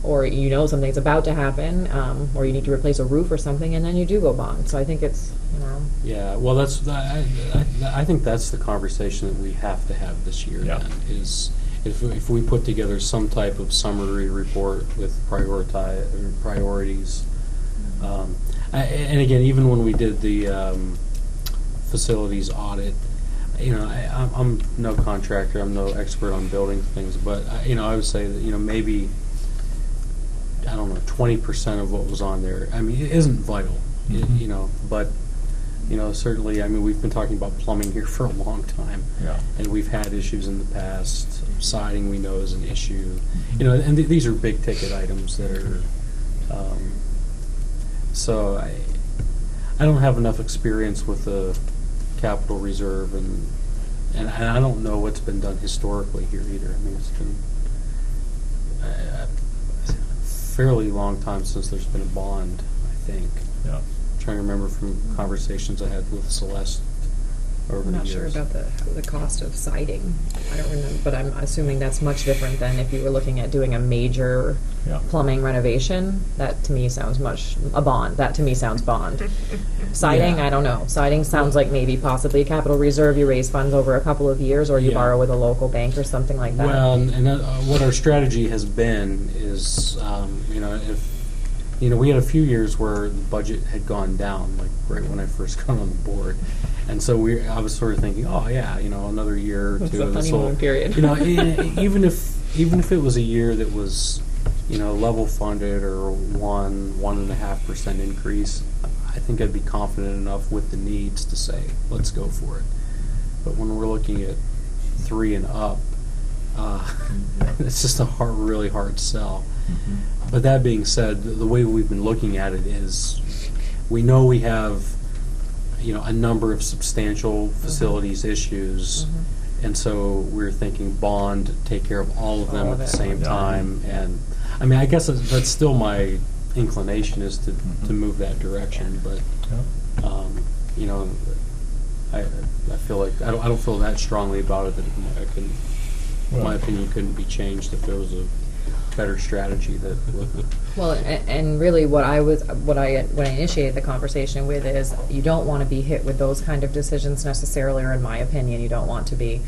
something's about to happen, or you need to replace a roof or something, and then you do go bond. So I think it's Yeah, well, I think that's the conversation that we have to have this year. Yeah. Then, is if we put together some type of summary report with priorities, and again, even when we did the facilities audit, I'm no contractor, I'm no expert on building things, but I would say that maybe, I don't know, 20% of what was on there. I mean, it isn't vital, Mhm. but certainly, I mean, we've been talking about plumbing here for a long time. Yeah. And we've had issues in the past. Siding, we know, is an issue. And these are big ticket items that are, so I don't have enough experience with the capital reserve, and I don't know what's been done historically here either. I mean, it's been a fairly long time since there's been a bond, I think. Yeah. Trying to remember from conversations I had with Celeste over I'm the not sure years. about the cost of siding. I don't remember, but I'm assuming that's much different than if you were looking at doing a major Yeah. plumbing renovation. That to me sounds a bond. That to me sounds bond. Siding, Yeah. I don't know. Siding sounds like maybe possibly a capital reserve. You raise funds over a couple of years, or you Yeah. borrow with a local bank or something like that. Well, and what our strategy has been is, if we had a few years where the budget had gone down, like right when I first got on the board, and so I was sort of thinking, oh yeah, another year or It's two. a of this honeymoon whole- period. Even if it was a year that was, level funded or 1.5% increase, I think I'd be confident enough with the needs to say, let's go for it. But when we're looking at 3 and up, it's just really hard sell. Mhm. But that being said, the way we've been looking at it is, we know we have, a number of substantial facilities issues, and so we're thinking bond, take care of all of them All at of the it. same Yeah. time. And I mean, I guess that's still my inclination, is to move that direction. But Yeah. I feel like I don't feel that strongly about it that my Well- opinion couldn't be changed if there was a better strategy that would. Well, and really what I initiated the conversation with is, you don't want to be hit with those kind of decisions necessarily, or in my opinion, you don't want to be,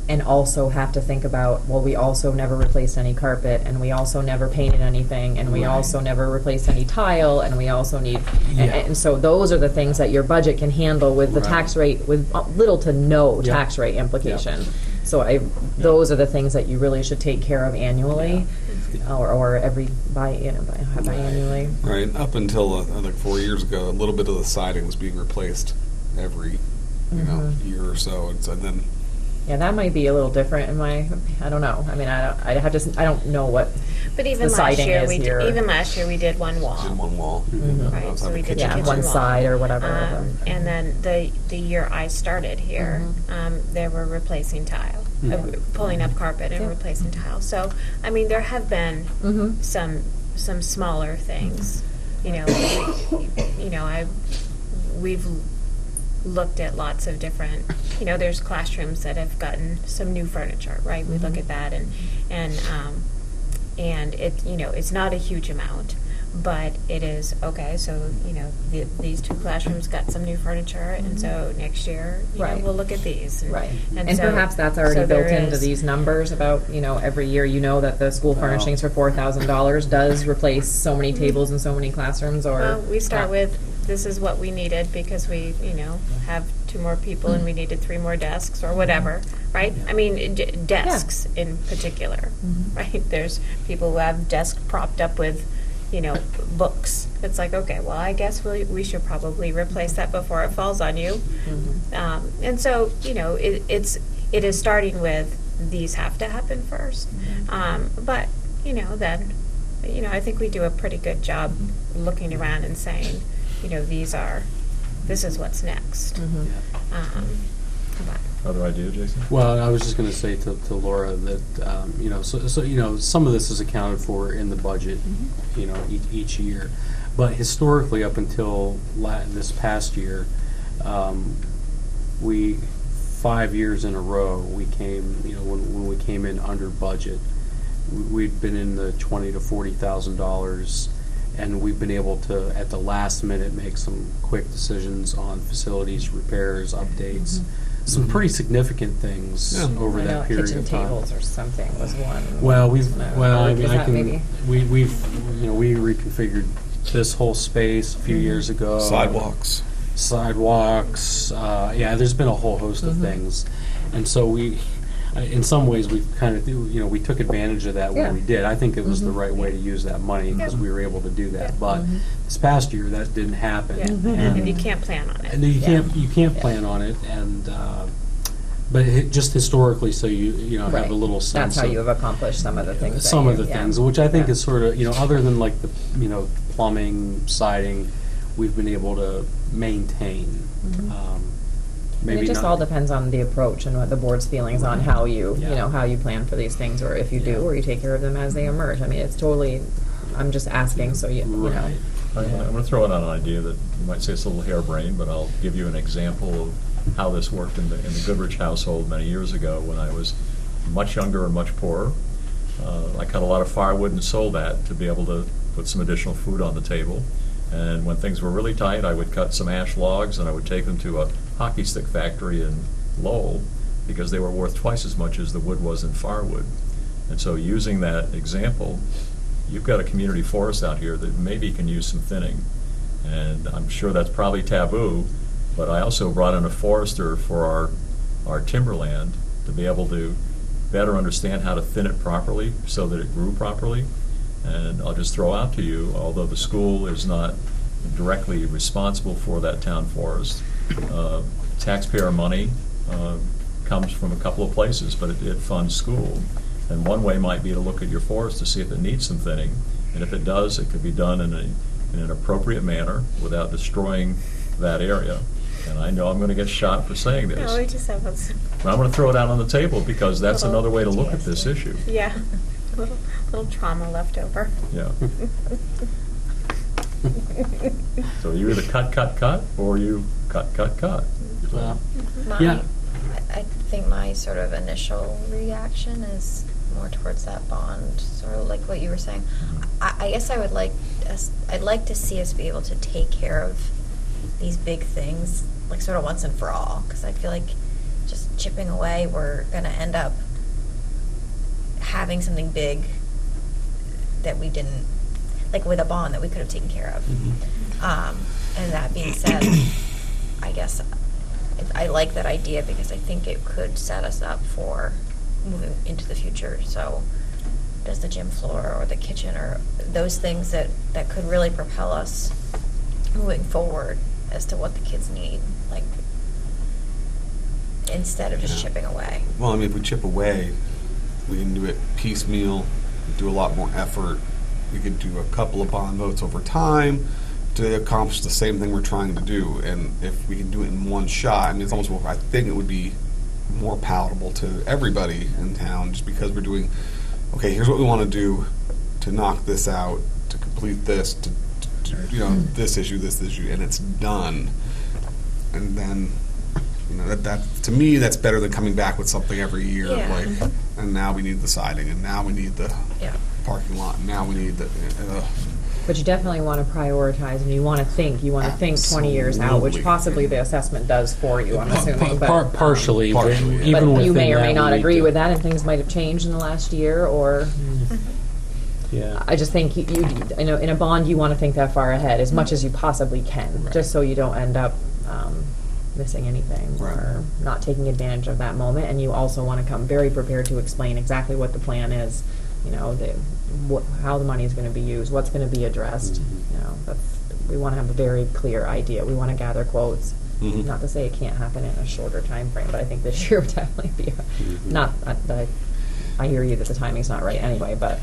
and also have to think about, well, we also never replaced any carpet, and we also never painted anything, and we Right. also never replaced any tile, and we also need, Yeah. and so those are the things that your budget can handle with the Right. tax rate, with little to no Yeah. tax rate implication. So those are the things that you really should take care of annually, or biannually. Right, up until I think 4 years ago, a little bit of the siding was being replaced every year or so, and then Yeah, that might be a little different in my, I don't know. I mean, I don't know what But even the last siding year, is we here. even last year we did one wall. Did one wall. Right, so we did the Yeah, kitchen one wall. side or whatever. And then the year I started here, they were replacing tile, pulling up carpet and Yeah. replacing tile. So, I mean, there have been some smaller things. You know, we've looked at lots of different. You know, there's classrooms that have gotten some new furniture, right? We look at that and it, you know, it's not a huge amount, but it is, okay, so, you know, these 2 classrooms got some new furniture, and so next year, you know, Right. we'll look at these. Right. And And so- perhaps that's already so there built into is- these numbers about, you know, every year you know that the school furnishings for $4,000 does replace so many tables in so many classrooms, or. Well, we start not. with, this is what we needed, because we, you know, have 2 more people and we needed 3 more desks, or whatever, right? I mean, desks in particular, right? There's people who have desks propped up with, you know, books. It's like, okay, well, I guess we should probably replace that before it falls on you. And so, you know, it is starting with, these have to happen first. But, you know, then, you know, I think we do a pretty good job looking around and saying, you know, this is what's next. But- Other idea, Jason? Well, I was just going to say to Laura that, you know, so you know, some of this is accounted for in the budget, you know, each year. But historically, up until this past year, 5 years in a row, we came, you know, when we came in under budget, we'd been in the $20,000 to $40,000, and we've been able to, at the last minute, make some quick decisions on facilities, repairs, updates. Some pretty significant things over I know that period kitchen of time. tables or something was one. Well, I Is mean, that maybe? we've, you know, we reconfigured this whole space a few years ago. Sidewalks. Sidewalks, yeah, there's been a whole host of things. And so in some ways, we kind of, you know, we took advantage of that when we did. I think it was the right way to use that money because we were able to do that. But this past year, that didn't happen. Yeah, and you can't plan on it. And you can't plan on it, and but just historically, so you know, have a little sense. That's how of you have accomplished some of the things. some of the things, which I think Yeah. is sort of, you know, other than like the, you know, plumbing, siding, we've been able to maintain. And Maybe it just not- all depends on the approach and what the board's feelings on how you Yeah. know, how you plan for these things, or if you do, Yeah. or you take care of them as they emerge. I mean, it's totally, I'm just asking, so you know. Right. I'm going to throw in an idea that you might say it's a little harebrained, but I'll give you an example of how this worked in the Goodrich household many years ago when I was much younger and much poorer. I cut a lot of firewood and sold that to be able to put some additional food on the table. And when things were really tight, I would cut some ash logs and I would take them to a hockey stick factory in Lowell because they were worth twice as much as the wood was in firewood. And so using that example, you've got a community forest out here that maybe can use some thinning. And I'm sure that's probably taboo, but I also brought in a forester for our timberland to be able to better understand how to thin it properly so that it grew properly. And I'll just throw out to you, although the school is not directly responsible for that town forest, taxpayer money comes from a couple of places, but it funds school. And one way might be to look at your forest to see if it needs some thinning, and if it does, it could be done in an appropriate manner without destroying that area. And I know I'm going to get shot for saying this, No, we just have a, but I'm going to throw it out on the table because that's Little another way to look at this PTSD. issue. yeah, little trauma left over. Yeah. So you either cut, or you cut. Well, My, Yeah. I think my sort of initial reaction is more towards that bond, sort of like what you were saying. I guess I'd like to see us be able to take care of these big things, like sort of once and for all, because I feel like just chipping away, we're going to end up having something big that we didn't, like with a bond that we could have taken care of. And that being said, I guess I like that idea because I think it could set us up for moving into the future. So does the gym floor or the kitchen or those things that could really propel us moving forward as to what the kids need. Like, instead of just Yeah. chipping away. Well, I mean, if we chip away, we can do it piecemeal, do a lot more effort. We could do a couple of bond votes over time to accomplish the same thing we're trying to do. And if we can do it in one shot, I mean, it's almost more, I think it would be more palatable to everybody in town, just because we're doing, okay, here's what we want to do to knock this out, to complete this, to you know, this issue, and it's done. And then, you know, that to me, that's better than coming back with something every year, Yeah. like, and now we need the siding, and now we need the Yeah. parking lot, and now we need the, But you definitely want to prioritize, and you want to think 20 years out, which Absolutely. possibly the assessment does for you, I'm assuming. But, Partially, but Partially, yeah. even but you within may or that, may we not need agree to- with that, and things might have changed in the last year, or Yeah. I just think I know in a bond you want to think that far ahead as much as you possibly can, Right. just so you don't end up missing anything Right. or not taking advantage of that moment. And you also want to come very prepared to explain exactly what the plan is, you know, how the money is going to be used, what's going to be addressed. You know, we want to have a very clear idea. We want to gather quotes. Mhm. Not to say it can't happen in a shorter time frame, but I think this year would definitely be not that I hear you that the timing's not right anyway, but.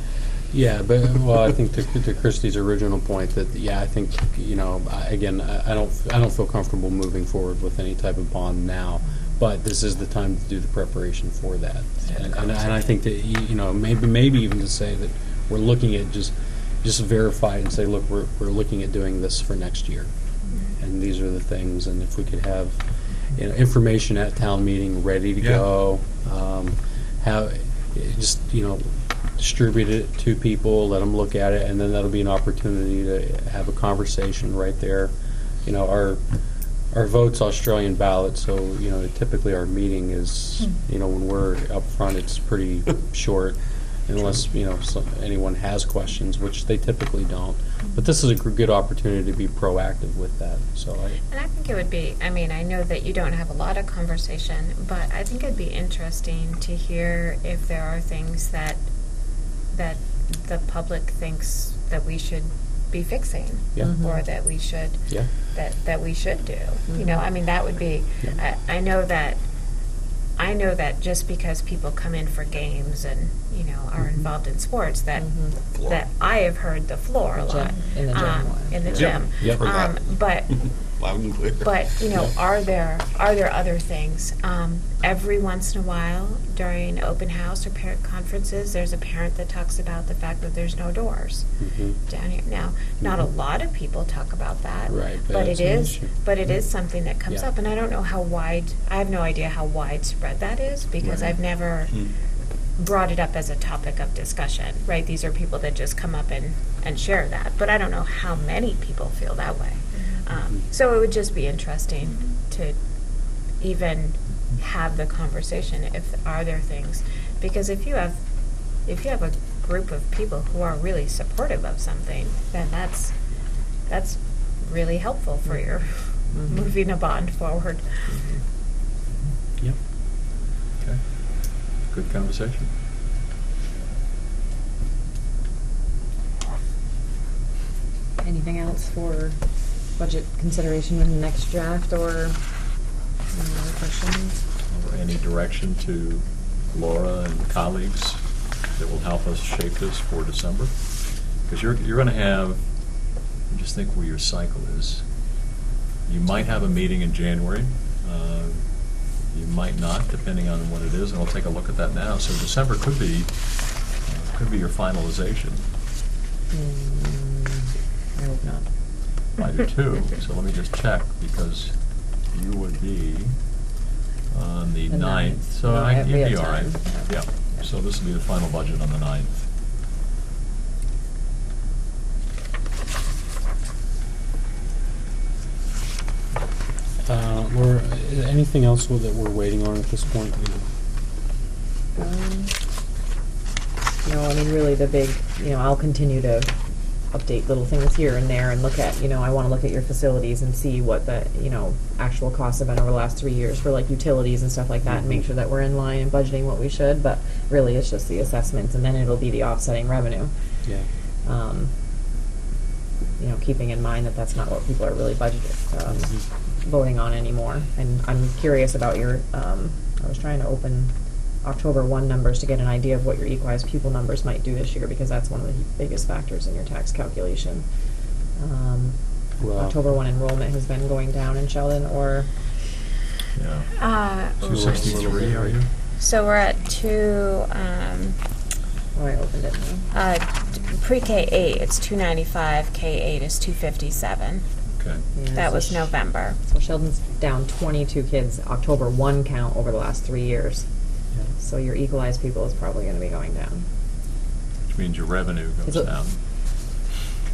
Yeah, but well, I think to Christie's original point that I think you know I don't feel comfortable moving forward with any type of bond now, but this is the time to do the preparation for that, and I think that you know maybe even to say that we're looking at just verify and say, look, we're looking at doing this for next year, and these are the things, and if we could have information at town meeting ready to go, how just distribute it to people, let them look at it, and then that'll be an opportunity to have a conversation right there. You know, our vote's Australian ballot, so typically our meeting is when we're up front, it's pretty short, unless anyone has questions, which they typically don't. But this is a good opportunity to be proactive with that. And I think it would be, I mean, I know that you don't have a lot of conversation, but I think it'd be interesting to hear if there are things that the public thinks that we should be fixing, Yeah. or that we should that we should do. I mean, that would be. Yeah. I know that just because people come in for games and are involved in sports, that I have heard the floor a lot In the gym. in the Yep. gym. Yep. Heard that. But loud and clear. But are there other things? Every once in a while, during open house or parent conferences, there's a parent that talks about the fact that there's no doors down here. Now, not a lot of people talk about that, Right, but but it's it an is. issue. But it is something that comes Yeah. up, and I don't know how wide. I have no idea how widespread that is, because Right. I've never brought it up as a topic of discussion. Right? These are people that just come up and share that, but I don't know how many people feel that way. So it would just be interesting to even have the conversation. Are there things, because if you have a group of people who are really supportive of something, then that's really helpful for your moving a bond forward. Yep. Okay. Good conversation. Anything else for budget consideration in the next draft, or any other questions? Or any direction to Laura and colleagues that will help us shape this for December? Because you're going to have, just think where your cycle is. You might have a meeting in January. You might not, depending on what it is, and we'll take a look at that now. So December could be your finalization. I hope not. I do too. So let me just check, because you would be on the The 9th. ninth. So No, we you'd have be all right. time. Yeah. So this will be the final budget on the 9th. Laura, anything else that we're waiting on at this point? No, I mean, really the big, I'll continue to update little things here and there and look at, I want to look at your facilities and see what the, actual costs have been over the last 3 years for like utilities and stuff like that, and make sure that we're in line and budgeting what we should, but really it's just the assessments, and then it'll be the offsetting revenue. Yeah. Keeping in mind that that's not what people are really budgeted. voting on anymore. And I'm curious about your, I was trying to open October 1 numbers to get an idea of what your equalized pupil numbers might do this year, because that's one of the biggest factors in your tax calculation. Well- October 1 enrollment has been going down in Sheldon, or, Yeah. 263, are you? So we're at I opened it now. pre-K 8, it's 295. K 8 is 257. Okay. Yeah, That so was November. So Sheldon's down 22 kids, October 1 count over the last 3 years. Yeah. So your equalized pupil is probably going to be going down. Which means your revenue goes Is it- down.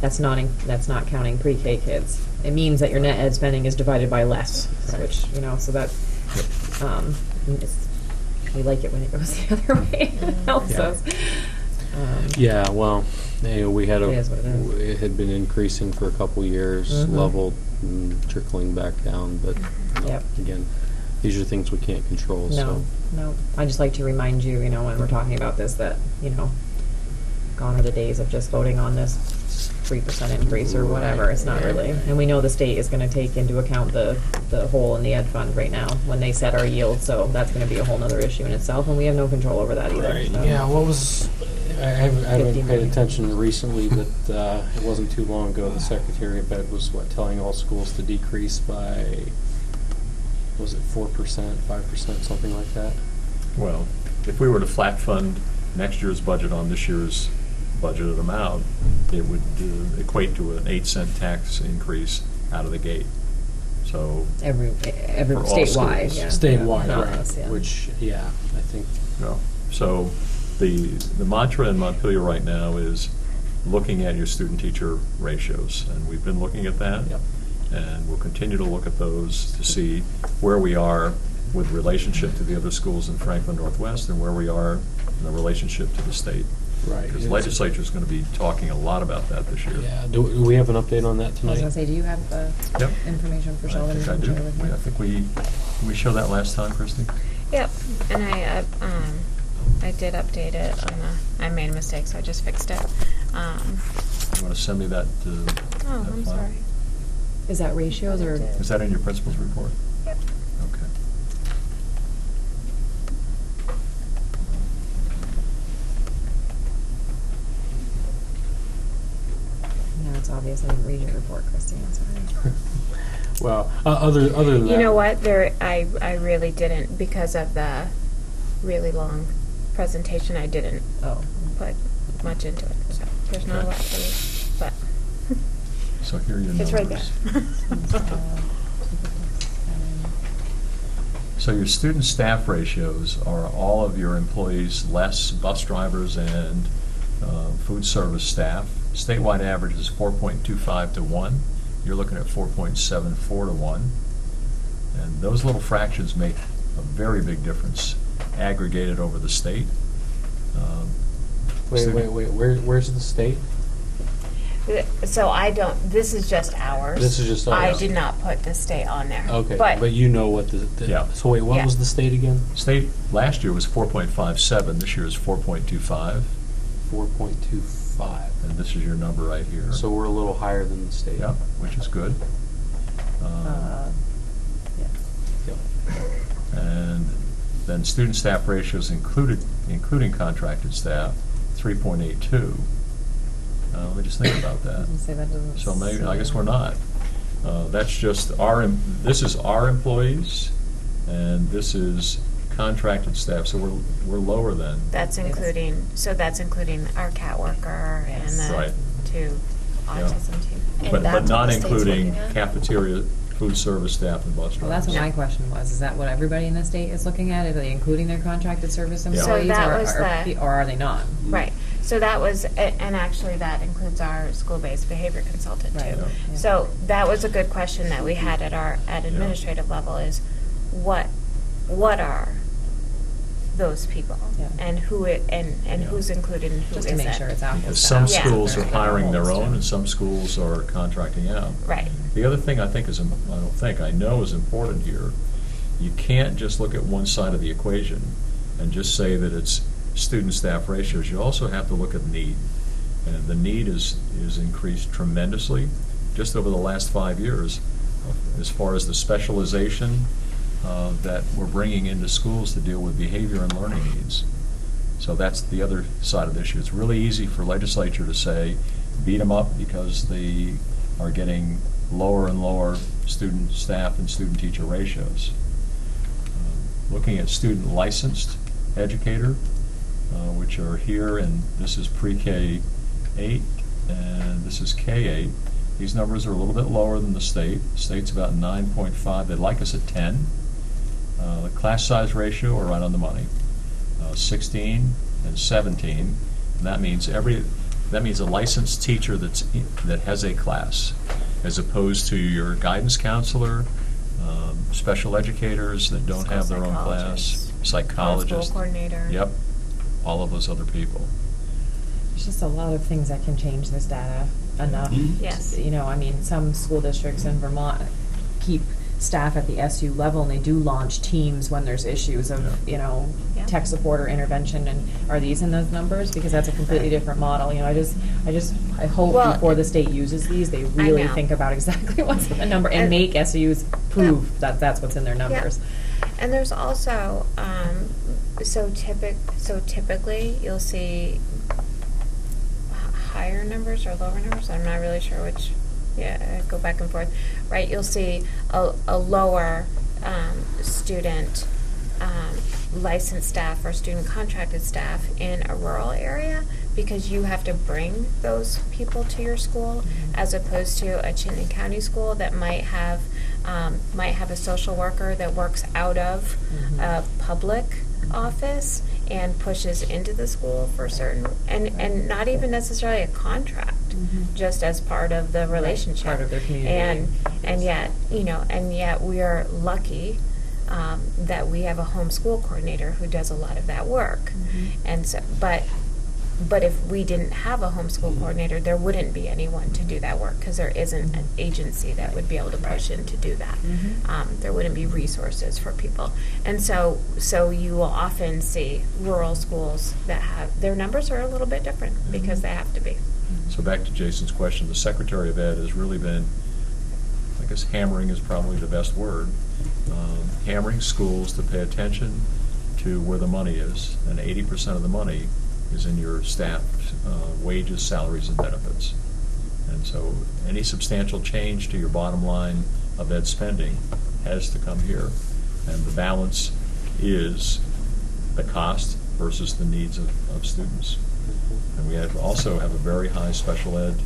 That's not counting pre-K kids. It means that your net ed spending is divided by less, which, you know, so that, we like it when it goes the other way. It helps Yeah. us. Yeah, well, we had It is what it is. it had been increasing for a couple years, Mhm. leveled and trickling back down, but Yep. again, these are things we can't control, No, so. no. I just like to remind you, you know, when we're talking about this, that, you know, gone are the days of just voting on this 3% increase or whatever. It's not really. And we know the state is going to take into account the hole in the ed fund right now when they set our yield, so that's going to be a whole nother issue in itself, and we have no control over that either. Right. So. Yeah, what was, I haven't 50 paid million. attention recently, but it wasn't too long ago, the Secretary of Ed was, telling all schools to decrease by, was it 4%, 5%, something like that? Well, if we were to flat fund next year's budget on this year's budgeted amount, it would equate to an 8-cent tax increase out of the gate. So, Every For all statewide, schools. yeah. Statewide, Not right, us, yeah. which, yeah, I think, so the mantra in Montpelier right now is looking at your student-teacher ratios, and we've been looking at that. Yep. And we'll continue to look at those to see where we are with relationship to the other schools in Franklin Northwest and where we are in the relationship to the state. right. Because the legislature is going to be talking a lot about that this year. Yeah, do we have an update on that I was tonight? going to say, do you have Yep. information for I Sheldon? think I you do. can share with me? I think we showed that last time, Christy? Yep, and I did update it I made a mistake, so I just fixed it. You want to send me that? Oh, I'm sorry. Is that ratios or? Is that in your principal's report? Yep. Okay. No, it's obvious I didn't read your report, Christine, I'm sorry. Well, other than that. You know what? I really didn't, because of the really long presentation. I didn't Oh. put much into it, so there's not a lot to read. But So here are your numbers. it's right there. So your student-staff ratios are all of your employees less bus drivers and food service staff. Statewide average is 4.25 to 1. You're looking at 4.74 to 1. And those little fractions make a very big difference aggregated over the state. Wait, Student- where's the state? So this is just ours. This is just I ours. did not put the state on there. Okay, But but you know what the Yeah. So wait, what Yeah. was the state again? State last year was 4.57. This year is 4.25. 4.25. And this is your number right here. So we're a little higher than the state. Yep, which is good. Yeah. Yep. And then student-staff ratios including contracted staff, 3.82. Let me just think about I that. was gonna say that doesn't. So maybe, I guess we're not. That's just this is our employees, and this is contracted staff, so we're lower than. that's including our cat worker and Yes. the Right. two autism team. And But that's not what the state's including looking at? cafeteria, food service staff, and bus drivers. Well, that's what my question was. Is that what everybody in the state is looking at? Are they including their contracted service Yeah. employees? So that or, was or are they not? Right. So that was, and actually that includes our school-based behavior consultant too. Right. Yeah. So that was a good question that we had at administrative level is what are those people? Yeah. And Yeah. who's included and who Just isn't. to make sure it's apples Because to some apples. Yeah. schools are They're hiring their apples to- own, and some schools are contracting out. Right. The other thing I know is important here, you can't just look at one side of the equation and just say that it's student-staff ratios. You also have to look at need. And the need is increased tremendously. Just over the last 5 years, as far as the specialization that we're bringing into schools to deal with behavior and learning needs. So that's the other side of the issue. It's really easy for legislature to say, beat them up because they are getting lower and lower student staff and student teacher ratios. Looking at student licensed educator, which are here, and this is pre-K 8 and this is K 8. These numbers are a little bit lower than the state. The state's about 9.5. They'd like us at 10. The class size ratio are right on the money. 16 and 17. And that means a licensed teacher that has a class, as opposed to your guidance counselor, special educators that don't have their own class, psychologists. Homeschool coordinator. Yep, all of those other people. There's just a lot of things that can change this data enough. Yes. You know, I mean, some school districts in Vermont keep staff at the SU level, and they do launch teams when there's issues of, you know, Yeah. tech support or intervention. And are these in those numbers? Because that's a completely different model. You know, I hope Well, before the state uses these, they really know. think about exactly what's in the number and make SUs prove that that's what's in their numbers. And there's also, so typically, you'll see higher numbers or lower numbers. I'm not really sure which. Yeah, I go back and forth. Right, you'll see a lower student licensed staff or student contracted staff in a rural area, because you have to bring those people to your school, as opposed to a Chittenden County school that might have a social worker that works out of a public office and pushes into the school for certain, and not even necessarily a contract, just as part of the relationship, part of their community. and yet we are lucky that we have a homeschool coordinator who does a lot of that work, and so but if we didn't have a homeschool coordinator, there wouldn't be anyone to do that work, because there isn't an agency that would be able to push in to do that. There wouldn't be resources for people. And so you will often see rural schools that have, their numbers are a little bit different because they have to be. So back to Jason's question, the Secretary of Ed has really been, I guess hammering is probably the best word, hammering schools to pay attention to where the money is, and 80% of the money is in your staff wages, salaries, and benefits. And so any substantial change to your bottom line of ed spending has to come here. And the balance is the cost versus the needs of students. And we also have a very high special ed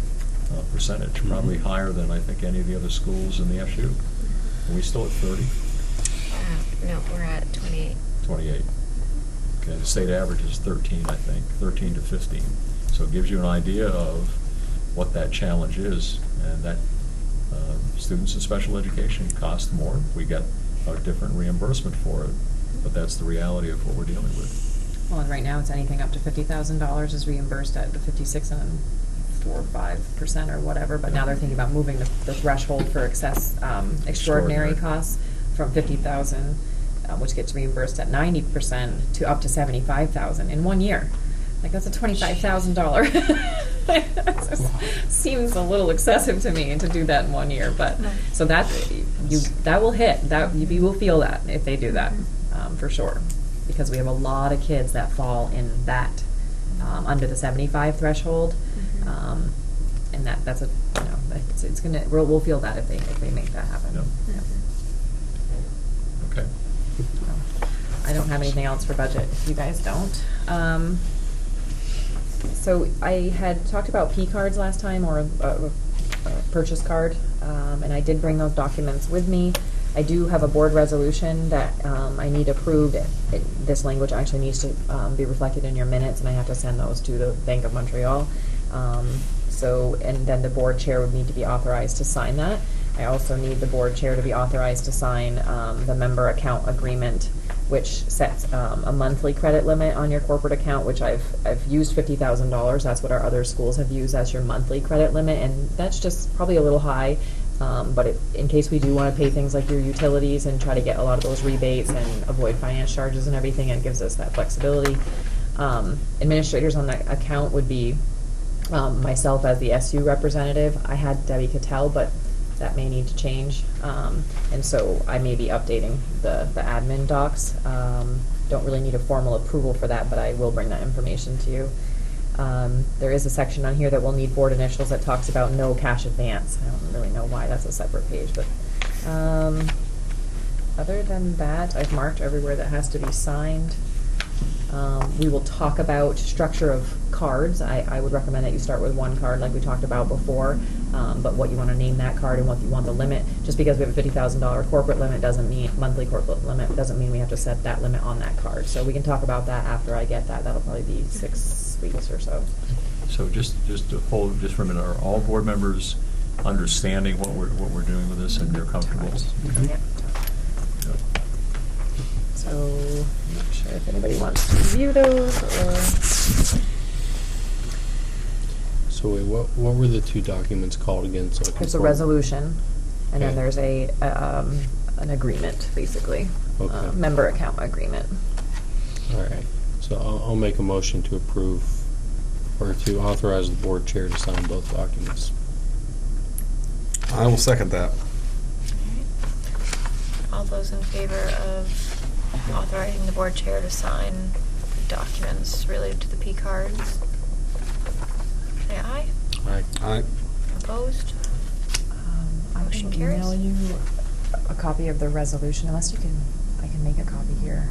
percentage, probably higher than I think any of the other schools in the SU. Are we still at 30? No, we're at 28. 28. Okay, the state average is 13, I think, 13 to 15. So it gives you an idea of what that challenge is, and that students in special education cost more. We get a different reimbursement for it, but that's the reality of what we're dealing with. Well, and right now it's anything up to $50,000 is reimbursed at the 56 and 4 or 5% or whatever. But now they're thinking about moving the threshold for extraordinary costs from 50,000. Which gets reimbursed at 90% to up to 75,000 in 1 year. Like, that's a $25,000. Seems a little excessive to me to do that in 1 year, but so that will hit. That you will feel that if they do that, for sure, because we have a lot of kids that fall in that under the 75 threshold, and that's a it's gonna we'll feel that if they make that happen. Yep. Okay. I don't have anything else for budget, if you guys don't. So I had talked about P cards last time, or a purchase card, and I did bring those documents with me. I do have a board resolution that I need approved. This language actually needs to be reflected in your minutes, and I have to send those to the Bank of Montreal. And then the board chair would need to be authorized to sign that. I also need the board chair to be authorized to sign the member account agreement, which sets a monthly credit limit on your corporate account, which I've used $50,000. That's what our other schools have used as your monthly credit limit, and that's just probably a little high. But in case we do want to pay things like your utilities and try to get a lot of those rebates and avoid finance charges and everything, it gives us that flexibility. Administrators on that account would be myself as the SU representative. I had Debbie Cattell, but that may need to change. And so I may be updating the admin docs. Don't really need a formal approval for that, but I will bring that information to you. There is a section on here that will need board initials that talks about no cash advance. I don't really know why that's a separate page, but other than that, I've marked everywhere that has to be signed. We will talk about structure of cards. I would recommend that you start with one card like we talked about before, but what you want to name that card and what you want the limit. Just because we have a $50,000 corporate limit doesn't mean, monthly corporate limit doesn't mean we have to set that limit on that card. So we can talk about that after I get that. That'll probably be 6 weeks or so. So just to hold, just for a minute, are all board members understanding what we're doing with this and they're comfortable? Okay. Yep. Yep. So I'm not sure if anybody wants to review those or. So wait, what were the two documents called again? So I can There's a forward- resolution, and then Okay. there's an agreement, basically. Okay. Member account agreement. All right. So I'll make a motion to approve or to authorize the board chair to sign both documents. I will second that. All those in favor of authorizing the board chair to sign documents related to the P cards? Say aye. Aye. Opposed? I Motion can carries. email you a copy of the resolution, unless you can, I can make a copy here,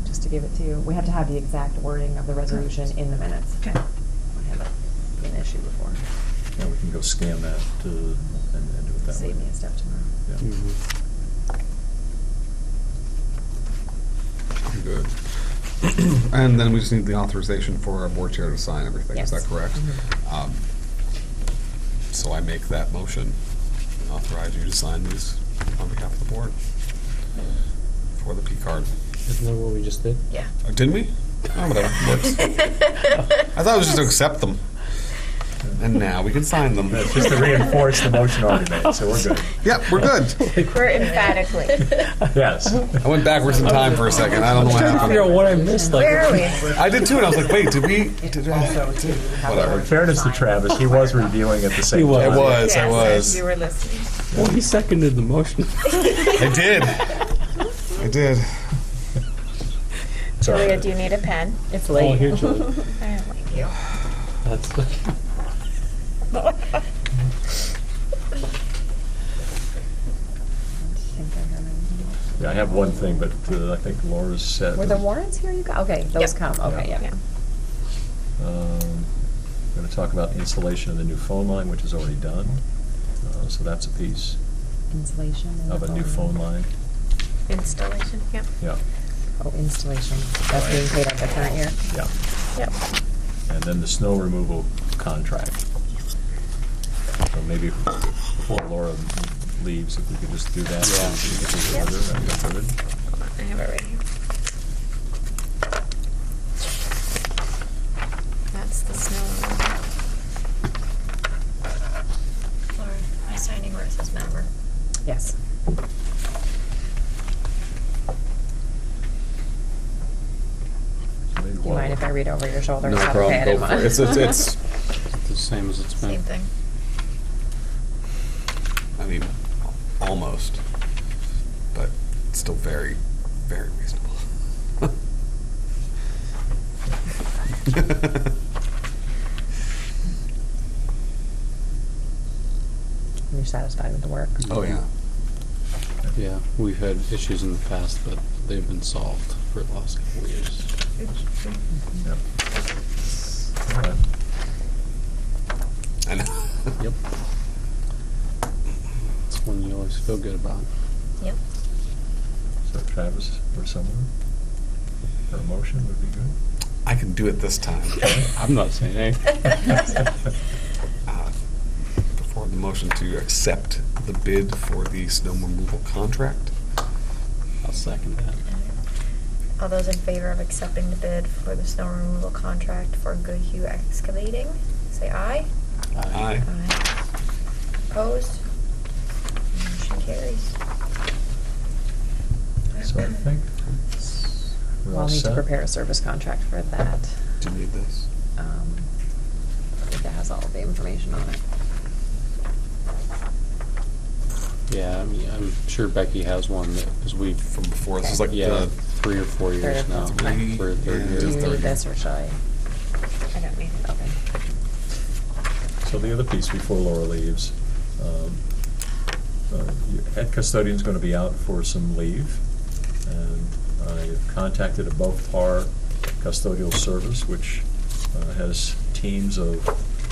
just to give it to you. We have to have the exact wording of the resolution in the minutes. Okay. I had an issue before. Yeah, we can go scan that and do it that way. Save me a step tomorrow. Yeah. Mm-hmm. I'm good. And then we just need the authorization for our board chair to sign everything, is that Yes. correct? Mhm. So I make that motion, authorize you to sign these on behalf of the board for the P card. Isn't that what we just did? Yeah. Didn't we? Oh, whatever, works. I thought it was just to accept them. And now we can sign them. That's just to reinforce the motion already made, so we're good. Yep, we're good. We're emphatically. Yes. I went backwards in time for a second. I don't know what Trying to figure out happened. what I missed. Like, Where are we? I did too, and I was like, wait, did we? Whatever. In fairness to Travis, he was reviewing at the same He was. time. I was, I Yes, was. you were listening. Well, he seconded the motion. I did. I did. Julia, do you need a pen? It's Oh, late. here, Julie. Thank you. That's Yeah, I have one thing, but I think Laura's set. Were the warrants here you got? Okay, those Yep. count, okay, Yeah. yeah. Going to talk about the installation of the new phone line, which is already done. So that's a piece Installation. and of a new phone line. Installation, yep. Yeah, Oh, installation. That's Right. being paid out the current year? yeah. Yep. And then the snow removal contract. So maybe before Laura leaves, if we could just do that. Yeah. So we can do the other, that'd be good. I have it right here. That's the snow. Laura, am I signing where it says member? Yes. So maybe Do you while- mind if I read over your shoulder? No It's not problem. okay, I Go didn't for it. wanna- It's. the same as it's been. Same thing. I mean, almost, but still very, very reasonable. You're satisfied with the work? Oh, yeah. Yeah, we've had issues in the past, but they've been solved for the last couple of years. Yep. All right. I know. Yep. It's one you always feel good about. Yep. So Travis or someone, or a motion would be good. I can do it this time. I'm not saying anything. Before the motion to accept the bid for the snow removal contract. I'll second that. All those in favor of accepting the bid for the snow removal contract for Goodhue Excavating, say aye. Aye. Aye. Opposed? Motion carries. So I think we're Well, all I'll need to set. prepare a service contract for that. Do you need this? I think it has all of the information on it. Yeah, I mean, I'm sure Becky has one because we've, From before, this is like yeah, the 3 or 4 years Third. now. Three, We're third yeah. year. Do you Third need year. this or shall I? I don't need it. Okay. So the other piece before Laura leaves, your head custodian's going to be out for some leave, and I have contacted a both par custodial service, which has teams of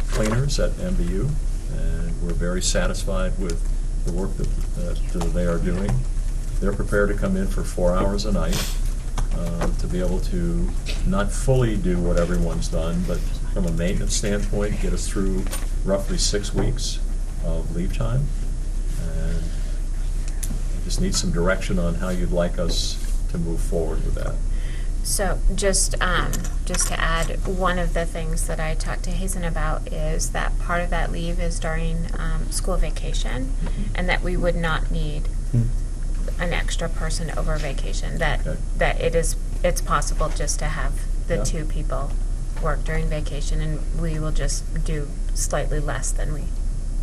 cleaners at MBU, and we're very satisfied with the work that they are doing. They're prepared to come in for 4 hours a night to be able to not fully do what everyone's done, but from a maintenance standpoint, get us through roughly 6 weeks of leave time. And I just need some direction on how you'd like us to move forward with that. So just to add, one of the things that I talked to Hazen about is that part of that leave is during school vacation, and that we would not need an extra person over vacation. That Okay. that it's possible just to have the Yeah. 2 people work during vacation, and we will just do slightly less than we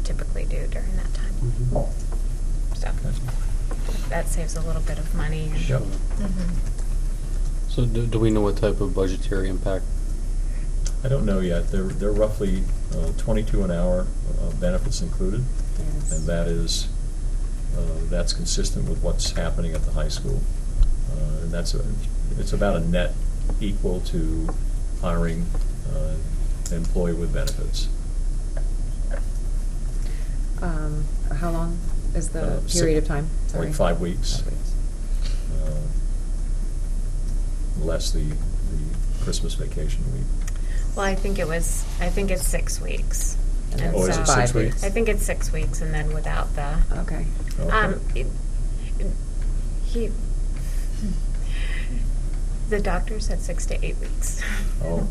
typically do during that time. Mhm. So Okay. that saves a little bit of money. And Yep. So do we know what type of budgetary impact? I don't know yet. They're roughly 22 an hour, benefits included, Yes. and that's consistent with what's happening at the high school. And it's about a net equal to hiring an employee with benefits. How long is the Six- period of time? Sorry. Like 5 weeks. 5 weeks. Less the Christmas vacation week. well, I think it's 6 weeks. And And Oh, is so it 6 weeks? I think it's 6 weeks, and then without the. Okay. Okay. The doctor said 6 to 8 weeks. Oh,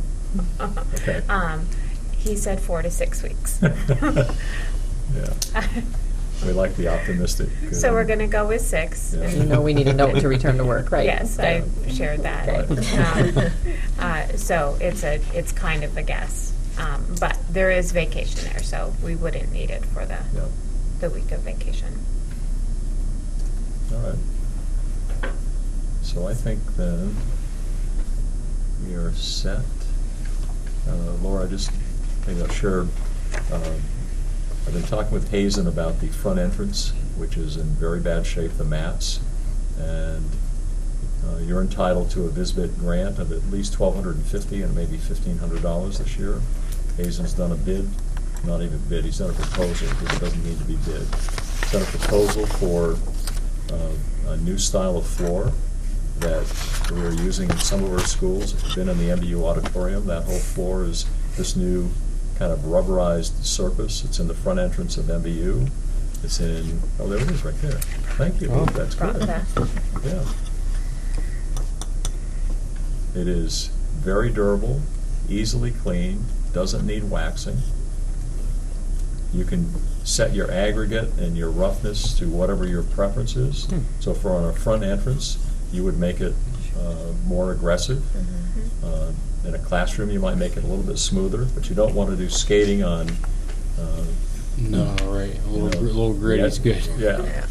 okay. He said 4 to 6 weeks. Yeah. We like the optimistic. So we're gonna go with 6. Yeah. You know we need a note to return to work, right? Yes, I shared that. Right. So it's kind of a guess. But there is vacation there, so we wouldn't need it for Yeah. the week of vacation. All right. So I think then we are set. Laura, just maybe I'll share. I've been talking with Hazen about the front entrance, which is in very bad shape, the mats, and you're entitled to a VisBid grant of at least $1,250 and maybe $1,500 this year. Hazen's done a bid, not even bid, he's done a proposal, because it doesn't need to be bid. He's done a proposal for a new style of floor that we're using in some of our schools. If you've been in the MBU auditorium, that whole floor is this new kind of rubberized surface. It's in the front entrance of MBU. It's in, oh, there it is right there. Thank you, Oh. that's Brought good. that. Yeah. It is very durable, easily cleaned, doesn't need waxing. You can set your aggregate and your roughness to whatever your preference is. So for on a front entrance, you would make it more aggressive. In a classroom, you might make it a little bit smoother, but you don't want to do skating on. No, right. A you know, little gritty's yeah, good. Yeah.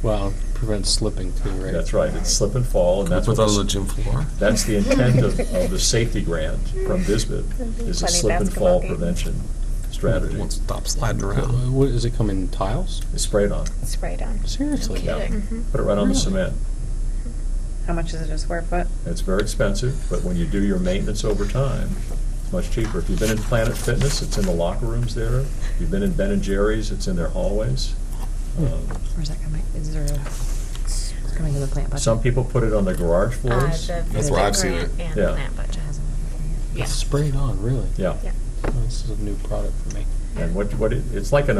Well, prevents slipping too, right? That's right. It's slip and fall, and that's Put what that on the the, gym floor. that's the intent of the safety grant from VisBid, is a Funny slip and basketball fall game. prevention strategy. Won't stop sliding Uh, around. What, does it come in tiles? It's sprayed on. Sprayed on. Seriously? Yeah. Mhm. Put it right on the Really? cement. How much is it a square foot? It's very expensive, but when you do your maintenance over time, it's much cheaper. If you've been in Planet Fitness, it's in the locker rooms there. If you've been in Ben & Jerry's, it's in their hallways. Where's that coming? Is there it's coming in the plant budget? Some people put it on the garage floors. The That's where I've VisBid seen grant it. and Yeah. plant budget. Yeah. It's sprayed on, really? Yeah. Yeah. Oh, this is a new product for me. And it's like an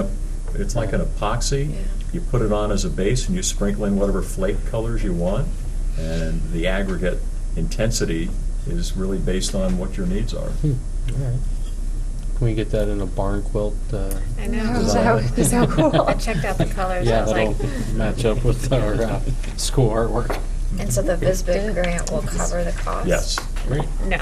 epoxy. You put it on as a base and you sprinkle in whatever flake colors you want, and the aggregate intensity is really based on what your needs are. All right. Can we get that in a barn quilt? I know. Oh, Design. is that cool? I checked out the colors. Yeah, I was that'll like, match up with our school artwork. And so the VisBid grant will cover the cost? Yes. Great. no.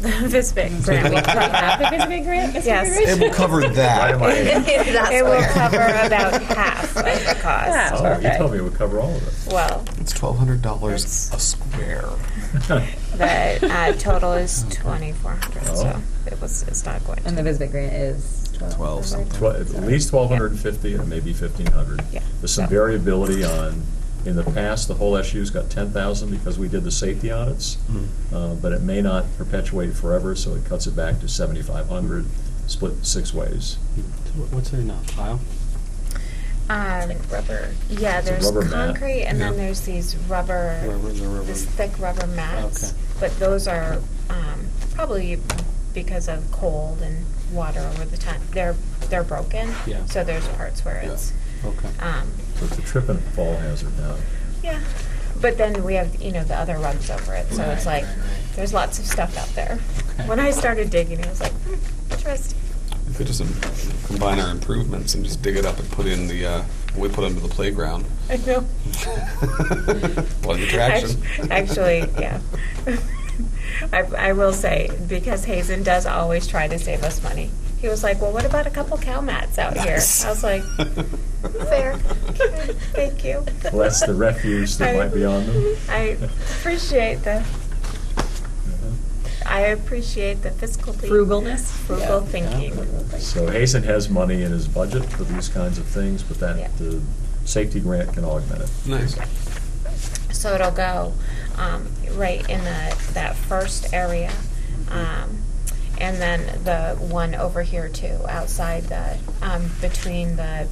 the VSBIC grant. We have the Bisbee grant? Yes. It will cover that. Why am I- That's It will where. cover about half of the cost. Oh, you Okay. told me it would cover all of it. Well, It's $1,200 It's- a square. the total is 2,400, Oh. so it's not going to. And the Bisbee grant is 12 something. At least 1,250 and maybe 1,500. Yeah. There's some So- variability on, in the past, the whole SU's got 10,000 because we did the safety audits, but it may not perpetuate forever, so it cuts it back to 7,500, split 6 ways. What's there now? Tile? Like rubber. Yeah, It's a there's rubber mat. concrete, and then Yeah. there's these The rubber. this thick rubber mats. Okay. But those are probably because of cold and water over the time. They're broken. Yeah. So there's parts where Yeah. it's. Okay. So it's a trip and fall hazard now. Yeah. But then we have, the other rugs over it, so it's like, there's lots of stuff out there. Okay. When I started digging, I was like, interesting. We could just combine our improvements and just dig it up and put in what we put under the playground. I know. What an attraction. Actually, yeah. I will say, because Hazen does always try to save us money, he was like, well, what about a couple cow mats out Nice. here? I was like, fair. Thank you. Well, that's the refuse that might be on them. I appreciate the fiscal Frugalness? frugal thinking. So Hazen has money in his budget for these kinds of things, but Yeah. the safety grant can augment it. Nice. So it'll go right in that first area, and then the one over here too, outside between the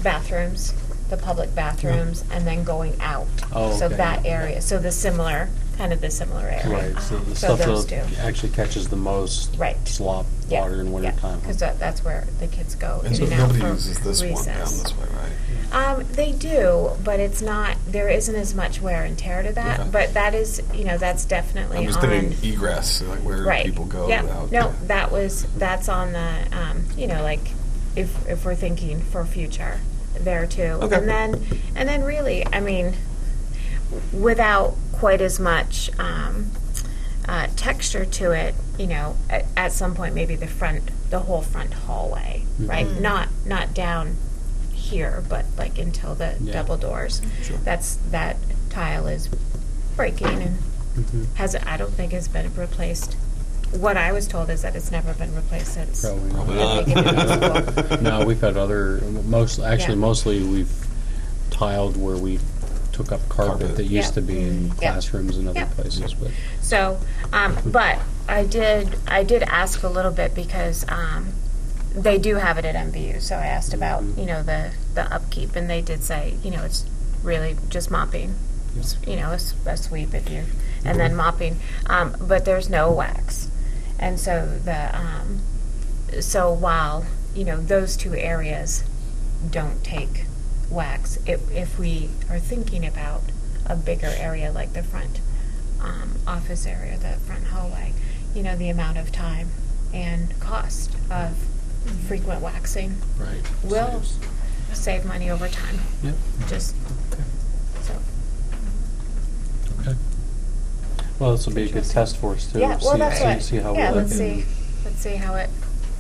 bathrooms, the public bathrooms, and then going out. Oh, So okay. that area, so the similar area. Right, so the So stuff those that two. actually catches the most Right. slop Yeah, water in wintertime. Because that's where the kids go And in so and out nobody for uses this one down recess. this way, right? They do, but it's not. There isn't as much wear and tear to that. Okay. But that is, that's definitely I'm just on. thinking egress, like where Right. people go Yeah. out. No, that's on the. Like if we're thinking for future, there too. Okay. And then really, I mean, without quite as much texture to it, at some point maybe the whole front hallway, right? Not down here, but like until the Yeah. double doors. Sure. That tile is breaking and I don't think has been replaced. What I was told is that it's never been replaced since. Probably not. the beginning of school. No, we've had Yeah. mostly we've tiled where we took up carpet Carpet. that used Yeah. to be in Yeah. classrooms and other Yeah. places, but. So, but I did ask a little bit because they do have it at MVU. So I asked about the upkeep, and they did say it's really just mopping, a sweep if you, and then mopping, but there's no wax, and so so while those two areas don't take wax, if we are thinking about a bigger area like the front office area, the front hallway, the amount of time and cost of frequent waxing Right. will save money over time. Yep. Just so. Okay. Well, this will be a good test for us too. Yeah, well, that's what. See how we Yeah, like let's it. see how it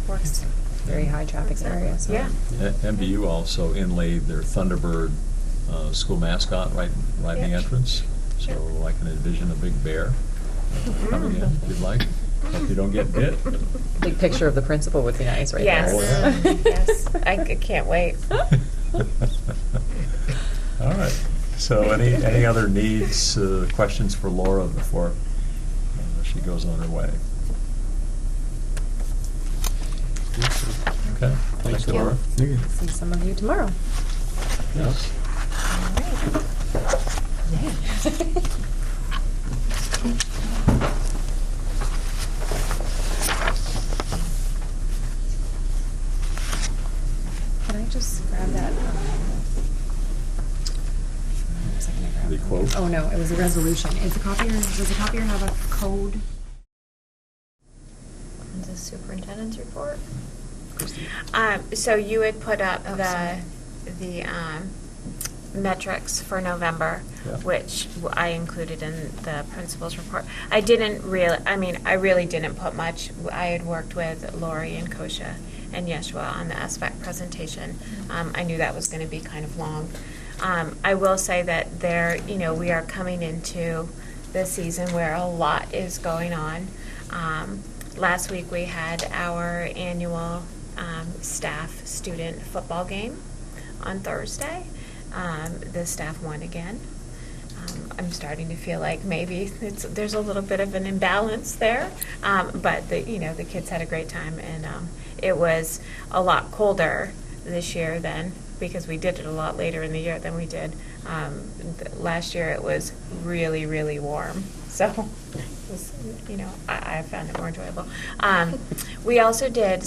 works. Very high traffic area, so. Yeah. MBU also inlaid their Thunderbird school mascot right in the Yeah. entrance. So I can envision a big bear coming in, if you'd like. Hope you don't get bit. Big picture of the principal would be nice right Yes. there. Oh, Yes. I can't wait. All right. So any other needs, questions for Laura before she goes on her way? Okay. Thanks, you. Laura. See some of you tomorrow. Yes. Can I just grab that? Second I grab The it. quote? Oh, no, it was a resolution. Does the copier have a code? The superintendent's report? So you had put up Oh, the sorry. metrics for November, Yeah. which I included in the principal's report. I really didn't put much. I had worked with Lori and Kosha and Yeshua on the SBAC presentation. I knew that was going to be kind of long. I will say that we are coming into the season where a lot is going on. Last week we had our annual staff student football game on Thursday. The staff won again. I'm starting to feel like maybe there's a little bit of an imbalance there, but the kids had a great time, and it was a lot colder this year because we did it a lot later in the year than we did last year. It was really, really warm, so it was, I found it more enjoyable. We also did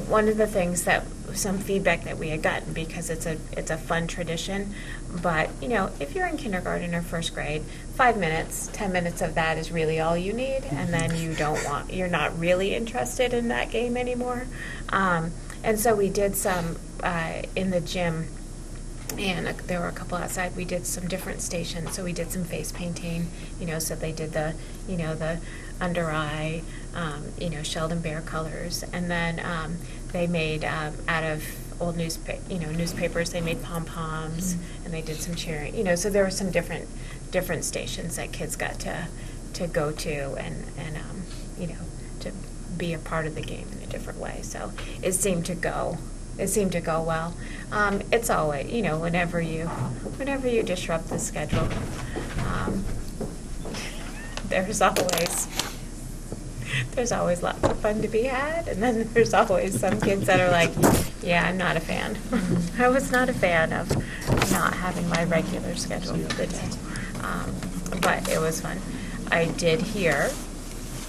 one of the things some feedback that we had gotten, because it's a fun tradition, but if you're in kindergarten or first grade, 5 minutes, 10 minutes of that is really all you need, and then you're not really interested in that game anymore. And so we did some in the gym, and there were a couple outside. We did some different stations, so we did some face painting, so they did the under eye, Sheldon Bear colors, and then they made out of old newspapers. They made pom poms, and they did some cheering. So there were some different stations that kids got to go to and to be a part of the game in a different way. So it seemed to go well. It's always, whenever you disrupt the schedule, there's always lots of fun to be had, and then there's always some kids that are like, yeah, I'm not a fan. I was not a fan of not having my regular schedule for the day. But it was fun. I did hear,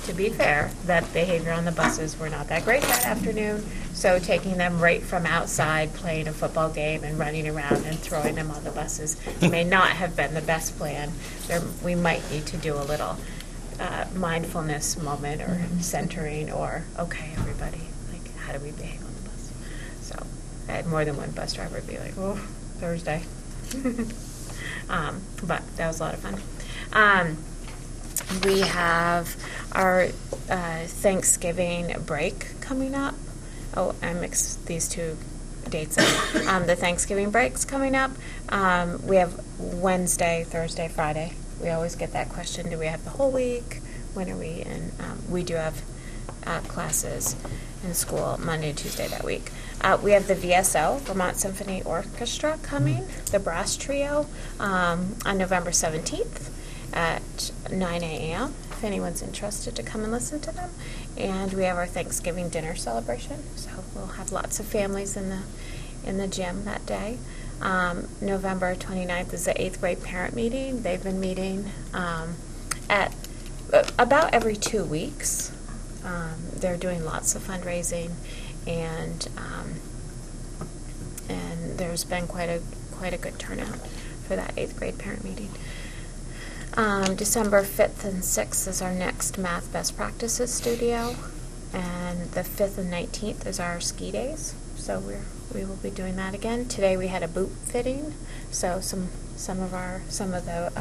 to be fair, that behavior on the buses were not that great that afternoon, so taking them right from outside, playing a football game and running around and throwing them on the buses may not have been the best plan. We might need to do a little mindfulness moment or centering, or, okay, everybody, like, how do we behave on the bus? So I had more than one bus driver be like, oh, Thursday. But that was a lot of fun. We have our Thanksgiving break coming up. Oh, I mixed these two dates up. The Thanksgiving break's coming up. We have Wednesday, Thursday, Friday. We always get that question, do we have the whole week? When are we? And we do have classes in school Monday and Tuesday that week. We have the VSO, Vermont Symphony Orchestra, coming, the brass trio, on November 17th at 9 a.m. if anyone's interested to come and listen to them. And we have our Thanksgiving dinner celebration, so we'll have lots of families in the gym that day. November 29th is the 8th grade parent meeting. They've been meeting at about every 2 weeks. They're doing lots of fundraising, and there's been quite a good turnout for that 8th grade parent meeting. December 5th and 6th is our next Math Best Practices studio, and the 5th and 19th is our ski days, so we will be doing that again. Today we had a boot fitting, so some of the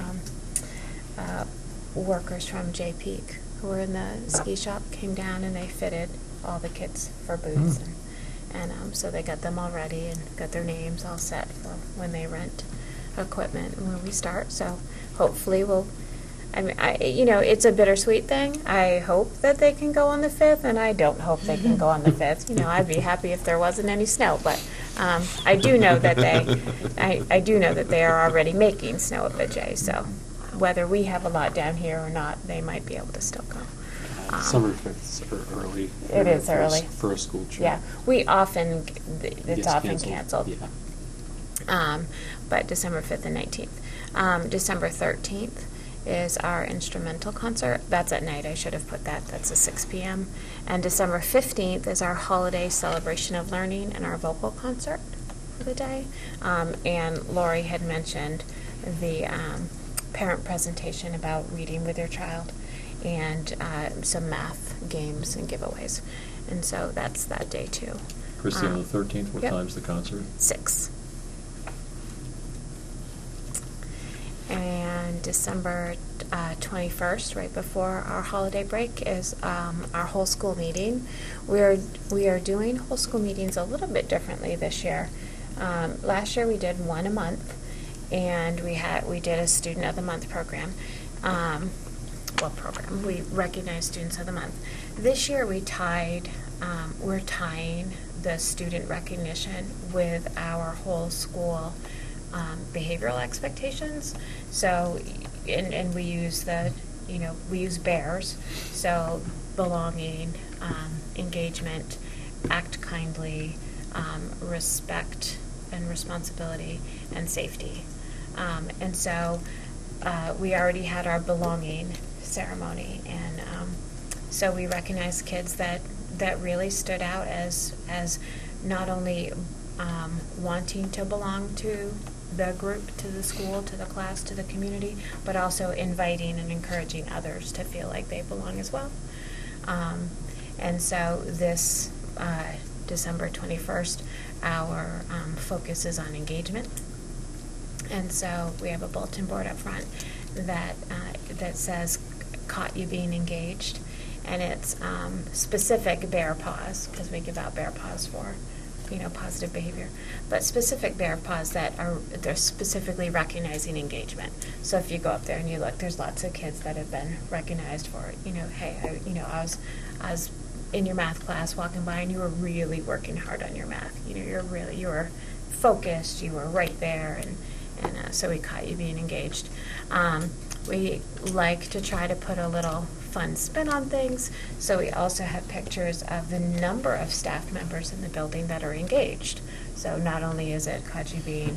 workers from J Peak who were in the ski shop came down, and they fitted all the kids for boots, and so they got them all ready and got their names all set for when they rent equipment and when we start. So hopefully it's a bittersweet thing. I hope that they can go on the 5th, and I don't hope they can go on the 5th. I'd be happy if there wasn't any snow, but I do know that they are already making snow at the J. So whether we have a lot down here or not, they might be able to still go. Summer 5th are early. It is early For a school trip. Yeah, it's often canceled. Yeah. But December 5th and 19th. December 13th is our instrumental concert. That's at night. I should have put that. That's a 6 p.m. And December 15th is our holiday celebration of learning and our vocal concert for the day. And Lori had mentioned the parent presentation about reading with your child, and some math games and giveaways. And so that's that day too. Christy, on the 13th, what Yep. time's the concert? 6. December 21st, right before our holiday break, is our whole school meeting. We are doing whole school meetings a little bit differently this year. Last year we did one a month, and we did a Student of the Month program. We recognized Students of the Month. This year we're tying the student recognition with our whole school behavioral expectations. So, and we use we use bears. So belonging, engagement, act kindly, respect and responsibility, and safety. And so we already had our belonging ceremony, and so we recognized kids that really stood out as not only wanting to belong to the group, to the school, to the class, to the community, but also inviting and encouraging others to feel like they belong as well. And so this December 21st, our focus is on engagement. And so we have a bulletin board up front that says, "Caught you being engaged," and it's specific bear paws, because we give out bear paws for positive behavior, but specific bear paws they're specifically recognizing engagement. So if you go up there and you look, there's lots of kids that have been recognized for hey, I was in your math class walking by, and you were really working hard on your math. You were focused, you were right there, and so we caught you being engaged. We like to try to put a little fun spin on things, so we also have pictures of the number of staff members in the building that are engaged. So not only is it caught you being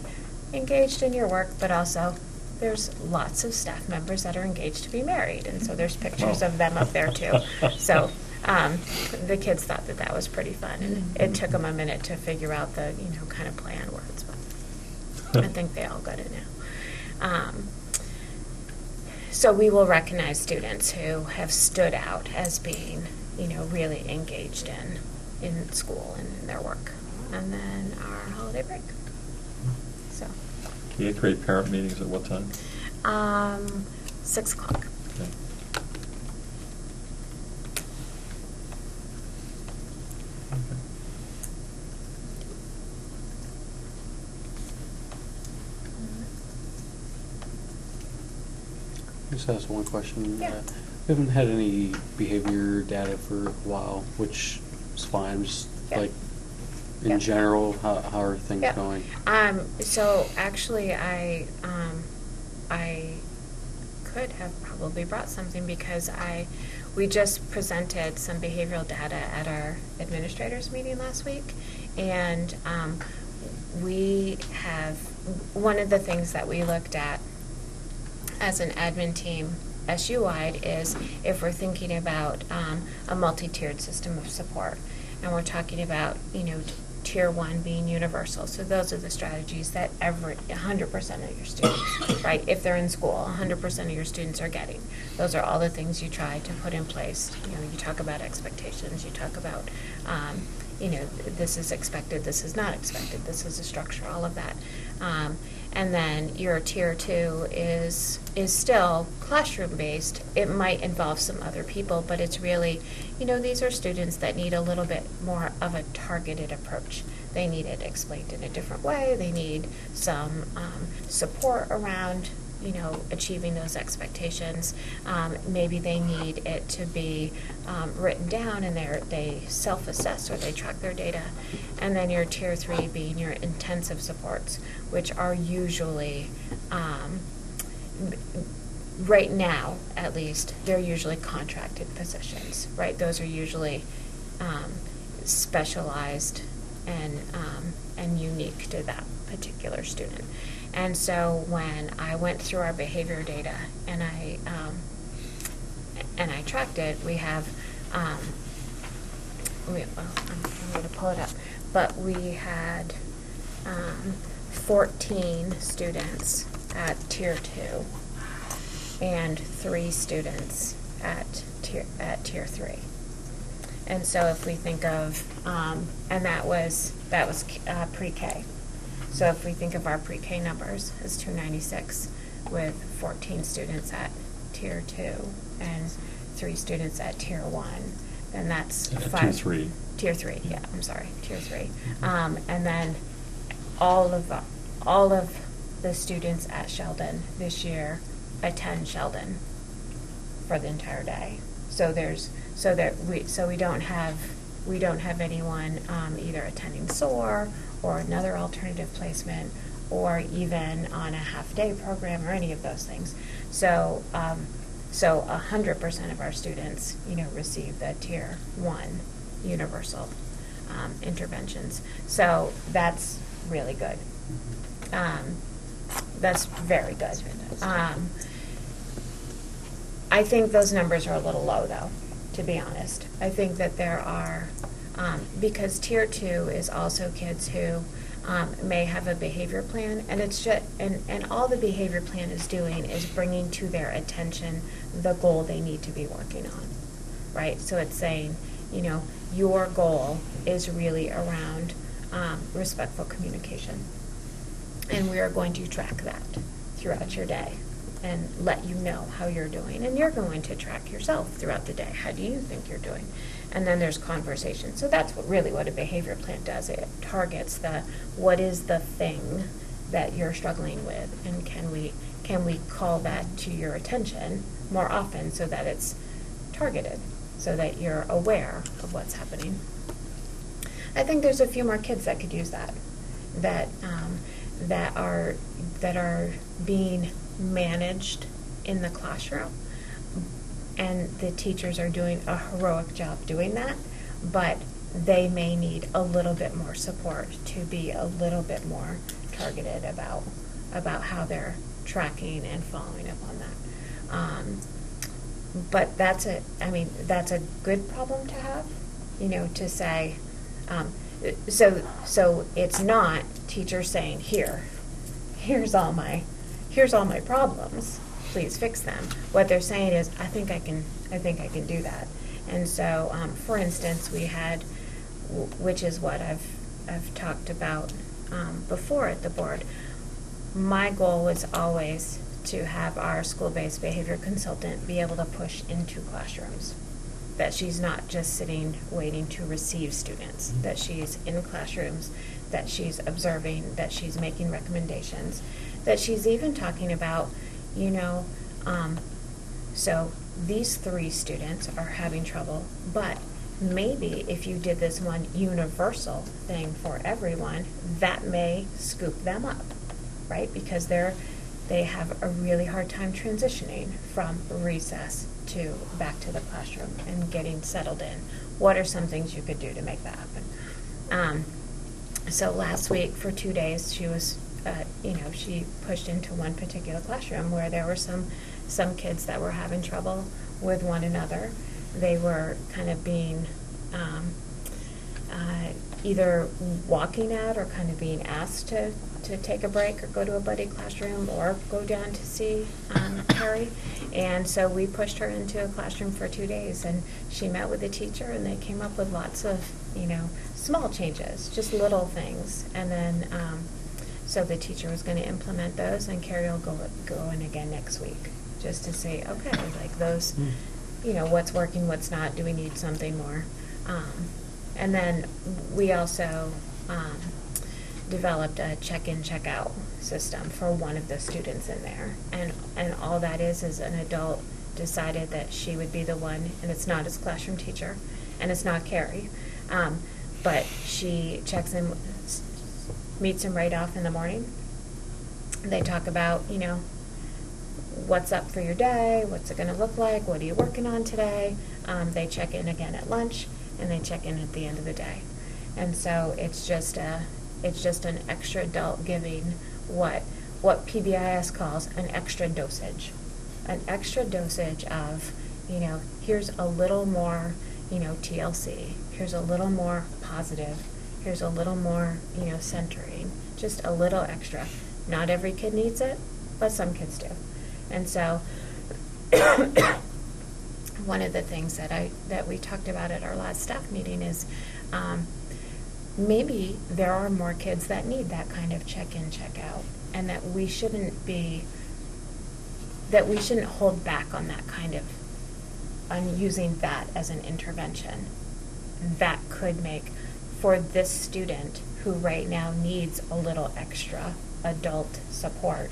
engaged in your work, but also there's lots of staff members that are engaged to be married, and so there's pictures of them up there too. So the kids thought that was pretty fun, and it took them a minute to figure out the kind of play on words, but I think they all got it now. So we will recognize students who have stood out as being, really engaged in school and in their work. And then our holiday break. So. The 8th grade parent meetings at what time? 6 o'clock. Okay. Just ask one question. Yeah. We haven't had any behavior data for a while, which is fine. Just like in general, how are things going? So actually, I could have probably brought something, because we just presented some behavioral data at our administrators meeting last week, and we have one of the things that we looked at as an admin team SU-wide is if we're thinking about a multi-tiered system of support, and we're talking about tier 1 being universal. So those are the strategies that 100% of your students, right, if they're in school, 100% of your students are getting. Those are all the things you try to put in place. You talk about expectations, you talk about this is expected, this is not expected, this is a structure, all of that. And then your tier 2 is still classroom based. It might involve some other people, but it's really, these are students that need a little bit more of a targeted approach. They need it explained in a different way. They need some support around achieving those expectations. Maybe they need it to be written down, and they self-assess or they track their data. And then your tier 3 being your intensive supports, which are usually, right now at least, they're usually contracted positions, right? Those are usually specialized and unique to that particular student. And so when I went through our behavior data and I tracked it, we have, I'm going to pull it up, but we had 14 students at tier 2 and 3 students at tier 3. And so if we think of, and that was pre-K. So if we think of our pre-K numbers as 296, with 14 students at Tier 2 and 3 students at Tier 1, then that's Tier 5. 3. Tier 3, yeah, I'm sorry, Tier 3. And then all of the students at Sheldon this year attend Sheldon for the entire day. So we don't have anyone either attending SOAR or another alternative placement or even on a half-day program or any of those things. So 100% of our students, receive the Tier 1 universal interventions. So that's really good. That's very good. I think those numbers are a little low, though, to be honest. I think that there are, because Tier 2 is also kids who may have a behavior plan, and it's just, and all the behavior plan is doing is bringing to their attention the goal they need to be working on, right? So it's saying, your goal is really around respectful communication, and we are going to track that throughout your day and let you know how you're doing, and you're going to track yourself throughout the day. How do you think you're doing? And then there's conversation. So that's what a behavior plan does. It targets what is the thing that you're struggling with, and can we call that to your attention more often so that it's targeted, so that you're aware of what's happening. I think there's a few more kids that could use that are being managed in the classroom, and the teachers are doing a heroic job doing that, but they may need a little bit more support to be a little bit more targeted about how they're tracking and following up on that. But that's a good problem to have, to say, so it's not teachers saying, here's all my problems, please fix them. What they're saying is, I think I can do that. And so, for instance, we had, which is what I've talked about before at the board, my goal was always to have our school-based behavior consultant be able to push into classrooms. That she's not just sitting waiting to receive students, that she's in classrooms, that she's observing, that she's making recommendations, that she's even talking about, so these 3 students are having trouble, but maybe if you did this one universal thing for everyone, that may scoop them up, right? Because they have a really hard time transitioning from recess to back to the classroom and getting settled in. What are some things you could do to make that happen? So last week for 2 days, she was, she pushed into one particular classroom where there were some kids that were having trouble with one another. They were kind of being either walking out or kind of being asked to take a break or go to a buddy classroom or go down to see Carrie. And so we pushed her into a classroom for 2 days, and she met with the teacher, and they came up with lots of, small changes, just little things. And then, so the teacher was going to implement those, and Carrie will go in again next week just to say, okay, like those, what's working, what's not, do we need something more? And then we also developed a check-in, check-out system for one of the students in there. And all that is an adult decided that she would be the one, and it's not his classroom teacher, and it's not Carrie, but she checks in, meets him right off in the morning. They talk about, what's up for your day, what's it going to look like, what are you working on today. They check in again at lunch, and they check in at the end of the day. And so it's just an extra adult giving what PBIS calls an extra dosage of, here's a little more, TLC, here's a little more positive, here's a little more, centering, just a little extra. Not every kid needs it, but some kids do. And so one of the things that we talked about at our last staff meeting is maybe there are more kids that need that kind of check-in, check-out, and that we shouldn't be that we shouldn't hold back on that kind of, on using that as an intervention. That could make, for this student who right now needs a little extra adult support,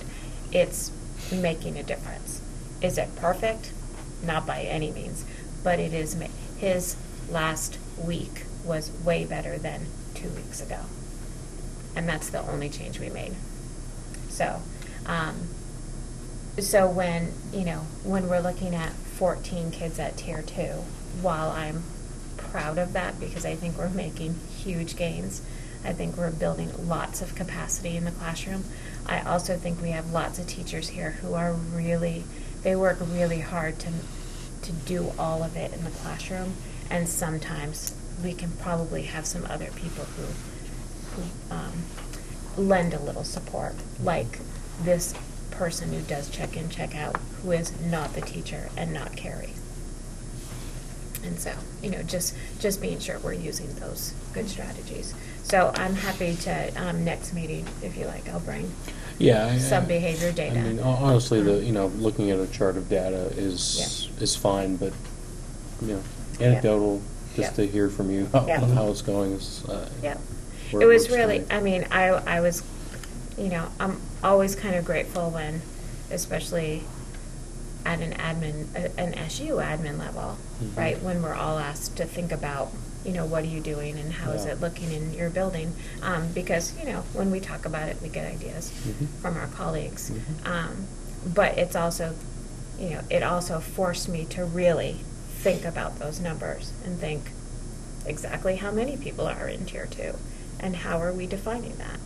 it's making a difference. Is it perfect? Not by any means, but it is, his last week was way better than 2 weeks ago. And that's the only change we made. So, so when, you know, when we're looking at 14 kids at Tier 2, while I'm proud of that because I think we're making huge gains, I think we're building lots of capacity in the classroom, I also think we have lots of teachers here who are really, they work really hard to do all of it in the classroom, and sometimes we can probably have some other people who lend a little support, like this person who does check in, check out, who is not the teacher and not Carrie. And so, you know, just being sure we're using those good strategies. So I'm happy to, next meeting, if you like, I'll bring some behavior data. I mean, honestly, looking at a chart of data is fine, but, you know, anecdotal, just to hear from you how it's going is. It was really, I mean, I was, you know, I'm always kind of grateful when, especially at an SU admin level, right, when we're all asked to think about, you know, what are you doing and how is it looking in your building, because, you know, when we talk about it, we get ideas from our colleagues, but it's also, you know, it also forced me to really think about those numbers and think exactly how many people are in Tier 2 and how are we defining that,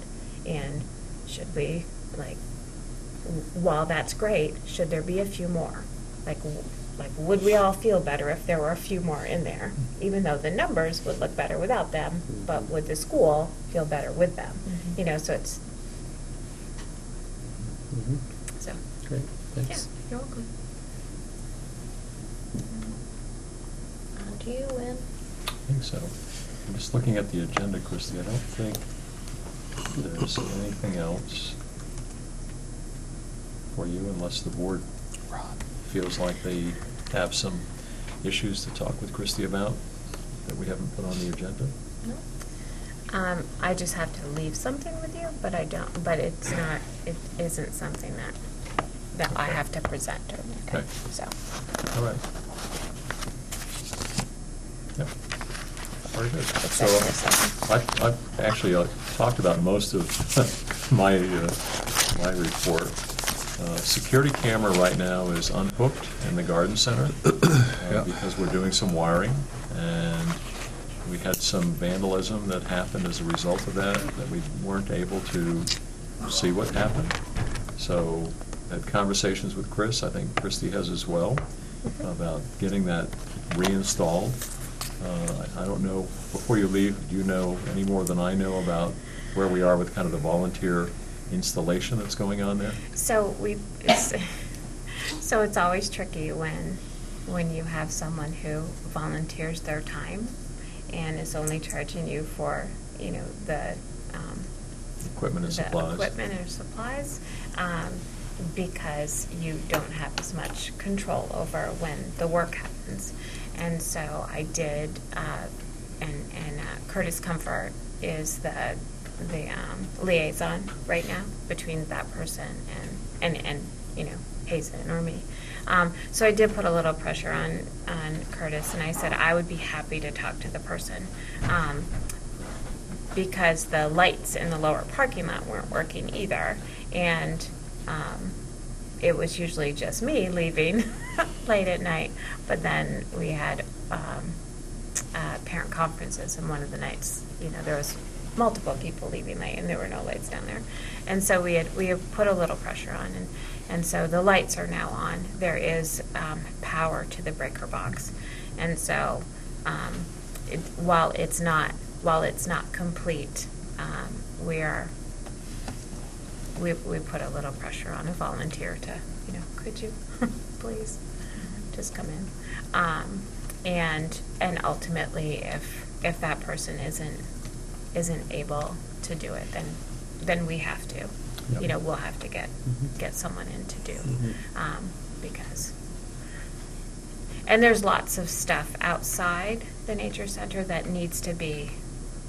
and should we, like, while that's great, should there be a few more? Like, would we all feel better if there were a few more in there? Even though the numbers would look better without them, but would the school feel better with them? You know, so it's, so. Great, thanks. Yeah, you're welcome. Do you win? I think so. I'm just looking at the agenda, Christy. I don't think there's anything else for you unless the board feels like they have some issues to talk with Christy about that we haven't put on the agenda. No. I just have to leave something with you, but I don't, but it's not, it isn't something that I have to present or anything, Okay. so. All right. Yep. Very good. So Executive session. I've actually talked about most of my my report. Security camera right now is unhooked in the garden center because we're doing some wiring, and we had some vandalism that happened as a result of that we weren't able to see what happened. So had conversations with Chris, I think Christy has as well, about getting that reinstalled. I don't know, before you leave, do you know any more than I know about where we are with kind of the volunteer installation that's going on there? So so it's always tricky when you have someone who volunteers their time and is only charging you for, you know, the Equipment and supplies. Equipment or supplies, because you don't have as much control over when the work happens. And so I did, and Curtis Comfort is the liaison right now between that person and you know, Hazen or me. So I did put a little pressure on Curtis, and I said I would be happy to talk to the person, because the lights in the lower parking lot weren't working either, and it was usually just me leaving late at night, but then we had parent conferences, and one of the nights, you know, there was multiple people leaving late and there were no lights down there, and so we have put a little pressure on, and so the lights are now on. There is power to the breaker box, and so while it's not complete, we put a little pressure on a volunteer to, you know, could you please just come in, and ultimately if that person isn't able to do it, then we have to, Yep. you know, we'll have to get someone in to do. because, and there's lots of stuff outside the nature center that needs to be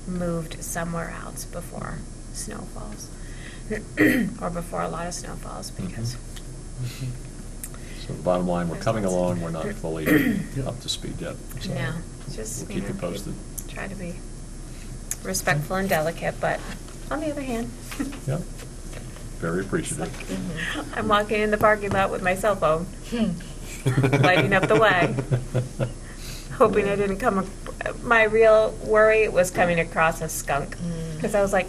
moved somewhere else before snow falls, or before a lot of snow falls, because. So the bottom line, we're coming along, we're not fully up to speed yet. So No, just, we'll keep you posted. Try to be respectful and delicate, but on the other hand. Yep. Very appreciative. I'm walking in the parking lot with my cell phone, lighting up the way, hoping I didn't come. My real worry was coming across a skunk, because I was like,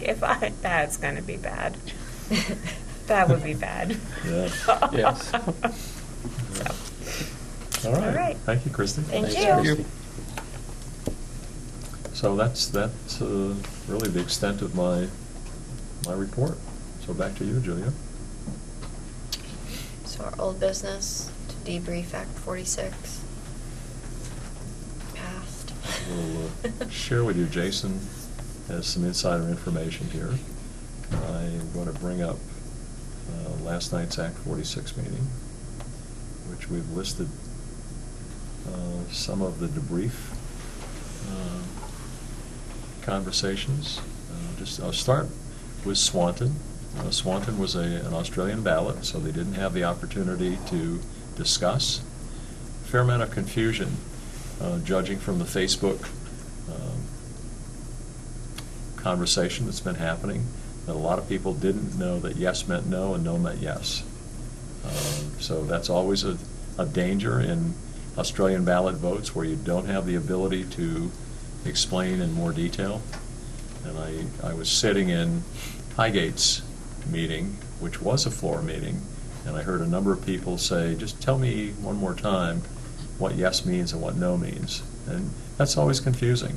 that's going to be bad. That would be bad. Yeah. Yes. All right. All right. Thank you, Kristen. Thank Thanks, you. Christy. So that's really the extent of my report. So back to you, Julia. So our old business to debrief Act 46. Passed. We'll share with you, Jason has some insider information here. I'm going to bring up last night's Act 46 meeting, which we've listed some of the debrief conversations. I'll start with Swanton. Swanton was an Australian ballot, so they didn't have the opportunity to discuss. A fair amount of confusion, judging from the Facebook conversation that's been happening, that a lot of people didn't know that yes meant no and no meant yes. So that's always a danger in Australian ballot votes, where you don't have the ability to explain in more detail. And I was sitting in Highgate's meeting, which was a floor meeting, and I heard a number of people say, just tell me one more time what yes means and what no means. And that's always confusing.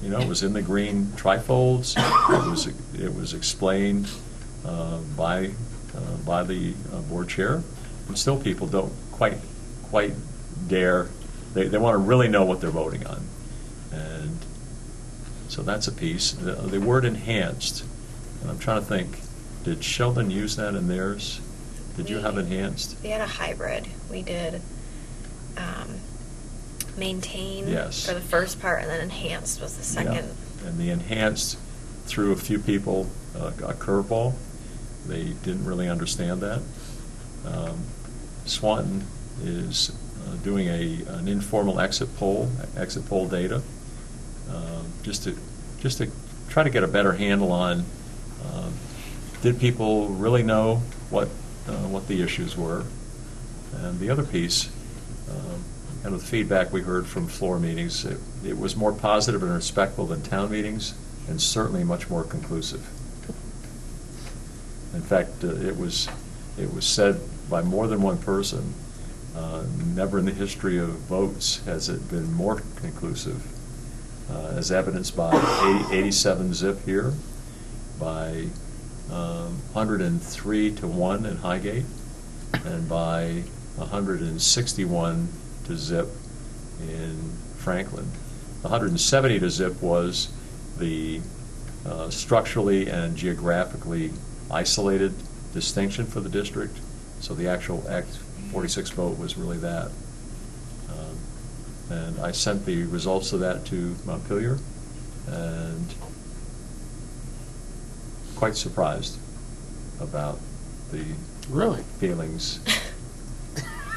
It was in the green trifolds. It was explained by the board chair, and still people don't quite dare. They want to really know what they're voting on, and so that's a piece. The word enhanced, and I'm trying to think, did Sheldon use that in theirs? Did you have enhanced? We had a hybrid. We did maintain for the first part, and then enhanced was the second. Yeah. And the enhanced threw a few people a curveball. They didn't really understand that. Swanton is doing an informal exit poll data, just to try to get a better handle on did people really know what the issues were. And the other piece, kind of the feedback we heard from floor meetings, it was more positive and respectful than town meetings, and certainly much more conclusive. In fact, it was said by more than one person, never in the history of votes has it been more conclusive, as evidenced by 87 zip here, by 103 to 1 in Highgate, and by 161 to zip in Franklin. 170 to zip was the structurally and geographically isolated distinction for the district. So the actual Act 46 vote was really that. And I sent the results of that to Montpelier, and quite surprised about the feelings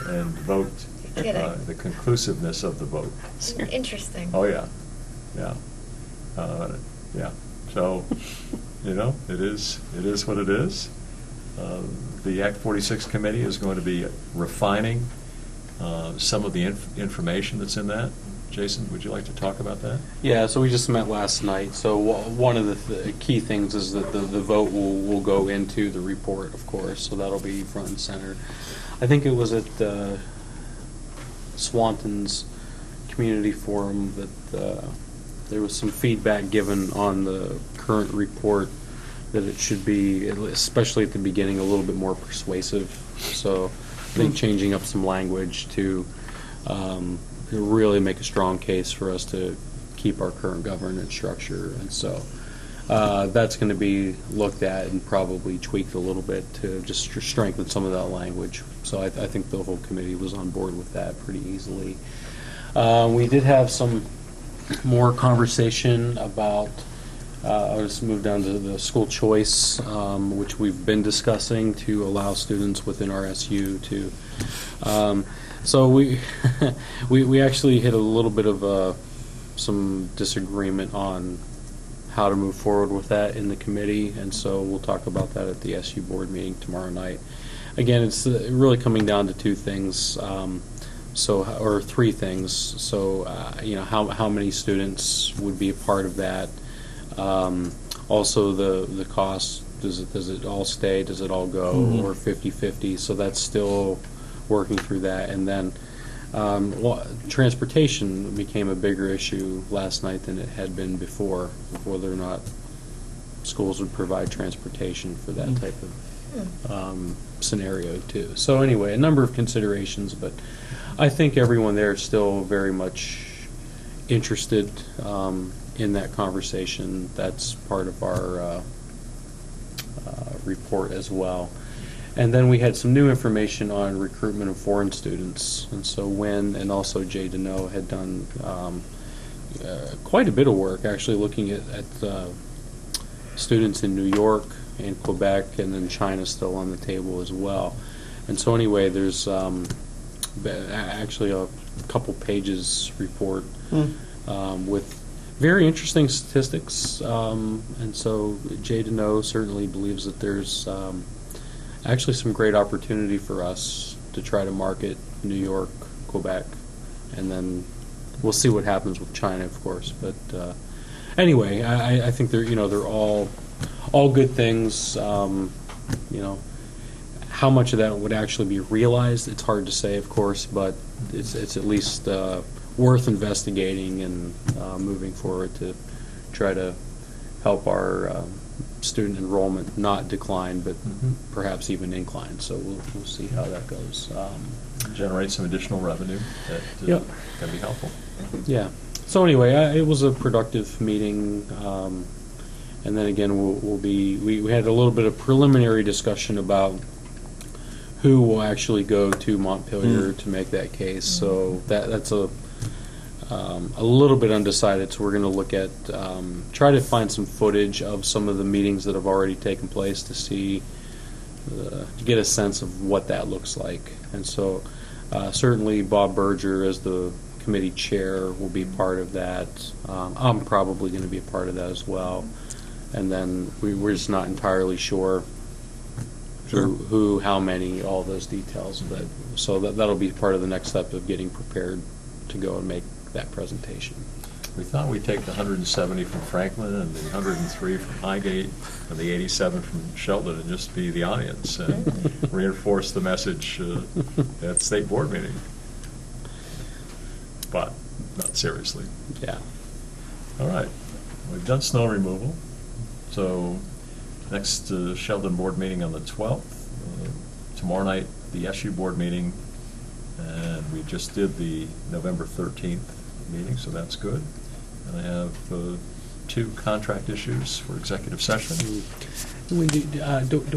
and vote, the conclusiveness of the vote. Interesting. Oh yeah, yeah, yeah. So, it is what it is. The Act 46 committee is going to be refining some of the information that's in that. Jason, would you like to talk about that? Yeah, so we just met last night. So one of the key things is that the vote will go into the report, of course, so that'll be front and center. I think it was at Swanton's community forum that there was some feedback given on the current report that it should be, especially at the beginning, a little bit more persuasive. So I think changing up some language to really make a strong case for us to keep our current governance structure. And so that's going to be looked at and probably tweaked a little bit to just strengthen some of that language. So I think the whole committee was on board with that pretty easily. We did have some more conversation about, I'll just move down to the school choice, which we've been discussing to allow students within our SU to. So we we actually hit a little bit of some disagreement on how to move forward with that in the committee, and so we'll talk about that at the SU board meeting tomorrow night. Again, it's really coming down to two things, or three things. So, how many students would be a part of that? Also, the cost. Does it all stay? Does it all go? Mm-hmm. Or 50-50? So that's still working through that. And then transportation became a bigger issue last night than it had been before, whether or not schools would provide transportation for that type of scenario too. So anyway, a number of considerations, but I think everyone there is still very much interested in that conversation. That's part of our report as well. And then we had some new information on recruitment of foreign students. And so Wynn and also Jay Deneau had done quite a bit of work actually looking at students in New York and Quebec, and then China still on the table as well. And so anyway, there's actually a couple pages report with very interesting statistics. And so Jay Deneau certainly believes that there's actually some great opportunity for us to try to market New York, Quebec, and then we'll see what happens with China, of course. But anyway, I think they're all good things. How much of that would actually be realized, it's hard to say, of course, but it's at least worth investigating and moving forward to try to help our student enrollment not decline, but perhaps even incline. So we'll see how that goes. Generate some additional revenue that can be helpful. Yeah. So anyway, it was a productive meeting, and then again, we had a little bit of preliminary discussion about who will actually go to Montpelier to make that case. So that's a little bit undecided. So we're going to look at try to find some footage of some of the meetings that have already taken place to see to get a sense of what that looks like. And so certainly Bob Berger as the committee chair will be part of that. I'm probably going to be a part of that as well. And then we're just not entirely sure who, how many, all those details. But so that'll be part of the next step of getting prepared to go and make that presentation. We thought we'd take the 170 from Franklin and the 103 from Highgate and the 87 from Sheldon and just be the audience and reinforce the message at state board meeting. But not seriously. Yeah. All right. We've done snow removal. So next Sheldon board meeting on the 12th. Tomorrow night, the SU board meeting. And we just did the November 13th meeting, so that's good. And I have two contract issues for executive session. Do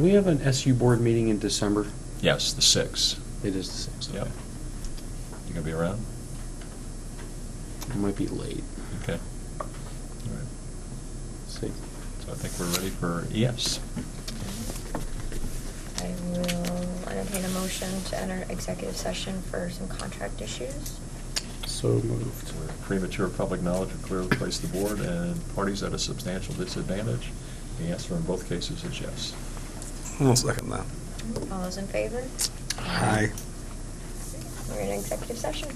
we have an SU board meeting in December? Yes, the 6th. It is the 6th. Yep. You gonna be around? It might be late. Okay. All right. See. So I think we're ready for ES. I will entertain a motion to enter executive session for some contract issues. So moved. Where premature public knowledge would clearly place the board and parties at a substantial disadvantage. The answer in both cases is yes. I'll second that. All those in favor? Aye. We're in executive session.